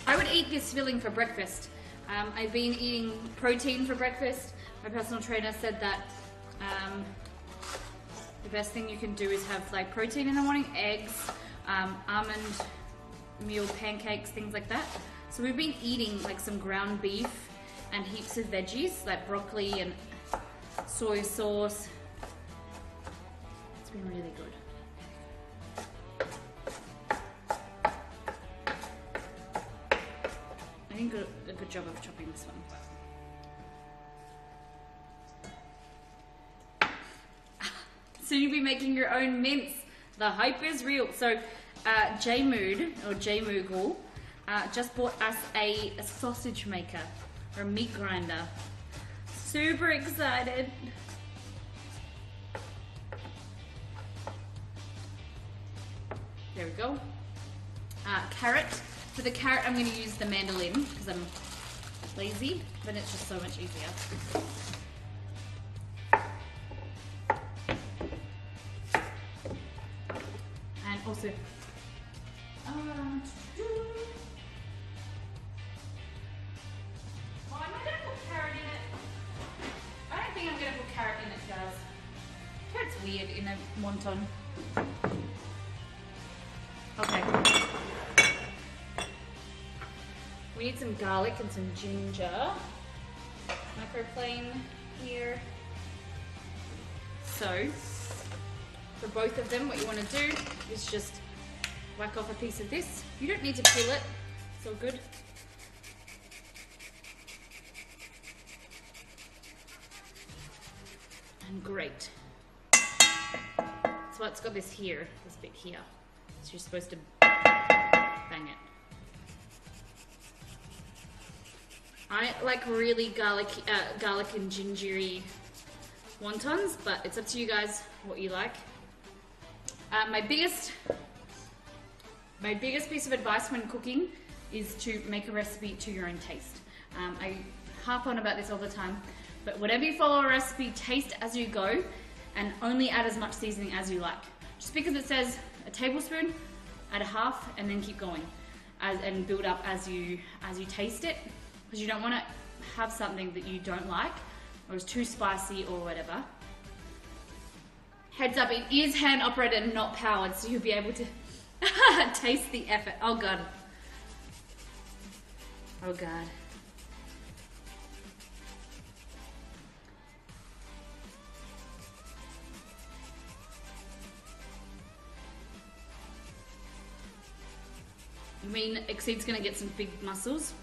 I would eat this filling for breakfast. I've been eating protein for breakfast. My personal trainer said that the best thing you can do is have like protein in the morning, eggs, almond meal pancakes, things like that. So we've been eating like some ground beef and heaps of veggies like broccoli and soy sauce. It's been really good. I think a good job of chopping this one. Soon you'll be making your own mince. The hype is real. So J Mood or J Moogle just bought us a sausage maker or a meat grinder. Super excited. There we go. Carrot. For the carrot, I'm going to use the mandolin because I'm lazy, but it's just so much easier. And also, oh, am I going to put carrot in it? I don't think I'm going to put carrot in it, guys. Carrot's weird in a wonton. Okay. We need some garlic and some ginger. Microplane here. So, for both of them, what you want to do is just whack off a piece of this. You don't need to peel it, it's all good. And great. So it's got this here, this bit here. So you're supposed to bang it. I like really garlic and gingery wontons, but it's up to you guys what you like. My biggest piece of advice when cooking is to make a recipe to your own taste. I harp on about this all the time, but whatever you follow a recipe, taste as you go, and only add as much seasoning as you like. Just because it says a tablespoon, add a half, and then keep going, and build up as you taste it. Because you don't want to have something that you don't like or is too spicy or whatever. Heads up, it is hand operated and not powered, so you'll be able to taste the effort. Oh God. Oh God. You mean Exceed's gonna get some big muscles?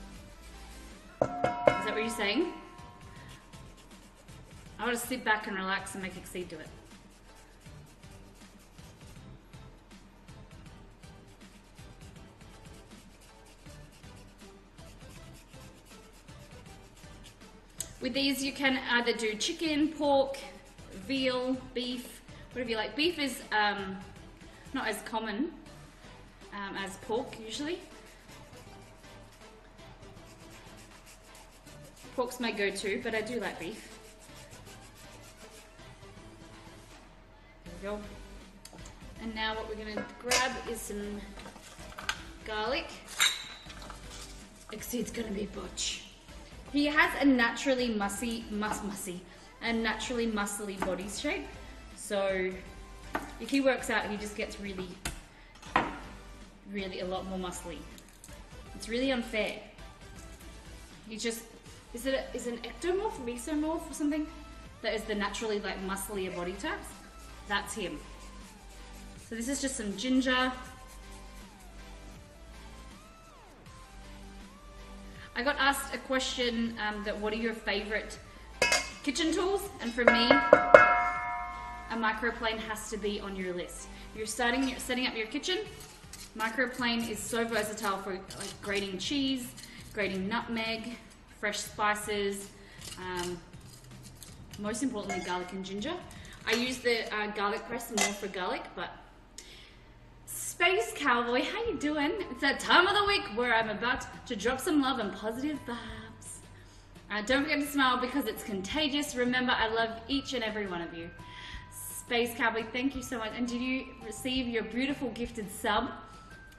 Is that what you're saying? I want to sit back and relax and make Exceed do it. With these you can either do chicken, pork, veal, beef, whatever you like. Beef is not as common as pork usually. Pork's my go-to, but I do like beef. There we go. And now what we're gonna grab is some garlic. Exceed's gonna be butch. He has a naturally muscly body shape. So if he works out, he just gets really a lot more muscly. It's really unfair. He just, is it an ectomorph, mesomorph or something? That is the naturally like musclier body types. That's him. So this is just some ginger. I got asked a question that what are your favorite kitchen tools? And for me, a microplane has to be on your list. You're setting up your kitchen. Microplane is so versatile for like grating cheese, grating nutmeg, fresh spices, most importantly garlic and ginger. I use the garlic press more for garlic, but Space Cowboy, how you doing? It's that time of the week where I'm about to drop some love and positive vibes. Don't forget to smile because it's contagious. Remember, I love each and every one of you. Space Cowboy, thank you so much. And did you receive your beautiful gifted sub?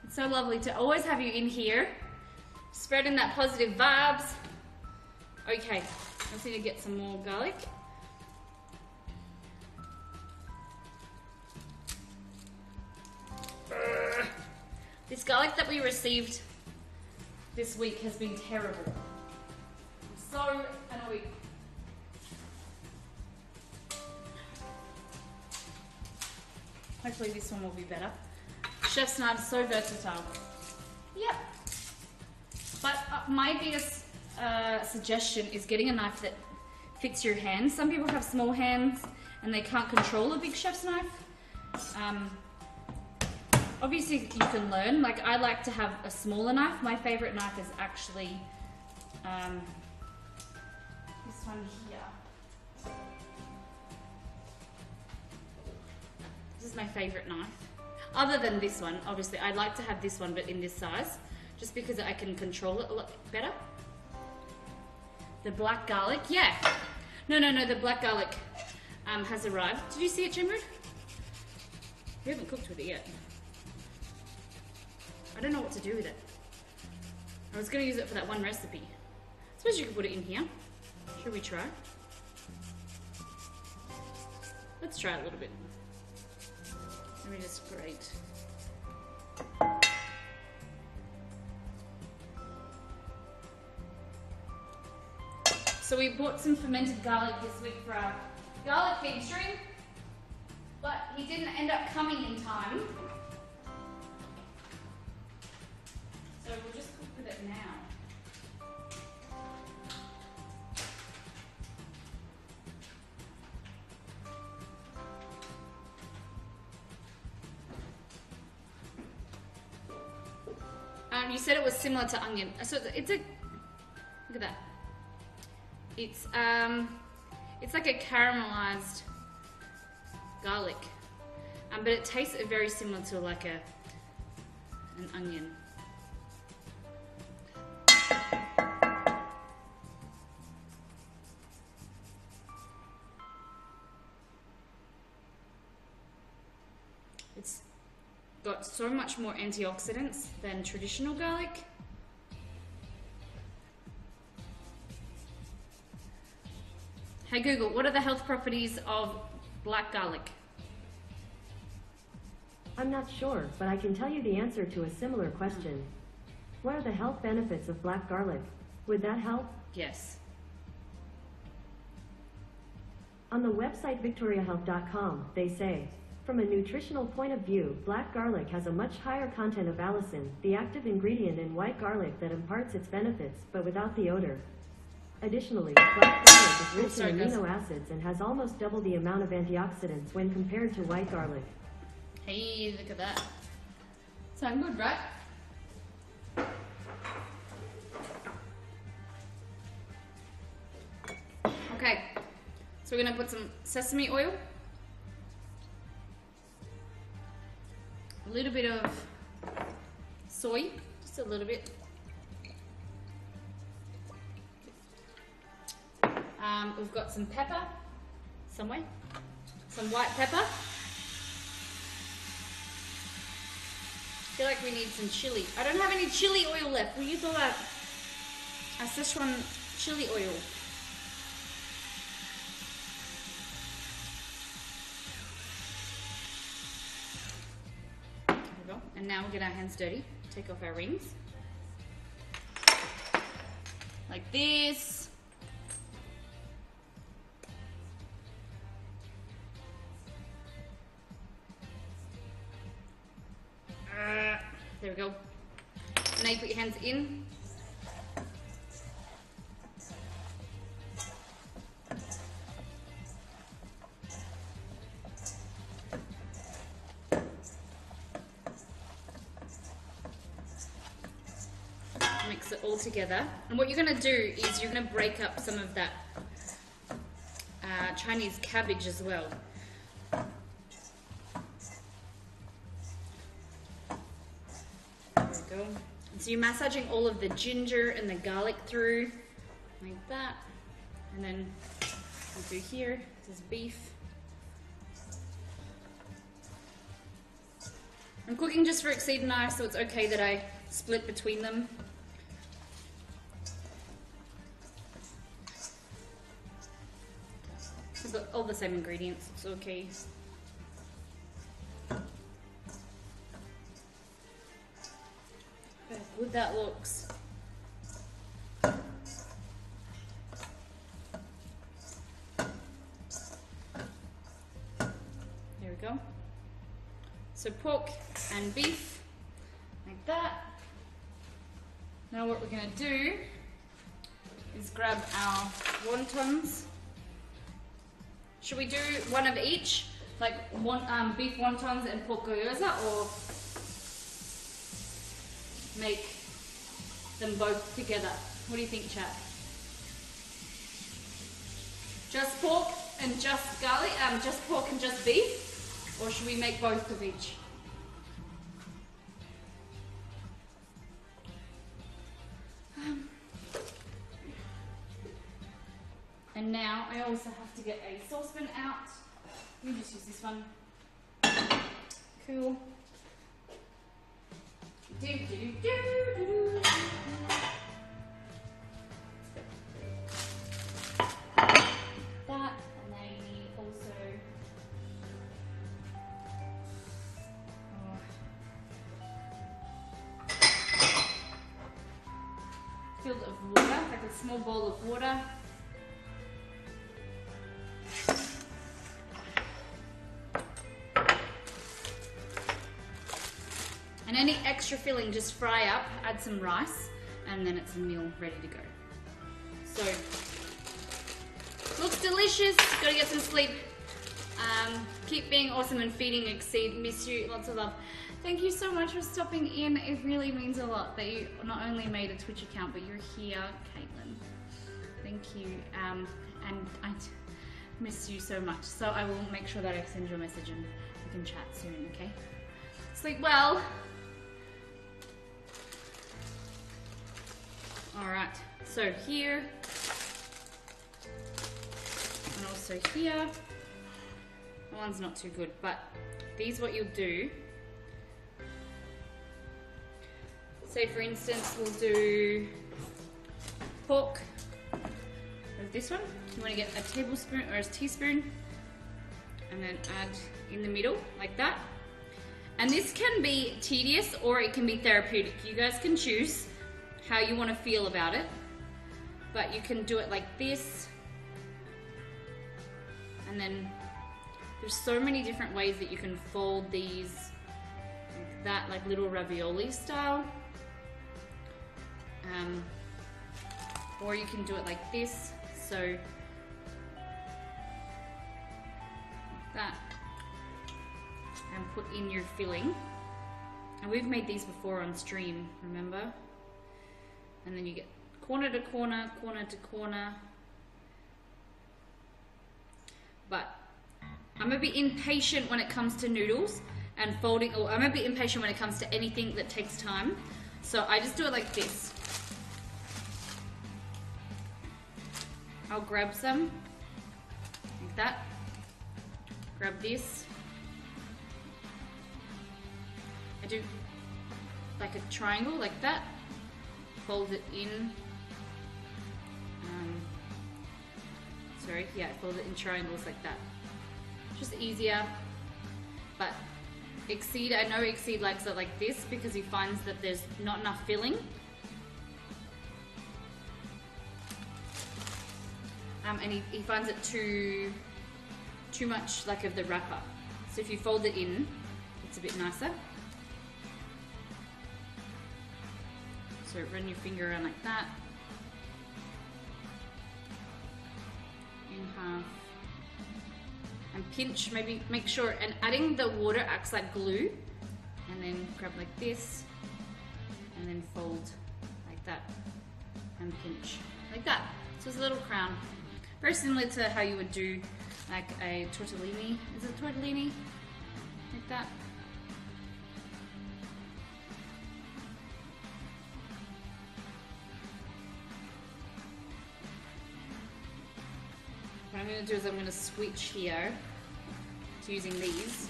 It's so lovely to always have you in here, spreading that positive vibes. Okay, I just need to get some more garlic. This garlic that we received this week has been terrible. I'm so annoyed. Hopefully this one will be better. Chef's knife is so versatile. Yep. But my biggest suggestion is getting a knife that fits your hands. Some people have small hands and they can't control a big chef's knife. Obviously you can learn. Like, I like to have a smaller knife. My favorite knife is actually this one here. This is my favorite knife. Other than this one, obviously, I'd like to have this one, but in this size, just because I can control it a lot better. The black garlic, yeah. No, the black garlic has arrived. Did you see it, Chimrud? We haven't cooked with it yet. I don't know what to do with it. I was going to use it for that one recipe. I suppose you could put it in here. Should we try? Let's try a little bit. Let me just grate. So we bought some fermented garlic this week for our garlic featuring, but he didn't end up coming in time. So we'll just cook with it now. You said it was similar to onion. So it's a, look at that. It's like a caramelized garlic, but it tastes very similar to like an onion. It's got so much more antioxidants than traditional garlic. Hey Google, what are the health properties of black garlic? I'm not sure, but I can tell you the answer to a similar question. What are the health benefits of black garlic? Would that help? Yes. On the website victoriahealth.com, they say, from a nutritional point of view, black garlic has a much higher content of allicin, the active ingredient in white garlic that imparts its benefits, but without the odor. Additionally, black garlic is rich in amino acids and has almost double the amount of antioxidants when compared to white garlic. Hey, look at that. Sound good, right? Okay, so we're gonna put some sesame oil, a little bit of soy, just a little bit. We've got some pepper somewhere, some white pepper. I feel like we need some chili. I don't have any chili oil left. Will you throw out a Szechuan chili oil? There we go. And now we'll get our hands dirty. Take off our rings. Like this. There we go. And now you put your hands in. Mix it all together. And what you're going to do is you're going to break up some of that Chinese cabbage as well. Go. So you're massaging all of the ginger and the garlic through, like that. And then we'll do here, this is beef. I'm cooking just for Exceed and I, so it's okay that I split between them. We've got all the same ingredients, it's okay. How good that looks. There we go. So pork and beef, like that. Now what we're going to do is grab our wontons. Should we do one of each? Like beef wontons and pork gyoza, or make them both together? What do you think, chat? Just pork and just garlic, just pork and just beef? Or should we make both of each? And now I also have to get a saucepan out. Let me just use this one. Cool. That, and then you need also filled of water, like a small bowl of water. And any extra filling, just fry up, add some rice, and then it's a meal ready to go. So, looks delicious. Gotta get some sleep. Keep being awesome and feeding Exceed. Miss you. Lots of love. Thank you so much for stopping in. It really means a lot that you not only made a Twitch account, but you're here, Caitlin. Thank you. And I miss you so much. So I will make sure that I send you a message and we can chat soon, okay? Sleep well. Alright, so here, and also here, that one's not too good, but these what you'll do, say for instance we'll do pork with this one. You want to get a tablespoon or a teaspoon and then add in the middle like that. And this can be tedious or it can be therapeutic. You guys can choose how you want to feel about it, but you can do it like this, and then there's so many different ways that you can fold these like that, like little ravioli style, or you can do it like this, so like that, and put in your filling. And we've made these before on stream, remember? And then you get corner to corner, corner to corner. But I'm a bit impatient when it comes to noodles and folding, or I'm a bit impatient when it comes to anything that takes time. So I just do it like this. I'll grab some, like that. Grab this. I do like a triangle, like that. Fold it in. Fold it in triangles like that. Just easier. But Exceed, I know Exceed likes it like this because he finds that there's not enough filling. And he finds it too much like of the wrapper. So if you fold it in, it's a bit nicer. So run your finger around like that. In half. And pinch, maybe make sure, and adding the water acts like glue. And then grab like this. And then fold like that. And pinch like that. So it's a little crown. Very similar to how you would do like a tortellini. Is it tortellini? Like that. What I'm going to do is I'm going to switch here to using these.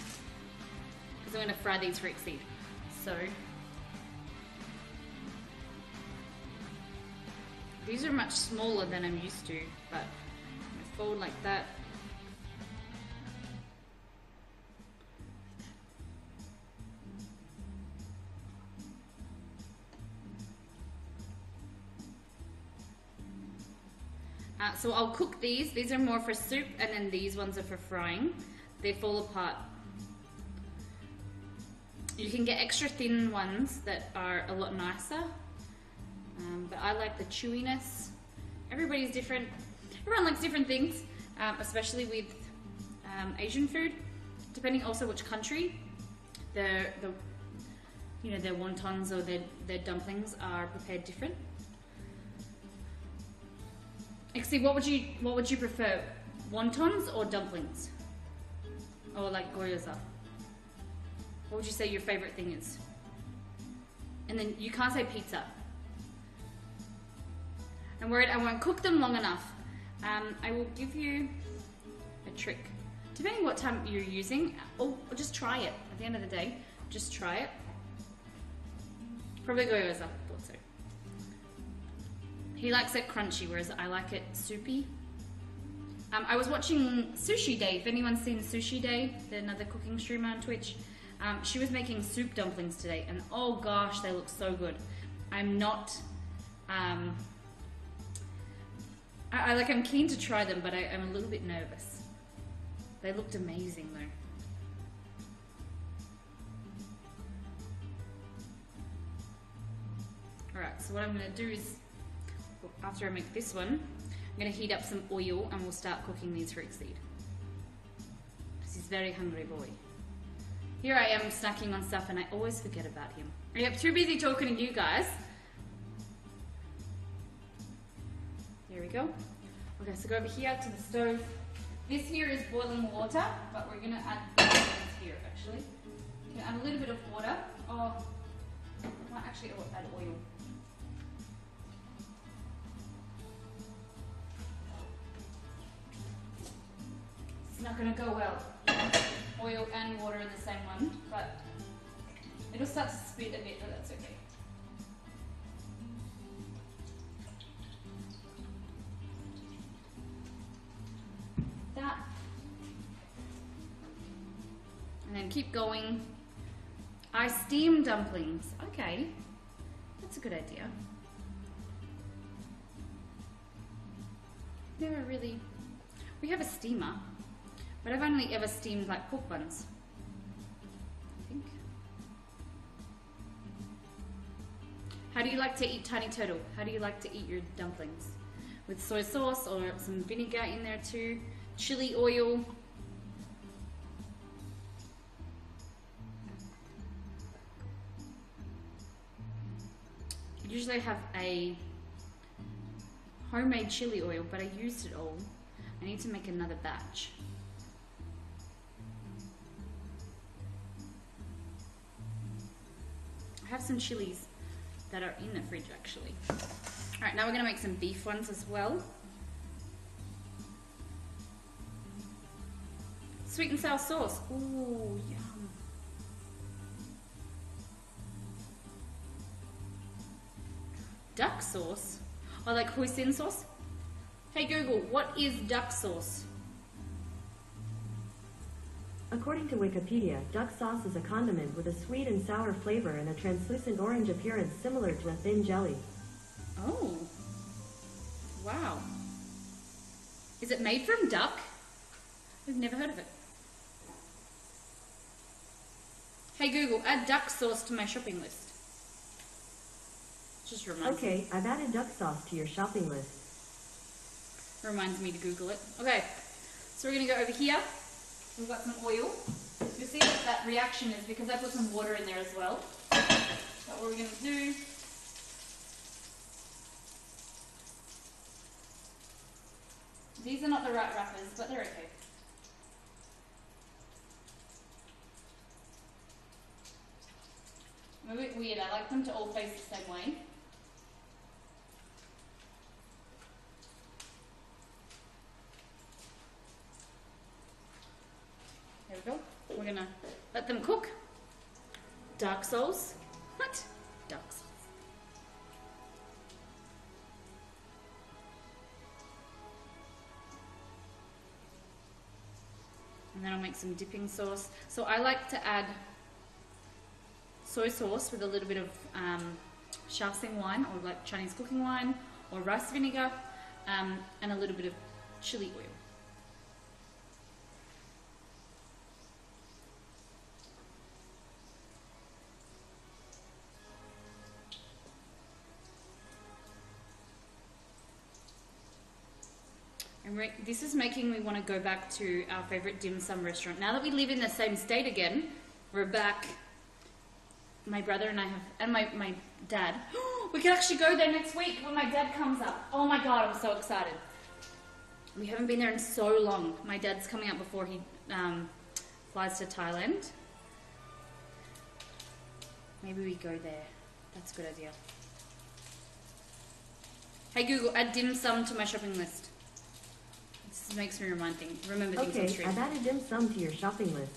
because I'm going to fry these for seed. So these are much smaller than I'm used to, but I fold like that. So I'll cook these. These are more for soup, and then these ones are for frying. They fall apart. You can get extra thin ones that are a lot nicer, but I like the chewiness. Everybody's different. Everyone likes different things, especially with Asian food. Depending also which country, their wontons or their dumplings are prepared different. Actually, what would you prefer, wontons or dumplings, or like gyoza? What would you say your favorite thing is? And then you can't say pizza. I'm worried I won't cook them long enough. I will give you a trick. Depending what time you're using, or just try it. At the end of the day, just try it. Probably gyoza, thought so. He likes it crunchy, whereas I like it soupy. I was watching Sushi Day. If anyone's seen Sushi Day, another cooking streamer on Twitch, she was making soup dumplings today, and oh gosh, they look so good. I'm not, I'm keen to try them, but I'm a little bit nervous. They looked amazing though. Alright, so what I'm going to do is, after I make this one, I'm going to heat up some oil and we'll start cooking these for seed. Because he's a very hungry boy. Here I am snacking on stuff and I always forget about him. Yep, too busy talking to you guys. There we go. Okay, so go over here to the stove. This here is boiling water, but we're going to add things here actually. You can add a little bit of water. Oh, I might actually add oil. It's not going to go well. Oil and water in the same one, but it'll start to spit a bit, but that's okay. That. And then keep going. I steam dumplings. Okay, that's a good idea. Never really. We have a steamer. But I've only ever steamed like pork buns, I think. How do you like to eat Tiny Turtle? How do you like to eat your dumplings? With soy sauce or some vinegar in there too? Chili oil? Usually I have a homemade chili oil, but I used it all. I need to make another batch. I have some chilies that are in the fridge actually. Alright, now we're going to make some beef ones as well. Sweet and sour sauce. Ooh, yum. Duck sauce? Oh, like hoisin sauce? Hey Google, what is duck sauce? According to Wikipedia, duck sauce is a condiment with a sweet and sour flavor and a translucent orange appearance similar to a thin jelly. Oh. Wow. Is it made from duck? I've never heard of it. Hey Google, add duck sauce to my shopping list. Just reminds me. Okay, I've added duck sauce to your shopping list. Reminds me to Google it. Okay, so we're going to go over here. We've got some oil. You'll see what that reaction is because I put some water in there as well. So what we're going to do, these are not the right wrappers, but they're okay. I'm a bit weird, I like them to all face the same way. There we go. We're going to let them cook. Dark Souls. What? Dark Souls. And then I'll make some dipping sauce. So I like to add soy sauce with a little bit of shaoxing wine, or like Chinese cooking wine, or rice vinegar, and a little bit of chili oil. And this is making me want to go back to our favorite dim sum restaurant. Now that we live in the same state again, we're back. My brother and I have, and my dad. We can actually go there next week when my dad comes up. Oh my God, I'm so excited. We haven't been there in so long. My dad's coming up before he flies to Thailand. Maybe we go there. That's a good idea. Hey Google, add dim sum to my shopping list. This makes me remember things on Okay, stream. I've added dim sum to your shopping list.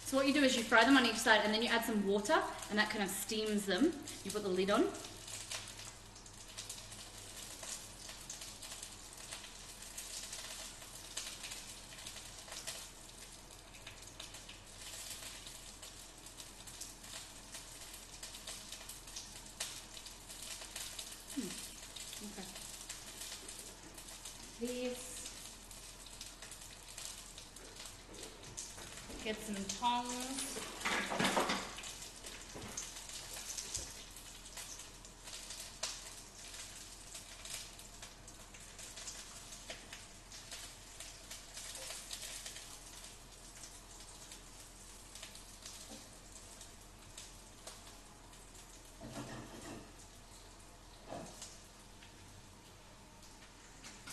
So what you do is you fry them on each side, and then you add some water, and that kind of steams them. You put the lid on. Okay. These. Get some tongs.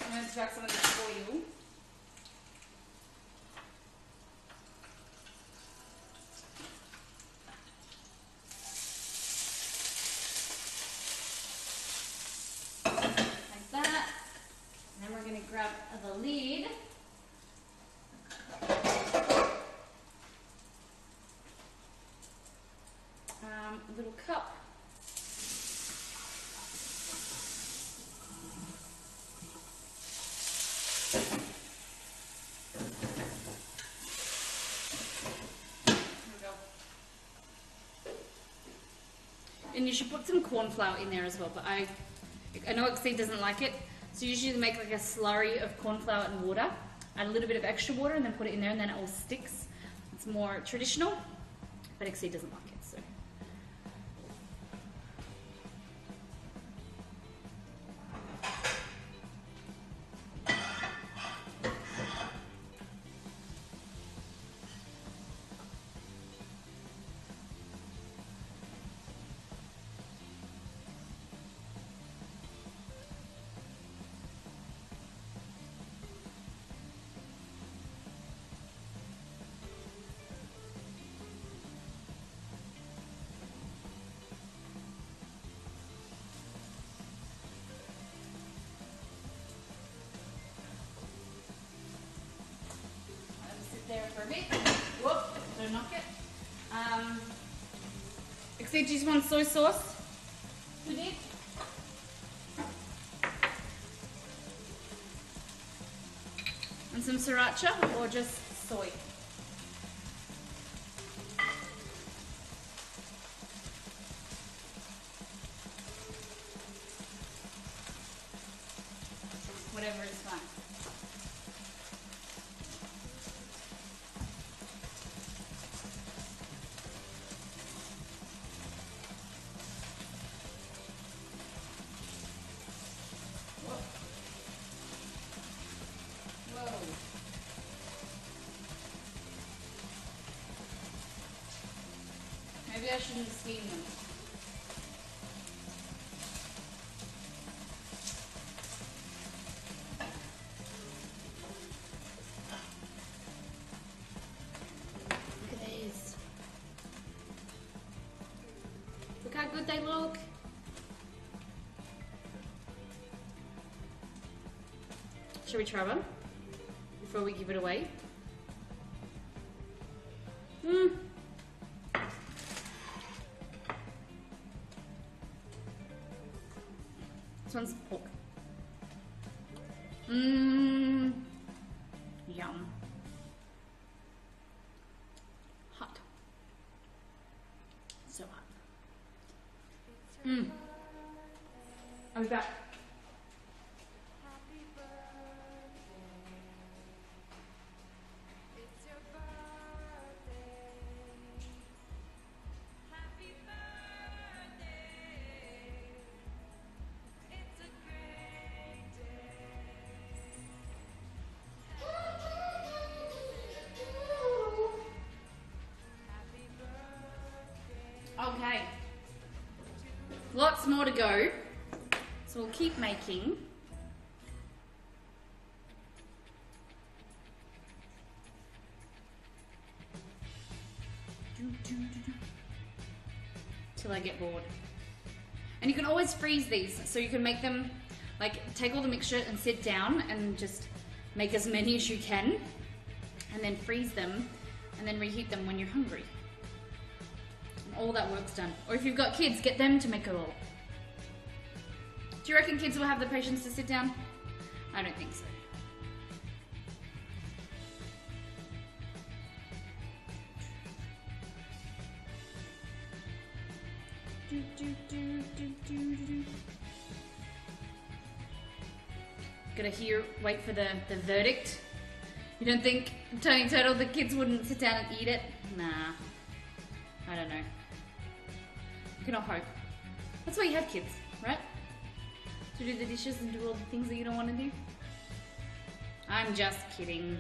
I'm going to extract some of this oil. Like that. And then we're going to grab the lid. A little cup. And you should put some corn flour in there as well, but I know Exceed doesn't like it, so usually make like a slurry of corn flour and water, add a little bit of extra water, and then put it in there, and then it all sticks. It's more traditional, but Exceed doesn't like it, so. There for a bit. Whoop, don't knock it. Exceed, do you want soy sauce? We did. And some sriracha or just soy? Whatever is fine. Maybe I shouldn't steam them. Look at these. Look how good they look. Shall we try one? Before we give it away? This one's pork. Yum. Hot. So hot. I'll be back. Okay, lots more to go, so we'll keep making. Till I get bored. And you can always freeze these, so you can make them, like, take all the mixture and sit down and just make as many as you can, and then freeze them, and then reheat them when you're hungry. All that work's done. Or if you've got kids, get them to make it all. Do you reckon kids will have the patience to sit down? I don't think so. Gotta wait for the verdict. You don't think Tony Turtle, the kids wouldn't sit down and eat it? Nah. I don't know. You can all hope. That's why you have kids, right? To do the dishes and do all the things that you don't want to do. I'm just kidding.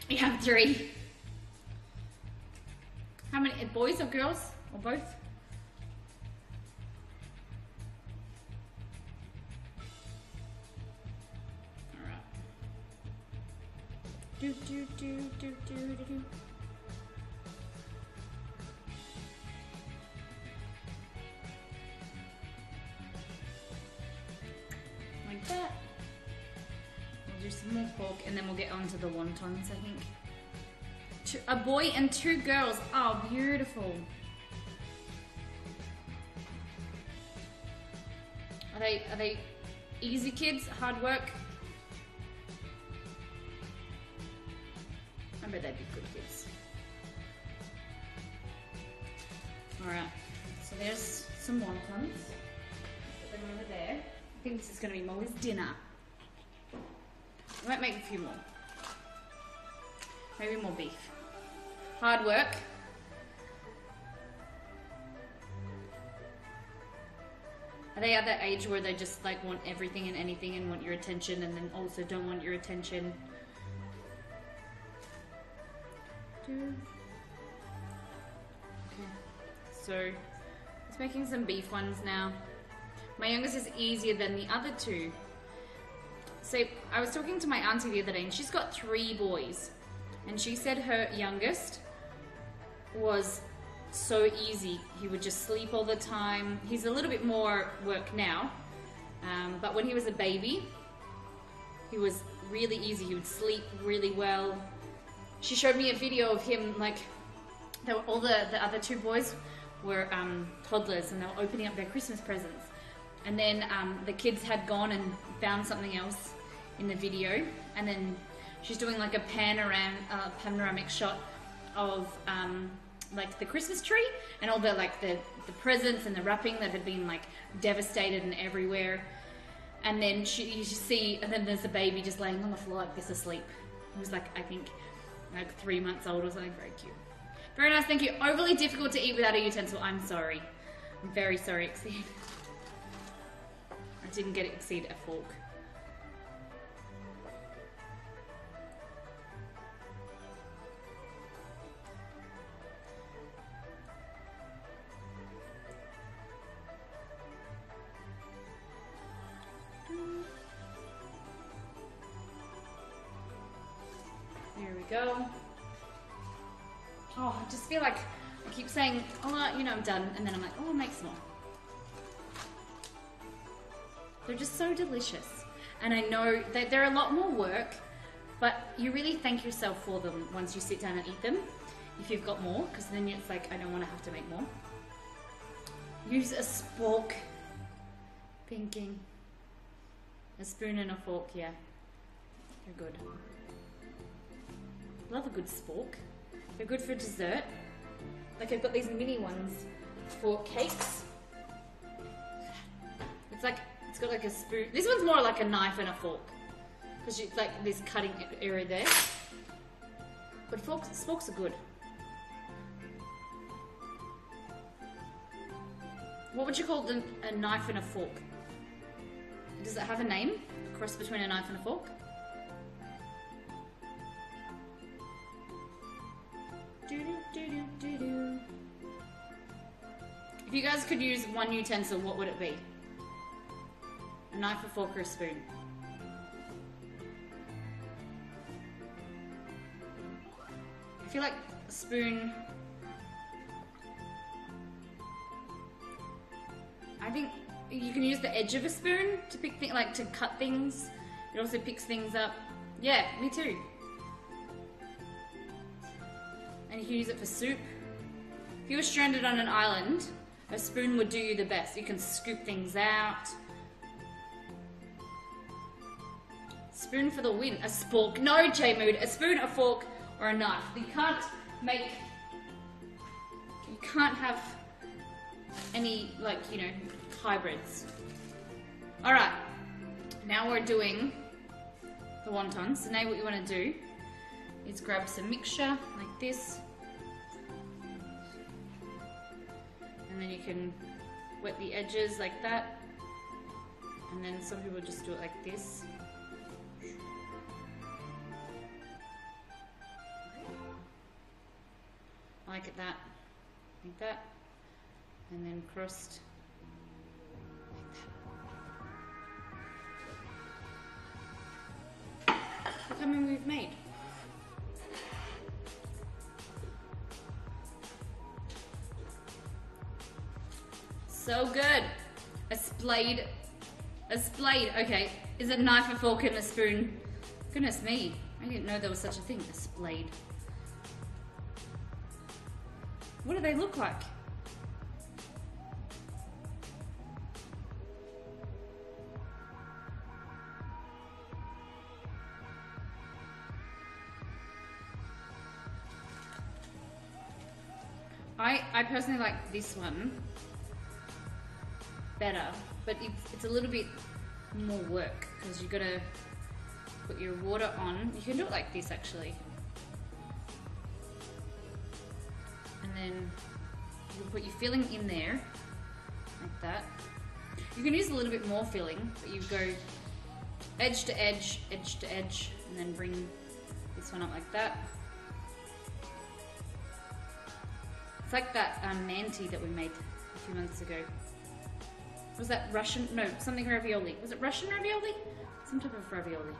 You have 3. How many, boys or girls? Or both? Alright. Do. Like that. We'll do some more pork and then we'll get on to the wontons, I think. A boy and 2 girls. Oh, beautiful. Are they easy kids? Hard work? I bet they'd be good kids. Alright, so there's some wontons. Put them over there. I think this is going to be Molly's dinner. I might make a few more. Maybe more beef. Hard work. Are they at that age where they just like want everything and anything and want your attention and then also don't want your attention? Okay. So, it's making some beef ones now. My youngest is easier than the other 2. So, I was talking to my auntie the other day and she's got 3 boys. And she said her youngest was so easy. He would just sleep all the time. He's a little bit more work now, but when he was a baby, he was really easy. He would sleep really well. She showed me a video of him, like, all the other 2 boys were toddlers and they were opening up their Christmas presents. And then the kids had gone and found something else in the video, and then she's doing like a panoramic shot of like the Christmas tree and all the like the presents and the wrapping that had been like devastated and everywhere. And then you see, and then there's a baby just laying on the floor like this asleep. He was like, I think like 3 months old or something. Very cute. Very nice, thank you. Overly difficult to eat without a utensil. I'm sorry. I'm very sorry, Exceed. I didn't get Exceed a fork. go. Oh, I just feel like I keep saying, oh, you know, I'm done. And then I'm like, oh, I'll make some more. They're just so delicious. And I know that they're a lot more work, but you really thank yourself for them once you sit down and eat them. If you've got more, because then it's like, I don't want to have to make more. Use a spork. Thinking. A spoon and a fork, yeah. They're good. Love a good spork. They're good for dessert. Like I've got these mini ones for cakes. It's like, it's got like a spoon. This one's more like a knife and a fork. Because it's like this cutting area there. But sporks are good. What would you call a knife and a fork? Does it have a name? A cross between a knife and a fork? If you guys could use one utensil, what would it be? A knife, a fork, or a spoon? I feel like a spoon... I think you can use the edge of a spoon to pick things, like to cut things. It also picks things up. Yeah, me too. And you can use it for soup. If you were stranded on an island, a spoon would do you the best. You can scoop things out. Spoon for the win. A spork. No, J-Mood. A spoon, a fork, or a knife. You can't have any, like, you know, hybrids. Alright, now we're doing the wontons. So now what you want to do is grab some mixture like this, and then you can wet the edges like that, and then some people just do it like this. Like that, like that. And then crust like that. Look how many we've made. So good. A splade. A splade. Okay. Is it a knife, a fork, and a spoon? Goodness me. I didn't know there was such a thing. A splade. What do they look like? I personally like this one better, but it's a little bit more work because you gotta put your water on. You can do it like this actually. And then you can put your filling in there, like that. You can use a little bit more filling, but you go edge to edge, edge to edge, and then bring this one up like that. It's like that manti that we made a few months ago. Was that Russian? No, something ravioli. Was it Russian ravioli? Some type of ravioli.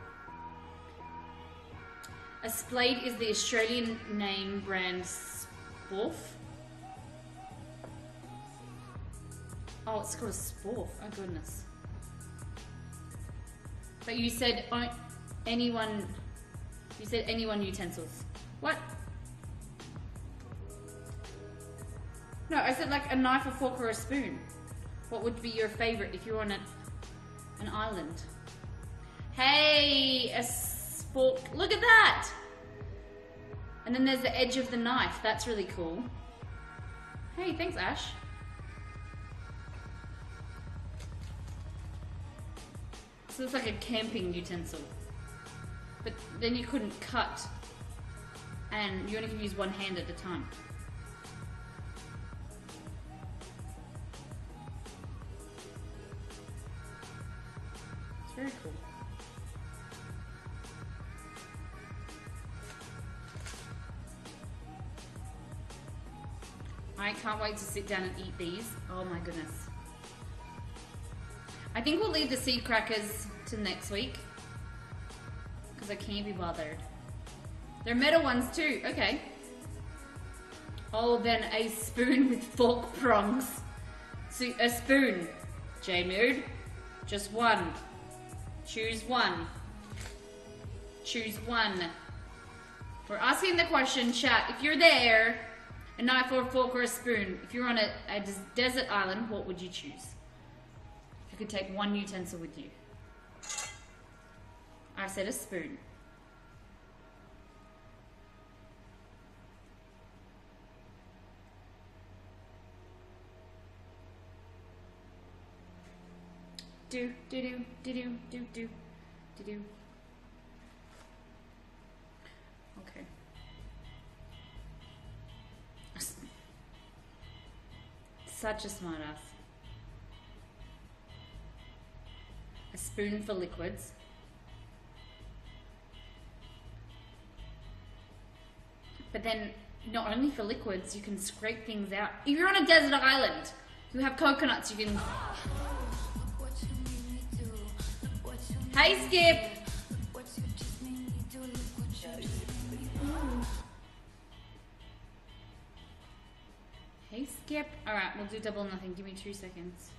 A splade is the Australian name brand Sporf. Oh, it's called a Sporf. Oh goodness. But you said anyone. You said anyone utensils. What? No, I said like a knife, a fork, or a spoon. What would be your favorite if you're on an island? Hey, a fork. Look at that! And then there's the edge of the knife. That's really cool. Hey, thanks, Ash. So it's like a camping utensil. But then you couldn't cut. And you only can use one hand at a time. Very cool. I can't wait to sit down and eat these. Oh my goodness. I think we'll leave the seed crackers to next week because I can't be bothered. There are metal ones too. Okay. Oh, then a spoon with fork prongs. So a spoon. J-Mood. Just one. Choose one. Choose one. We're asking the question, chat. If you're there, a knife or a fork or a spoon, if you're on a desert island, what would you choose? If you could take one utensil with you. I said a spoon. Do do do do do do do do do. Okay. Such a smart ass. A spoon for liquids. But then, not only for liquids, you can scrape things out. If you're on a desert island, you have coconuts, you can... Hey, Skip! Hey, Skip. Alright, we'll do double or nothing. Give me 2 seconds.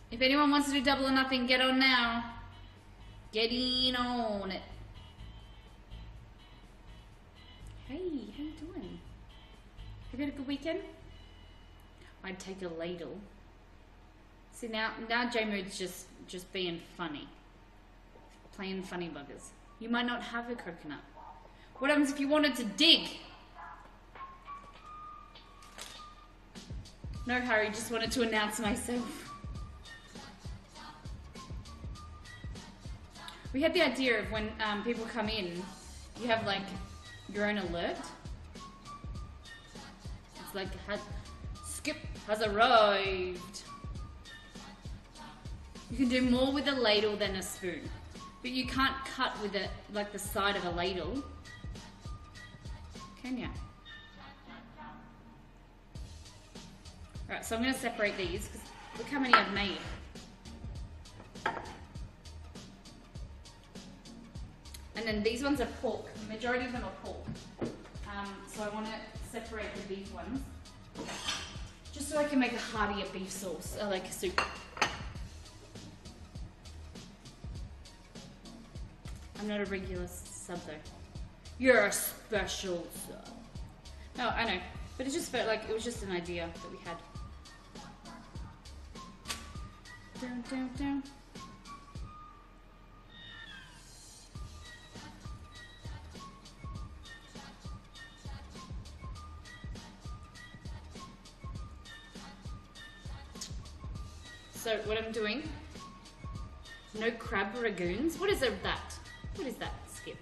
If anyone wants to do double or nothing, get on now. Get in on it. Hey, how you doing? Have you had a good weekend? I'd take a ladle. See, now J-Mood's just being funny. Playing funny buggers. You might not have a coconut. What happens if you wanted to dig? No hurry, just wanted to announce myself. We had the idea of when people come in, you have like your own alert. It's like, Skip has arrived. You can do more with a ladle than a spoon. But you can't cut with it like the side of a ladle. Can ya? Alright, so I'm going to separate these because look how many I've made. And then these ones are pork. The majority of them are pork. So I want to separate the beef ones. Just so I can make a heartier beef sauce, like a soup. I'm not a regular sub though. You're a special sub. No, I know. But it just felt like it was just an idea that we had. Down, down, down. So what I'm doing, no crab ragoons. What is that? What is that, Skip?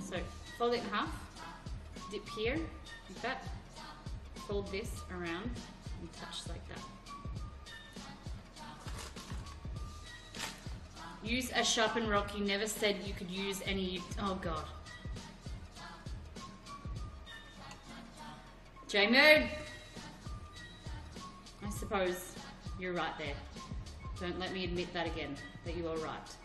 So fold it in half, dip here, like that, fold this around and touch like that. Use a sharpened rock. You never said you could use any, oh God. J-Mood. I suppose you're right there. Don't let me admit that again, that you are right.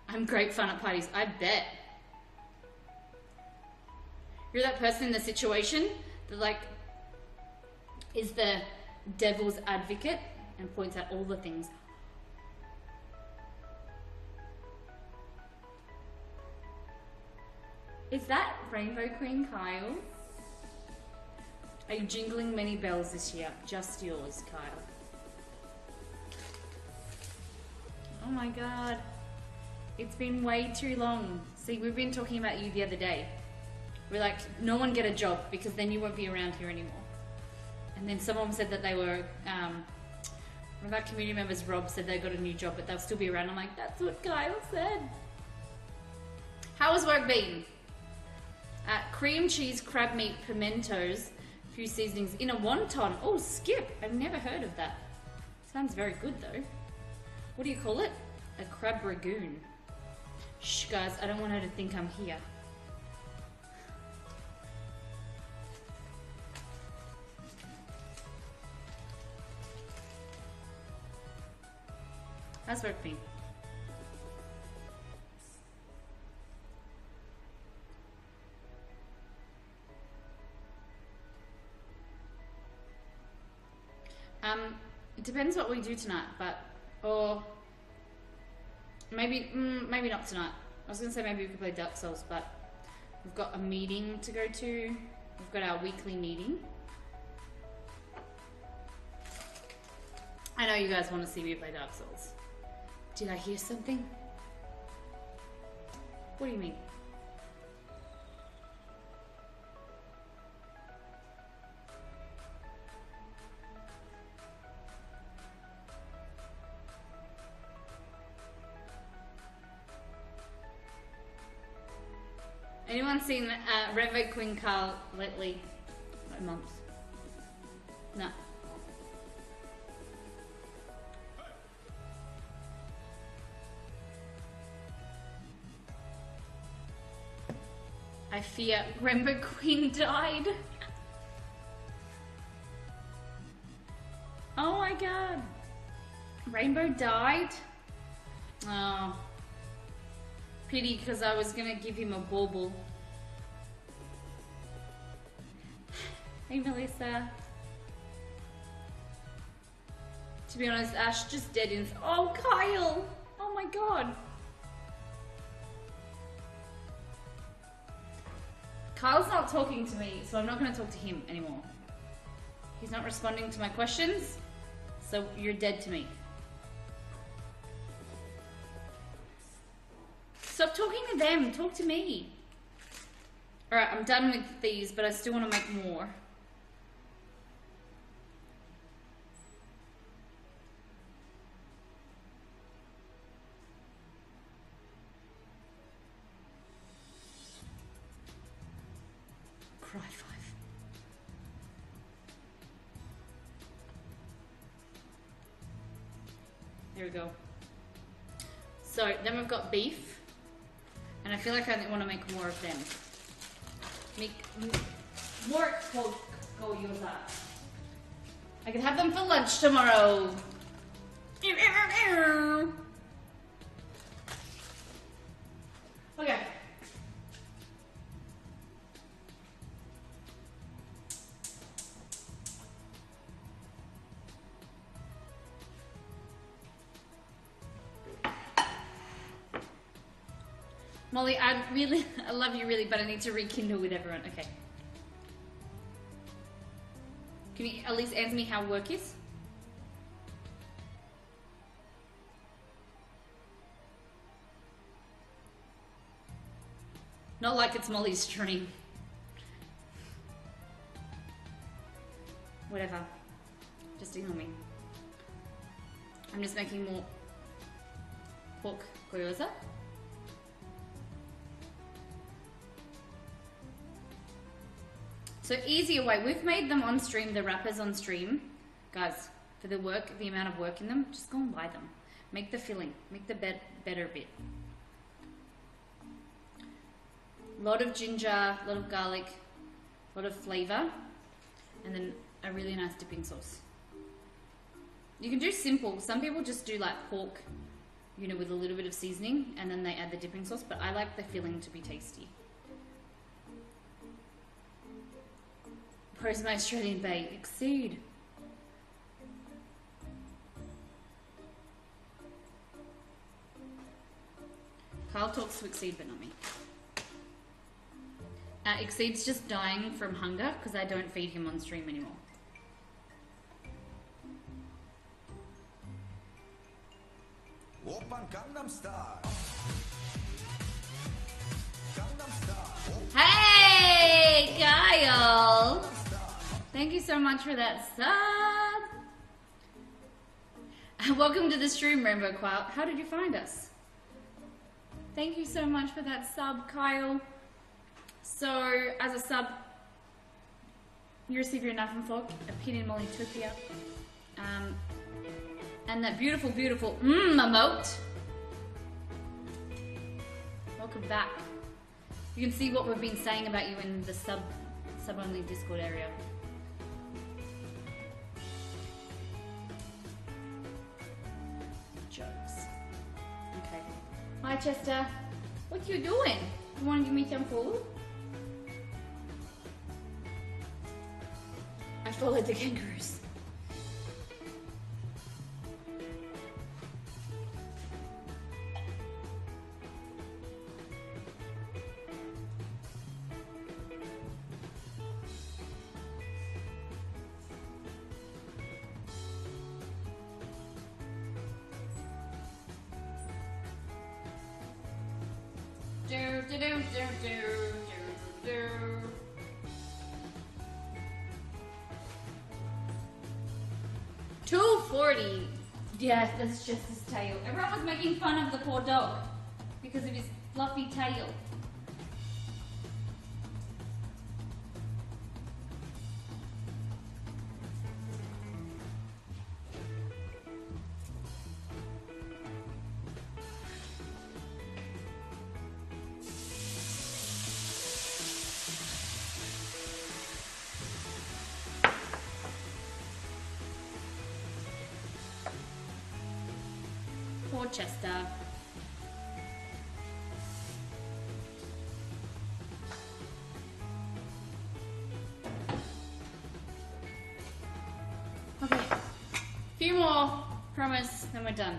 I'm great fun at parties, I bet. You're that person in the situation that like is the devil's advocate and points out all the things. Is that Rainbow Queen Kyle? Are you jingling many bells this year? Just yours, Kyle. Oh my God. It's been way too long. See, we've been talking about you the other day. We're like, no one get a job because then you won't be around here anymore. And then someone said that they were, one of our community members, Rob, said they got a new job, but they'll still be around. I'm like, that's what Kyle said. How has work been? Cream cheese, crab meat, pimentos, few seasonings in a wonton. Oh, skip. I've never heard of that. Sounds very good though. What do you call it? A crab ragoon. Shh, guys, I don't want her to think I'm here. How's work been? It depends what we do tonight, or maybe not tonight. I was gonna say maybe we could play Dark Souls, but we've got a meeting to go to. We've got our weekly meeting. I know you guys want to see me play Dark Souls. Did I hear something? What do you mean? Anyone seen Rainbow Queen Carl lately? Like months? No. I fear Rainbow Queen died. Oh my god. Rainbow died? Oh. Pity, because I was gonna give him a bauble. Hey Melissa. To be honest, Ash just dead in. Oh, Kyle! Oh my god. Kyle's not talking to me, so I'm not gonna talk to him anymore. He's not responding to my questions, so you're dead to me. Stop talking to them, talk to me. Alright, I'm done with these, but I still want to make more. Cry 5. There we go. So, then we've got beef. And I feel like I want to make more of them. Make more Gyoza. I can have them for lunch tomorrow. Okay. Molly, I love you really, but I need to rekindle with everyone. Okay. Can you at least answer me how work is? Not like it's Molly's stream. Whatever. Just ignore me. I'm just making more pork gyoza. So easier way, we've made them on stream, the wrappers on stream. Guys, for the amount of work in them, just go and buy them. Make the filling, make the better bit. A lot of ginger, a lot of garlic, a lot of flavor, and then a really nice dipping sauce. You can do simple. Some people just do like pork, you know, with a little bit of seasoning, and then they add the dipping sauce, but I like the filling to be tasty. Where's my Australian bay? Exceed. Kyle talks to Exceed, but not me. Exceed's just dying from hunger because I don't feed him on stream anymore. Open Gangnam Style. Gangnam Style. Hey, Kyle! Thank you so much for that sub. Welcome to the stream, Rainbow Cloud. How did you find us? Thank you so much for that sub, Kyle. So, as a sub, You receive your knife and fork, a pin in Mollytopia. And that beautiful, beautiful emote. Welcome back. You can see what we've been saying about you in the sub-only Discord area. Jokes. Okay. Hi Chester. What you doing? You want to give me some food? I followed the kangaroos. Do, do, do, do, do, do, do. 240. Yeah, that's just his tail. Everyone was making fun of the poor dog because of his fluffy tail. Poor Chester. Okay, few more, promise, then we're done.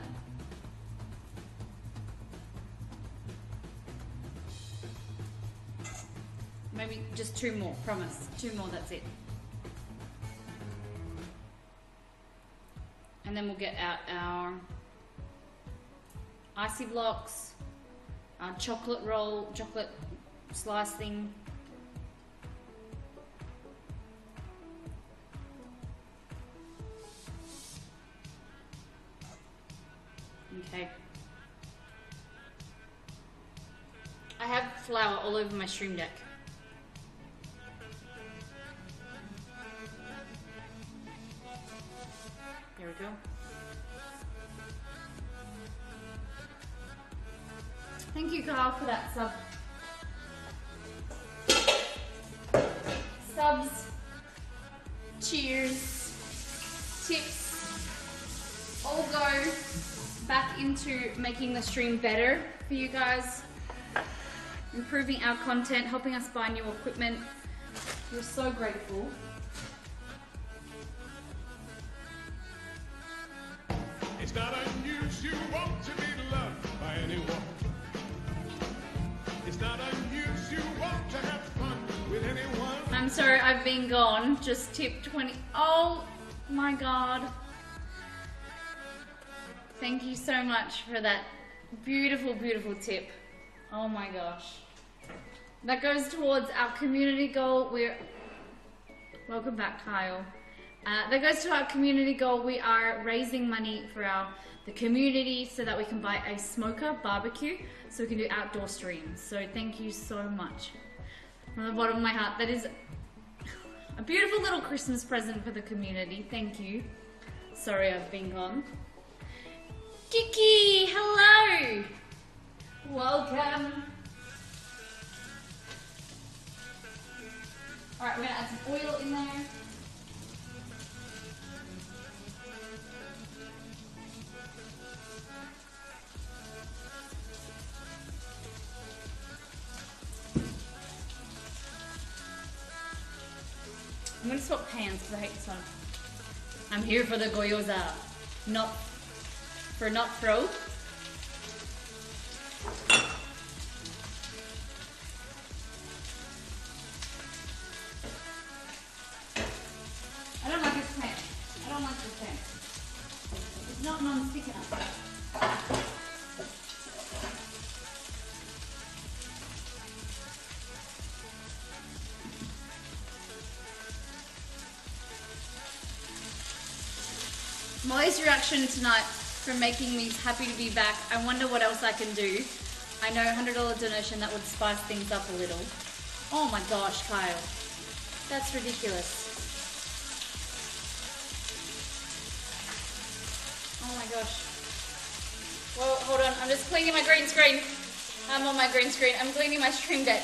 Maybe just 2 more, promise. 2 more, that's it. And then we'll get out our icy blocks, our chocolate roll, chocolate slice thing. Okay. I have flour all over my stream deck. There we go. Thank you, Carl, for that sub. Subs, cheers, tips, all go back into making the stream better for you guys, improving our content, helping us buy new equipment. We're so grateful. It's not unusual to be loved by anyone. It's not unusual to have fun with anyone. I'm sorry, I've been gone. Just tip 20. Oh my God. Thank you so much for that beautiful, beautiful tip. Oh my gosh. That goes towards our community goal. Welcome back, Kyle. That goes to our community goal. We are raising money for the community so that we can buy a smoker barbecue so we can do outdoor streams. So thank you so much from the bottom of my heart. That is a beautiful little Christmas present for the community. Thank you. Sorry I've been gone. Kiki, hello. Welcome. All right, we're gonna add some oil in there. I'm gonna swap pans because I hate this one. I'm here for the Gyoza, not throw. I don't like this pan. I don't like this pan. It's not non-stick enough. Molly's reaction tonight from making me happy to be back. I wonder what else I can do. I know $100 donation, that would spice things up a little. Oh my gosh, Kyle. That's ridiculous. gosh. Well, hold on. I'm just cleaning my green screen. I'm on my green screen. I'm cleaning my stream deck.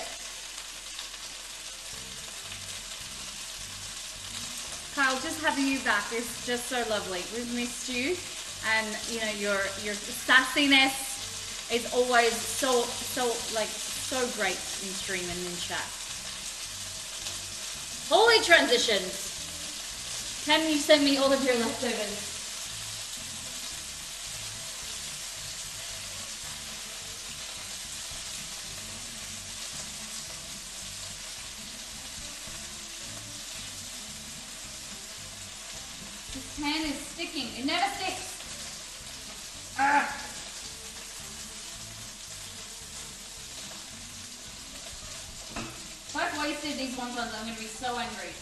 Kyle, just having you back is just so lovely. We've missed you, and you know your sassiness is always so great in stream and in chat. Holy transitions! Can you send me all of your leftovers? This pan is sticking. It never sticks. Ah. If I've wasted these wontons, I'm going to be so angry.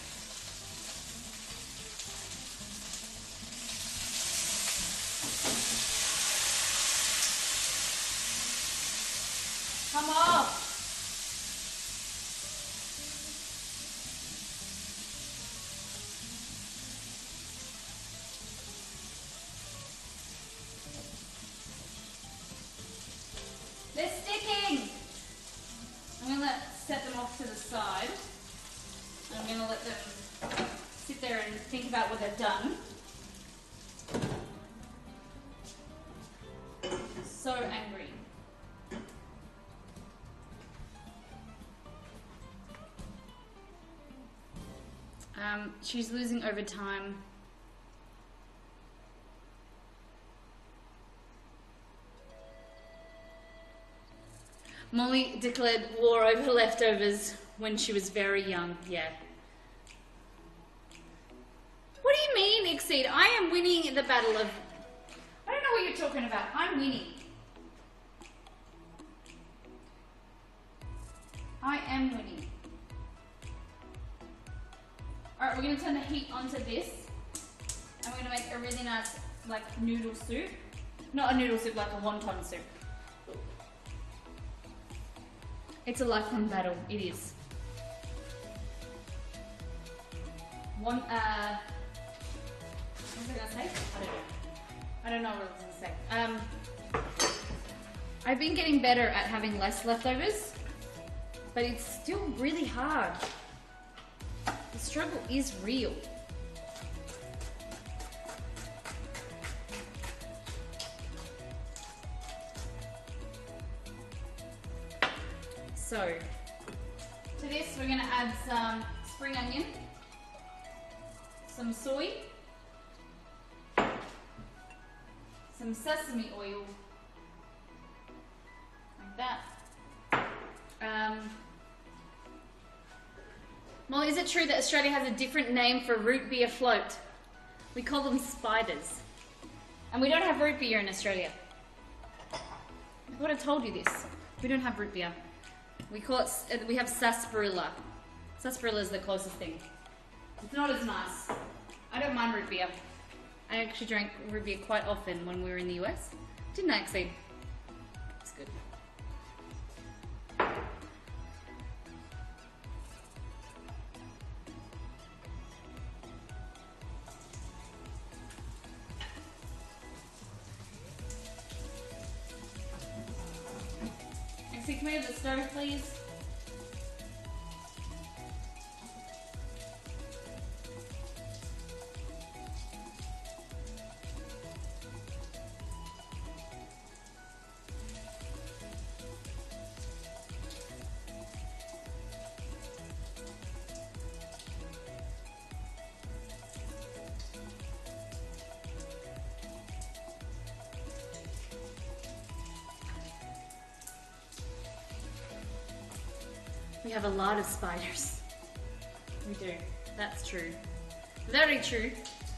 Come off. They're sticking. I'm going to set them off to the side. I'm going to let them sit there and think about what they've done. So angry. She's losing over time. Molly declared war over leftovers when she was very young, yeah. What do you mean, Exceed? I am winning the battle of... I don't know what you're talking about. I'm winning. I am winning. Alright, we're going to turn the heat onto this. And we're going to make a really nice, like, noodle soup. Not a noodle soup, like a wonton soup. It's a lifelong battle. It is. What was I going to say? I don't know what I was going to say. I've been getting better at having less leftovers, but it's still really hard. The struggle is real. So, to this we're going to add some spring onion, some soy, some sesame oil, like that. Molly, is it true that Australia has a different name for root beer float? We call them spiders. And we don't have root beer in Australia. I would have told you this. We don't have root beer. We call it, we have sarsaparilla. Sarsaparilla is the closest thing. It's not as nice. I don't mind root beer. I actually drank root beer quite often when we were in the US. Didn't I, Exceed? It's good. Exceed, can we have the stove, please? We have a lot of spiders. We do. That's true. Very true.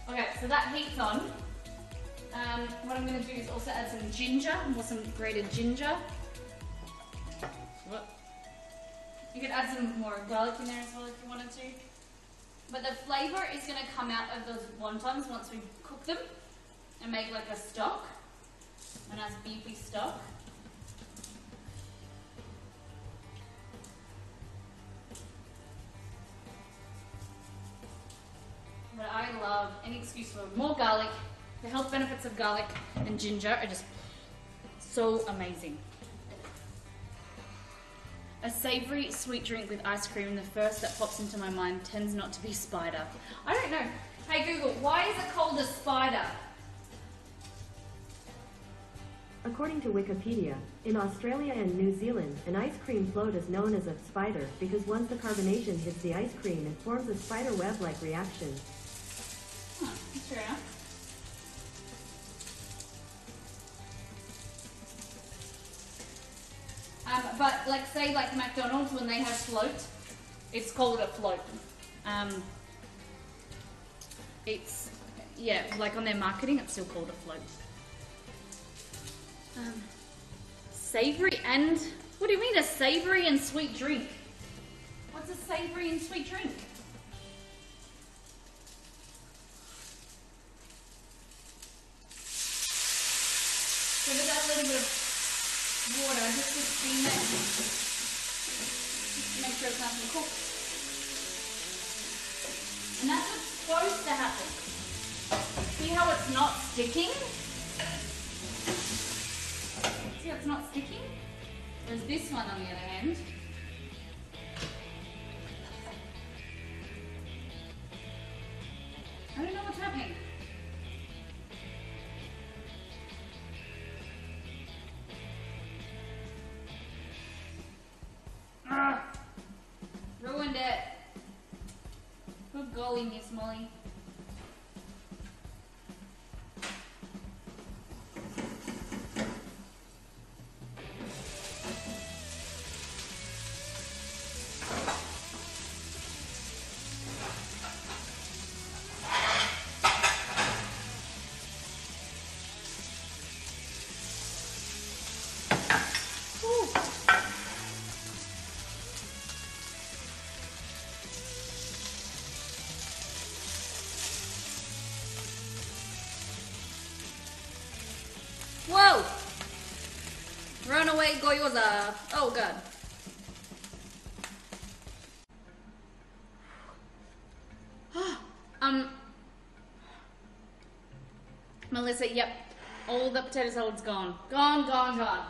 Okay, so that heat's on. What I'm going to do is also add some ginger, or some grated ginger. What? You could add some more garlic in there as well if you wanted to. But the flavour is going to come out of those wontons once we cook them and make like a stock, a nice beefy stock. But I love any excuse for more garlic The health benefits of garlic and ginger are just so amazing. A savory sweet drink with ice cream, the first that pops into my mind tends not to be spider. I don't know. Hey Google, why is it called a spider? According to Wikipedia, in Australia and New Zealand, an ice cream float is known as a spider because once the carbonation hits the ice cream, it forms a spider web-like reaction. Huh, that's fair enough. But like say like McDonald's when they have float, it's called a float. It's, yeah, like on their marketing it's still called a float. Savory and, what do you mean a savory and sweet drink? What's a savory and sweet drink? So with that little bit of water just to steam it, just to make sure it's nice and cooked. And that's what's supposed to happen. See how it's not sticking? See how it's not sticking? Whereas this one on the other hand, I don't know what's happening. Ruined it. Good golly, Miss Molly. Whoa! Runaway Gyoza. Oh god. Melissa, yep. All the potato salad's gone. Gone, gone, gone.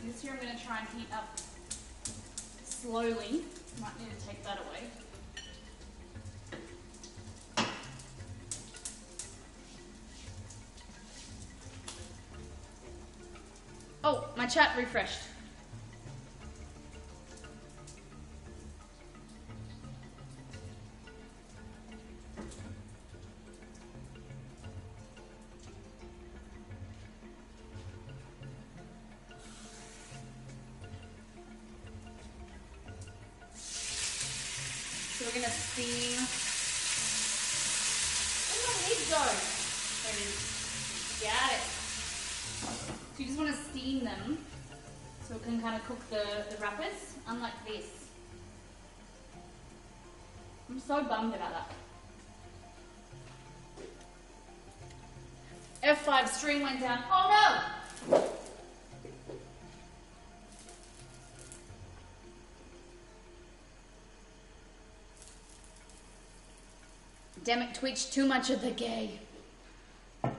This here I'm going to try and heat up slowly. Might need to take that away. Oh, my chat refreshed. So we're gonna steam. Where did my lid go? There it is. Got it. So you just want to steam them so it can kind of cook the wrappers, unlike this. I'm so bummed about that. F5 stream went down. Oh no! Damn it, Twitch, too much of the gay. So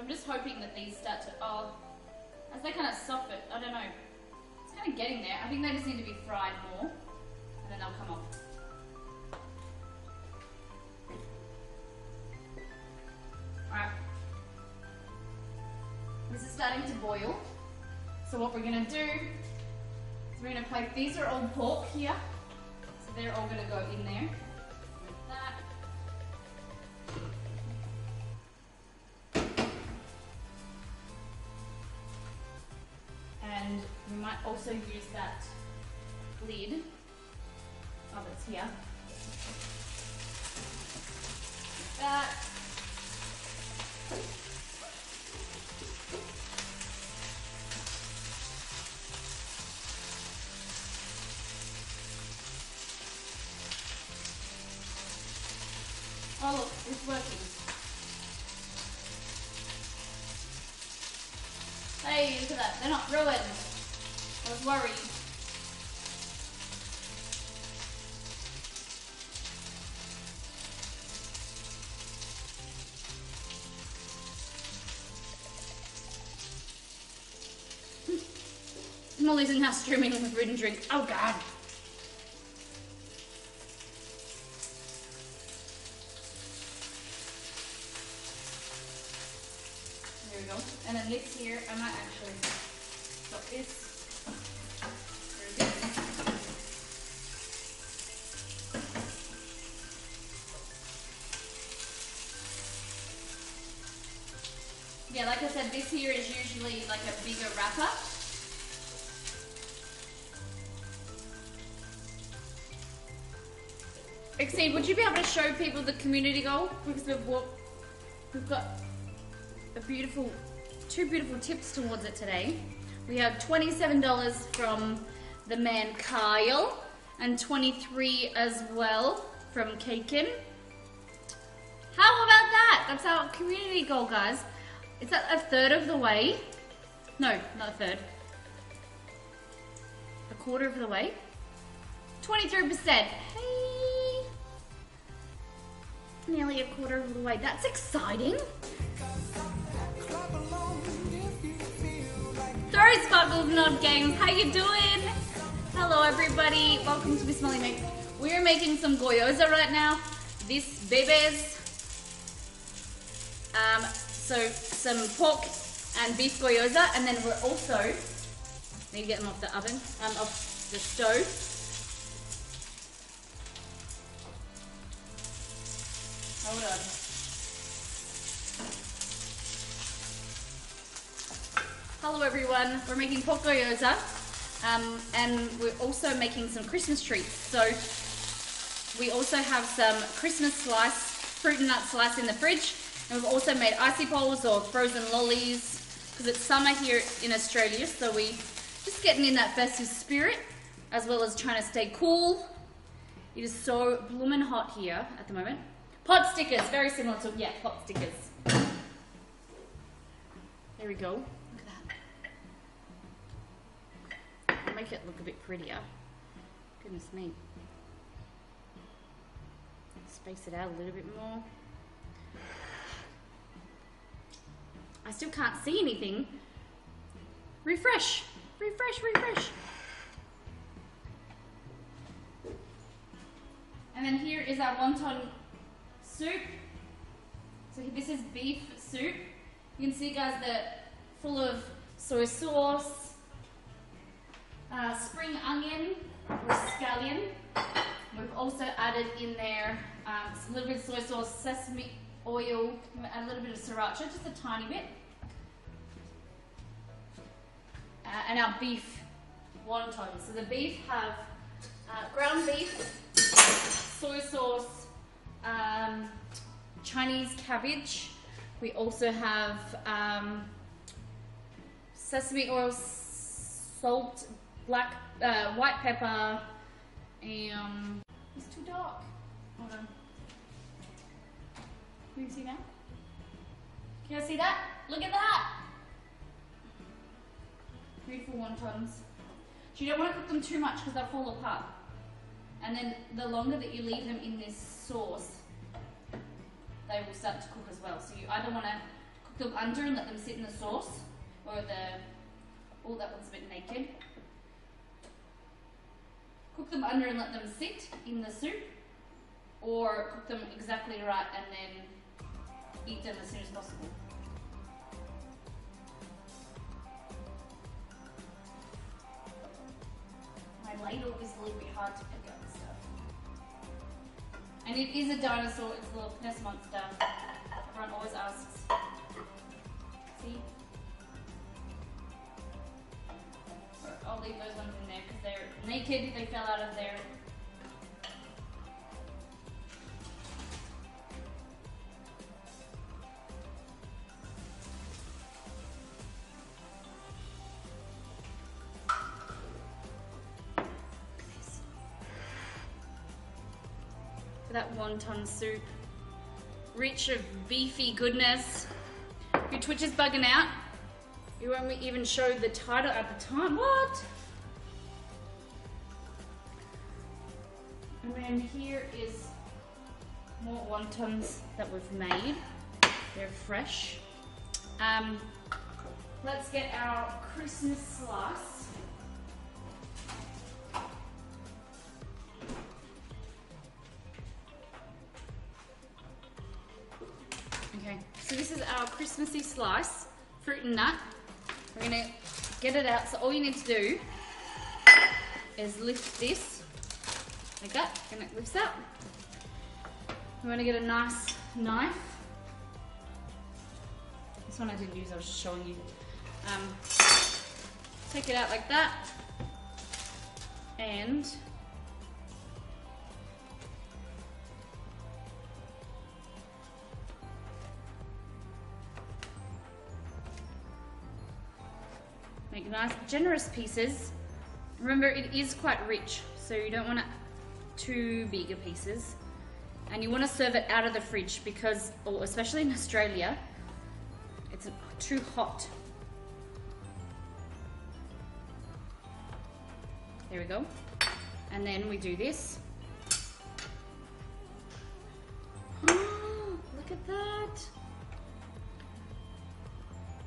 I'm just hoping that these start to, as they kind of soften, I don't know. It's kind of getting there. I think they just need to be fried more, and then they'll come off. Alright. This is starting to boil. So what we're gonna do, we're going to place, these are all pork here, so they're all going to go in there with that. And we might also use that lid, that's here, like that. Oh look, it's working. Hey, look at that. They're not ruined. I was worried. Molly's in house streaming with food and drink. Oh god. There we go. And then this here, I might actually stop this. There we go. Yeah, like I said, this here is usually like a bigger wrapper. Exceed, would you be able to show people the community goal? Because we've got a beautiful, two beautiful tips towards it today. We have $27 from the man Kyle and 23 as well from Kaken. How about that? That's our community goal, guys. It's at a third of the way. No, not a third. A quarter of the way. 23%. Hey. Nearly a quarter of the way. That's exciting. Throw sparkles, not games. How you doing? Hello, everybody. Welcome to Miss Molly Make. We're making some gyoza right now. This babies. So some pork and beef gyoza, and then we're also need to get them off the oven, off the stove. Hold on. Hello everyone, we're making pork gyoza, and we're also making some Christmas treats. So we also have some Christmas fruit and nut slice in the fridge, and we've also made icy poles or frozen lollies, because it's summer here in Australia, so we just getting in that festive spirit, as well as trying to stay cool. It is so bloomin' hot here at the moment. Pot stickers, very similar to, yeah, pot stickers. There we go. Look at that. I'll make it look a bit prettier. Goodness me. Space it out a little bit more. I still can't see anything. Refresh, refresh, refresh. And then here is our wonton soup. So this is beef soup. You can see, guys, that full of soy sauce, spring onion or scallion. We've also added in there a little bit of soy sauce, sesame oil, a little bit of sriracha, just a tiny bit. And our beef wontons. So the beef have ground beef, soy sauce, Chinese cabbage. We also have sesame oil, salt, white pepper, and it's too dark. Hold on. Can you see that? Can you see that? Look at that! Beautiful wontons. So you don't want to cook them too much because they'll fall apart. And then the longer that you leave them in this sauce, they will start to cook as well. So you either want to cook them under and let them sit in the sauce, or oh, that one's a bit naked. Cook them under and let them sit in the soup, or cook them exactly right and then eat them as soon as possible. My ladle is a little bit hard to pick up and stuff. And it is a dinosaur, it's a little nest monster. Everyone always asks. See? I'll leave those ones in there because they're naked, they fell out of there. That wonton soup, rich of beefy goodness. Your Twitch is bugging out. You won't even show the title at the time. What? And then here is more wontons that we've made. They're fresh. Let's get our Christmas slice. Okay, so this is our Christmassy slice, fruit and nut. We're gonna get it out. So all you need to do is lift this like that, and it lifts out. We want to get a nice knife. This one I didn't use, I was just showing you. Take it out like that, and make nice, generous pieces. Remember, it is quite rich, so you don't want too bigger pieces. And you want to serve it out of the fridge because, or especially in Australia, it's too hot. There we go. And then we do this. Oh, look at that.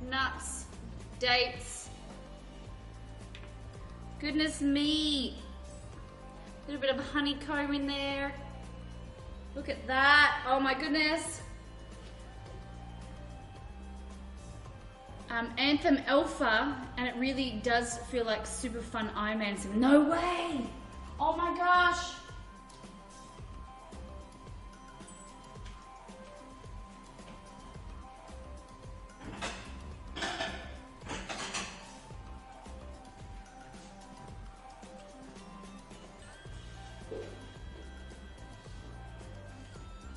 Nuts, dates. Goodness me. A little bit of honeycomb in there. Look at that. Oh my goodness. Anthem Alpha, and it really does feel like super fun Iron Man. No way! Oh my gosh!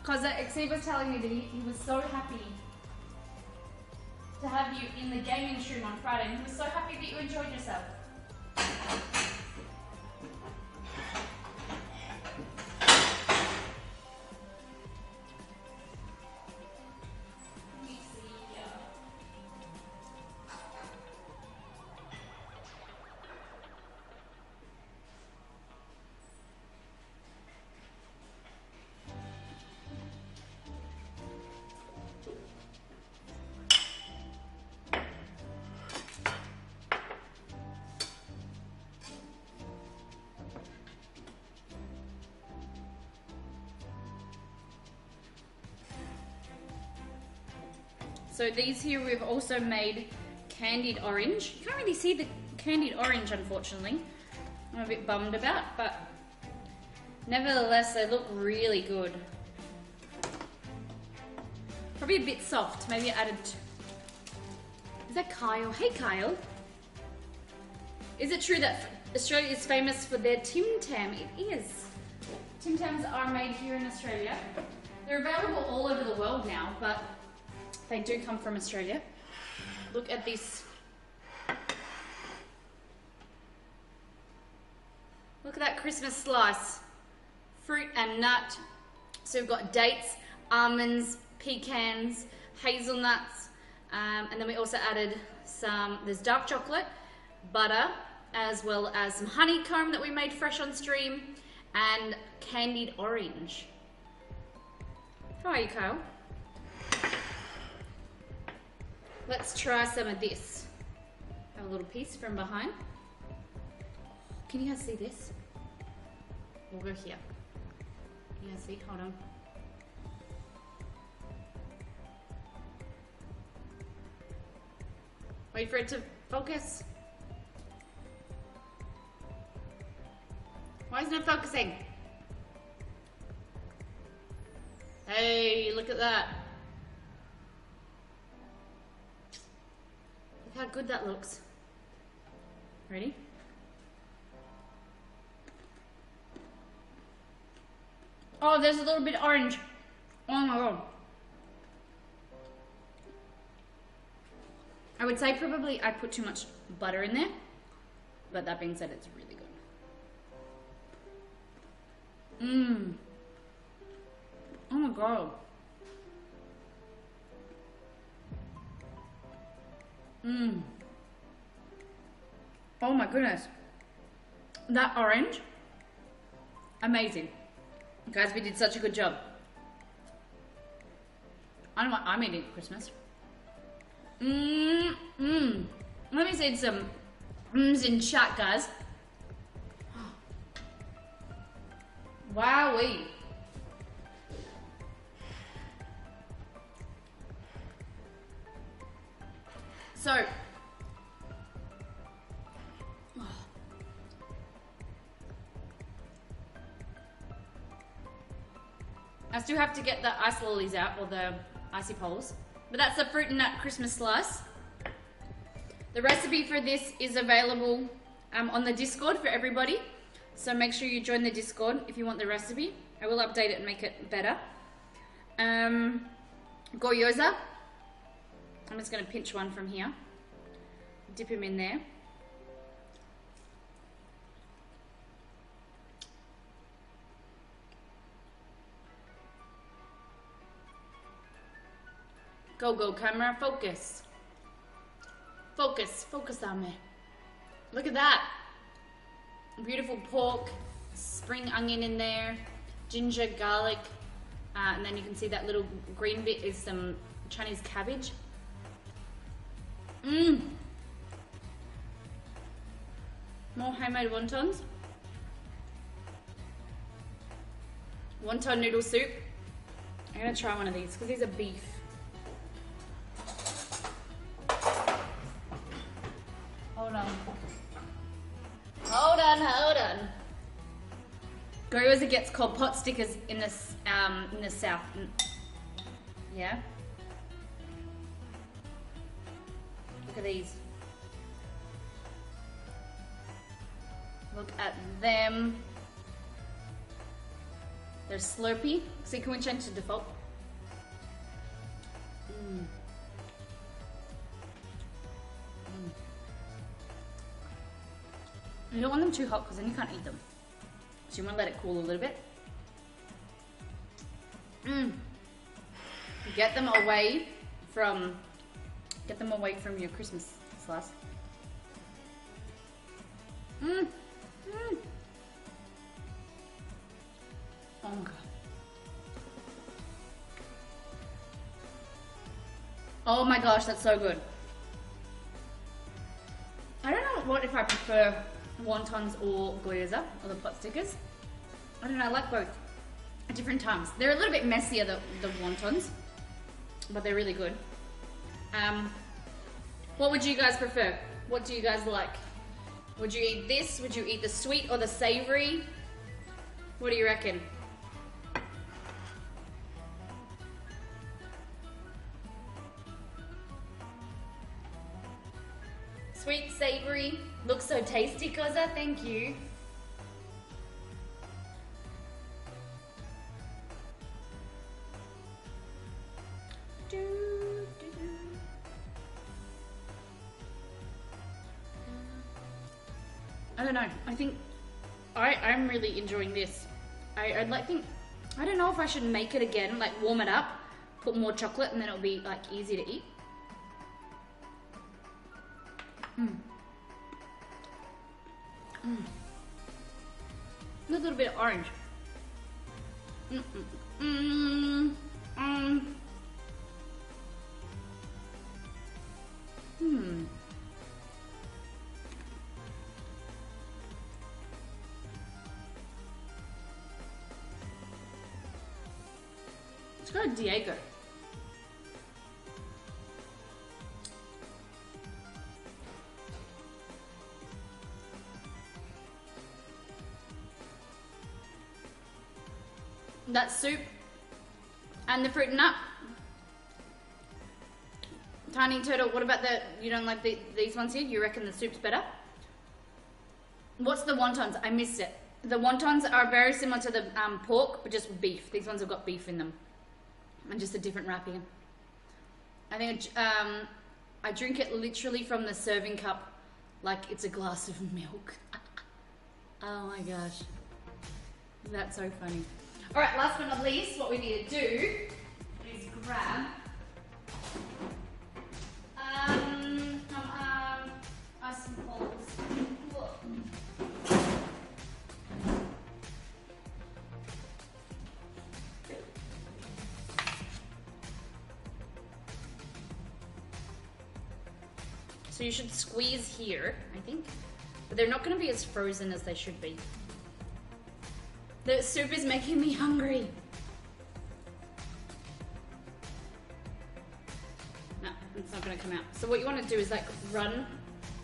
Because Exceed was telling me that he was so happy to have you in the gaming stream on Friday, and he was so happy that you enjoyed yourself. Let me see here. So these here we've also made candied orange. You can't really see the candied orange, unfortunately. I'm a bit bummed about, but nevertheless they look really good. Probably a bit soft, maybe I added... Is that Kyle? Hey Kyle. Is it true that Australia is famous for their Tim Tam? It is. Tim Tams are made here in Australia. They're available all over the world now, but they do come from Australia. Look at this. Look at that Christmas slice. Fruit and nut. So we've got dates, almonds, pecans, hazelnuts, and then we also added there's dark chocolate, butter, as well as some honeycomb that we made fresh on stream, and candied orange. How are you, Kyle? Let's try some of this. Have a little piece from behind. Can you guys see this? We'll go here. Can you guys see? Hold on. Wait for it to focus. Why isn't it focusing? Hey, look at that. Look how good that looks. Ready? Oh, there's a little bit orange. Oh my god. I would say probably I put too much butter in there, but that being said, it's really good. Mmm. Oh my god. Mmm. Oh my goodness. That orange, amazing. Guys, we did such a good job. I know what I'm eating at Christmas. Let me see some in chat, guys. Wowee. So, I still have to get the ice lollies out, or the icy poles. But that's the fruit and nut Christmas slice. The recipe for this is available on the Discord for everybody. So make sure you join the Discord if you want the recipe. I will update it and make it better. Gyoza. I'm just going to pinch one from here. Dip him in there. Go camera, focus. Focus on me. Look at that. Beautiful pork, spring onion in there, ginger, garlic, and then you can see that little green bit is some Chinese cabbage. More homemade wontons. Wonton noodle soup. I'm gonna try one of these because these are beef. Hold on. Gyoza gets called pot stickers in the south. Yeah. Look at these. Look at them. They're slurpy. See, can we change to default? You don't want them too hot because then you can't eat them. So you want to let it cool a little bit. Get them away from your Christmas slice. Oh my god. Oh my gosh, that's so good. I don't know what if I prefer wontons or gyoza, or the pot stickers. I don't know, I like both at different times. They're a little bit messier, the wontons, but they're really good. What would you guys prefer? What do you guys like? Would you eat this? Would you eat the sweet or the savory? What do you reckon? Sweet, savory, looks so tasty, Gyoza, thank you. I don't know, I think I'm really enjoying this. I don't know if I should make it again, like warm it up, put more chocolate, and then it'll be like easy to eat. A little bit of orange. Let's go to Diego. That soup and the fruit and nut. Tiny Turtle, what about you don't like these ones here? You reckon the soup's better? What's the wontons? I missed it. The wontons are very similar to the pork, but just with beef. These ones have got beef in them. And just a different wrapping. I think I drink it literally from the serving cup like it's a glass of milk. Oh my gosh. That's so funny. All right, last but not least, what we need to do is grab ice and poles. So you should squeeze here, I think. But they're not going to be as frozen as they should be. The soup is making me hungry. No, it's not going to come out. So what you want to do is like run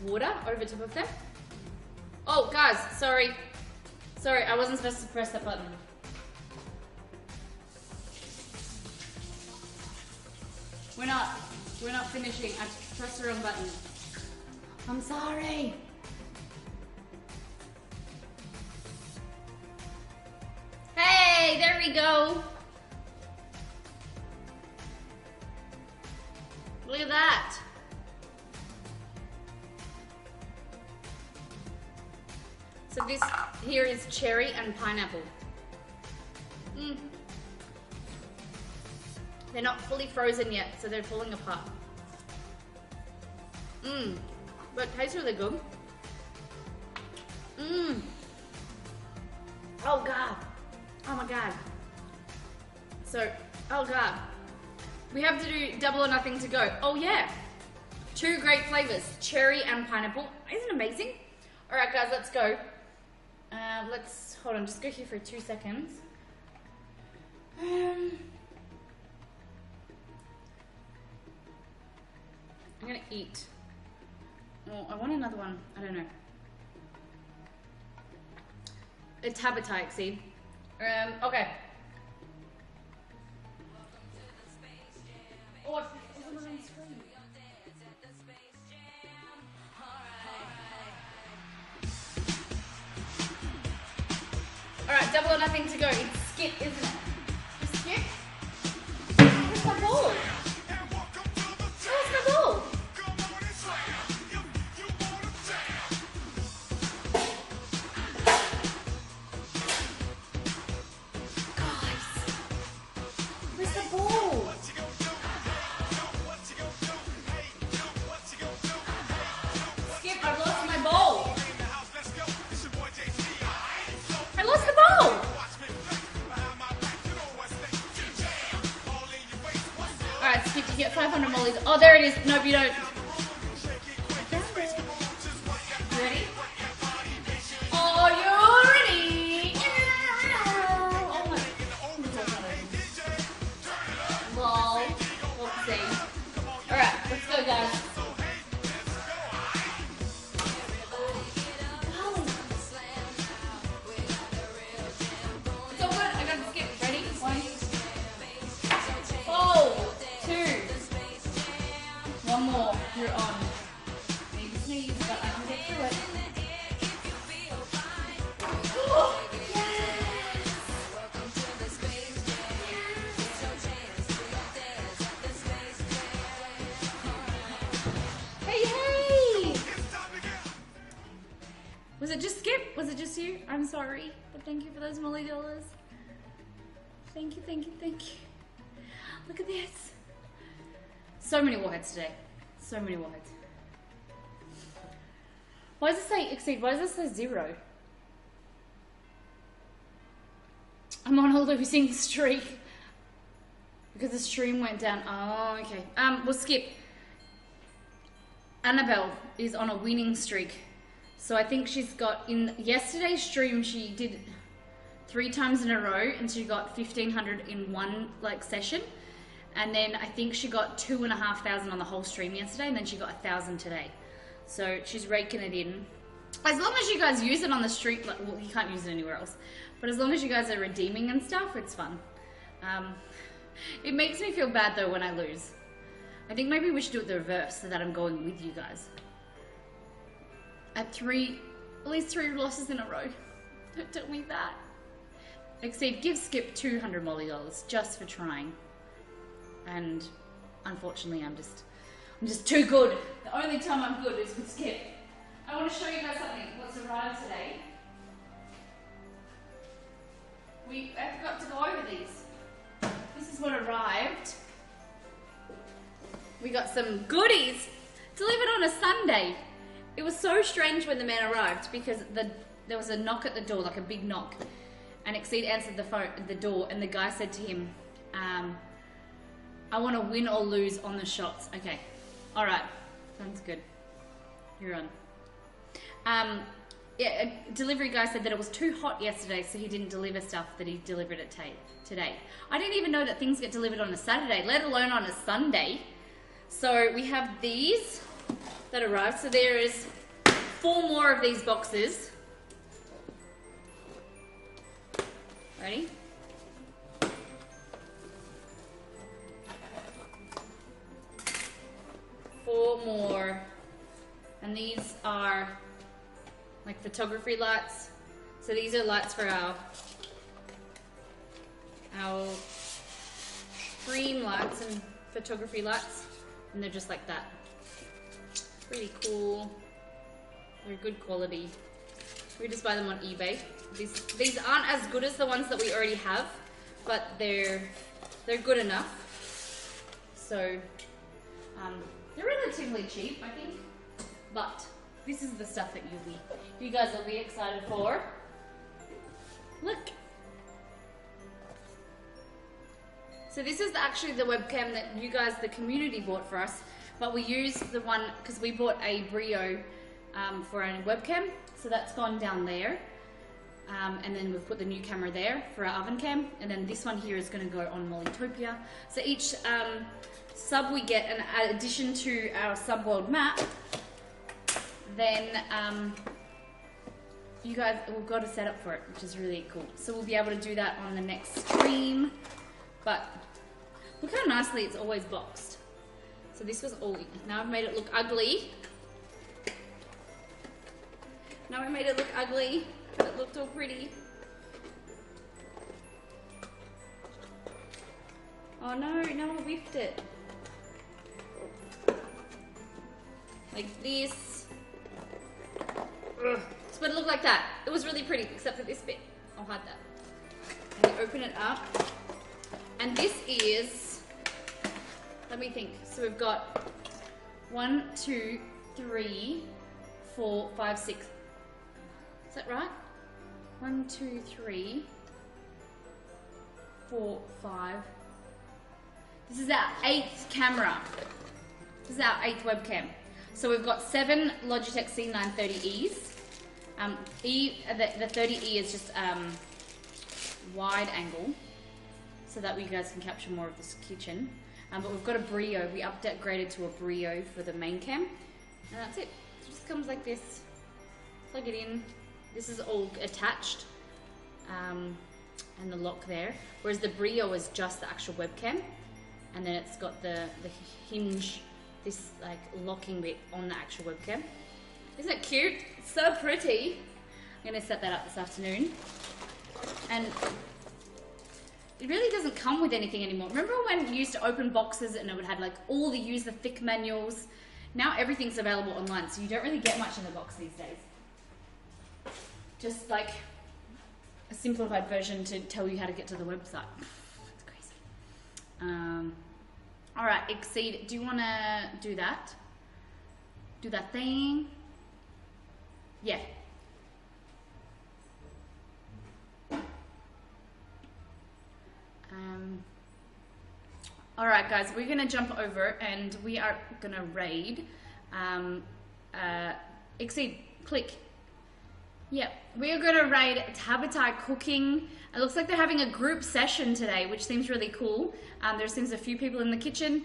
water over top of them. Oh, guys, sorry. Sorry, I wasn't supposed to press that button. We're not finishing. I pressed the wrong button. I'm sorry. Hey, there we go. Look at that. So this here is cherry and pineapple. They're not fully frozen yet, so they're falling apart. But it tastes really good. Oh God. Oh my God. So, oh God. We have to do double or nothing to go. Oh yeah. 2 great flavors, cherry and pineapple. Isn't it amazing? All right guys, let's go. Let's, hold on, just go here for 2 seconds. I'm gonna eat. Oh, I want another one. I don't know. It's appetite, see? Okay. Oh, it's on the main screen. Alright, double or nothing to go. It's skip, isn't it? It's skip? Where's my ball? Where's my ball? Where's the ball? Skip, I've lost my ball. I lost the ball. Alright, Skip, you get 500 mollies. Oh, there it is. Nope, you don't. You ready? Oh, you're ready. Oh my. Lol. Whoopsie. Alright, let's go, guys. It's all good. I got to skip. Ready? 1, 2. One more. You're on. Maybe sneeze, but I can get through it. Hey! Was it just Skip? Was it just you? I'm sorry, but thank you for those molly dollars. Thank you, thank you, thank you. Look at this. So many warheads today. So many warheads. Why does it say exceed? Why does it say 0? I'm on a losing streak. Because the stream went down. Oh, okay. We'll skip. Annabelle is on a winning streak. So I think she's got, in yesterday's stream, she did 3 times in a row and she got 1,500 in one session. And then I think she got 2,500 on the whole stream yesterday, and then she got 1,000 today. So she's raking it in. As long as you guys use it on the street, well, you can't use it anywhere else. But as long as you guys are redeeming and stuff, it's fun. It makes me feel bad though when I lose. I think maybe we should do it the reverse so that I'm going with you guys. At least 3 losses in a row. Don't tell me that. Exceed, give Skip 200 molly dollars just for trying. And unfortunately, I'm just too good. The only time I'm good is with Skip. I want to show you guys something. What's arrived today? I forgot to go over these. This is what arrived. We got some goodies delivered on a Sunday. It was so strange when the man arrived because there was a knock at the door, like a big knock, and Exceed answered the door, and the guy said to him, I want to win or lose on the shots. Okay. All right. Sounds good. you're on. Yeah, a delivery guy said that it was too hot yesterday, so he didn't deliver stuff that he delivered it today. I didn't even know that things get delivered on a Saturday, let alone on a Sunday. So we have these that arrived. So there is 4 more of these boxes. Ready? Four more. And these are like photography lights. So these are lights for our stream lights and photography lights. And they're just like that. Pretty cool. They're good quality. We just buy them on eBay. These aren't as good as the ones that we already have, but they're good enough. So they're relatively cheap, I think. But this is the stuff that you guys will be excited for. Look. So this is actually the webcam that you guys, the community, bought for us. But we used the one, because we bought a Brio for our webcam. So that's gone down there. And then we've put the new camera there for our oven cam. And then this one here is going to go on Mollytopia. So each sub we get, an addition to our sub-world map, then you guys will got a setup for it, which is really cool. So we'll be able to do that on the next stream. But look how nicely it's always boxed. So this was all, now I've made it look ugly. Now I made it look ugly, but it looked all pretty. Oh no, now I whipped it. Like this. Ugh. But it looked like that. It was really pretty, except for this bit. I'll hide that. And you open it up. And this is, let me think. So we've got 1, 2, 3, 4, 5, 6. Is that right? 1, 2, 3, 4, 5. This is our 8th camera. This is our 8th webcam. So we've got 7 Logitech C930Es. The 30E is just wide angle, so that way you guys can capture more of this kitchen. But we've got a Brio. We upgraded to a Brio for the main cam, and that's it. It just comes like this. Plug it in. This is all attached, and the lock there. Whereas the Brio is just the actual webcam, and then it's got the hinge, this like locking bit on the actual webcam. Isn't it cute? It's so pretty. I'm gonna set that up this afternoon. And it really doesn't come with anything anymore. Remember when you used to open boxes and it would have like all the user thick manuals? Now everything's available online, so you don't really get much in the box these days. Just like a simplified version to tell you how to get to the website. It's crazy. All right, Exceed, do you wanna do that? Do that thing? Yeah. All right, guys, we're gonna jump over and we are gonna raid. Exceed, click. Yep, we are gonna raid Tabatai Cooking. It looks like they're having a group session today, which seems really cool. There seems a few people in the kitchen.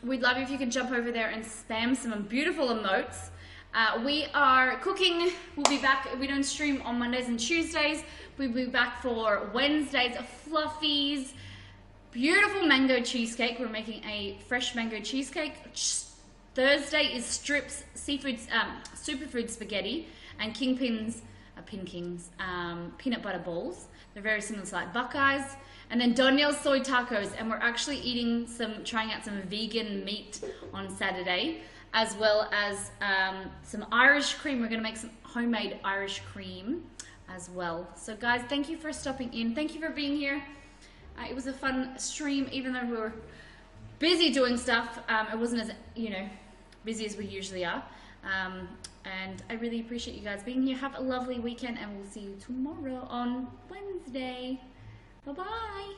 We'd love you if you could jump over there and spam some beautiful emotes. We are cooking. We'll be back. We don't stream on Mondays and Tuesdays. We'll be back for Wednesdays, fluffies, beautiful mango cheesecake. We're making a fresh mango cheesecake. Thursday is strips, seafood, superfood spaghetti, and Kingpin's, peanut butter balls. They're very similar to like Buckeyes. And then Danielle's soy tacos, and we're actually trying out some vegan meat on Saturday, as well as some Irish cream. We're gonna make some homemade Irish cream as well. So guys, thank you for stopping in. Thank you for being here. It was a fun stream, even though we were busy doing stuff. It wasn't as, busy as we usually are. And I really appreciate you guys being here. Have a lovely weekend, and we'll see you tomorrow on Wednesday. Bye-bye.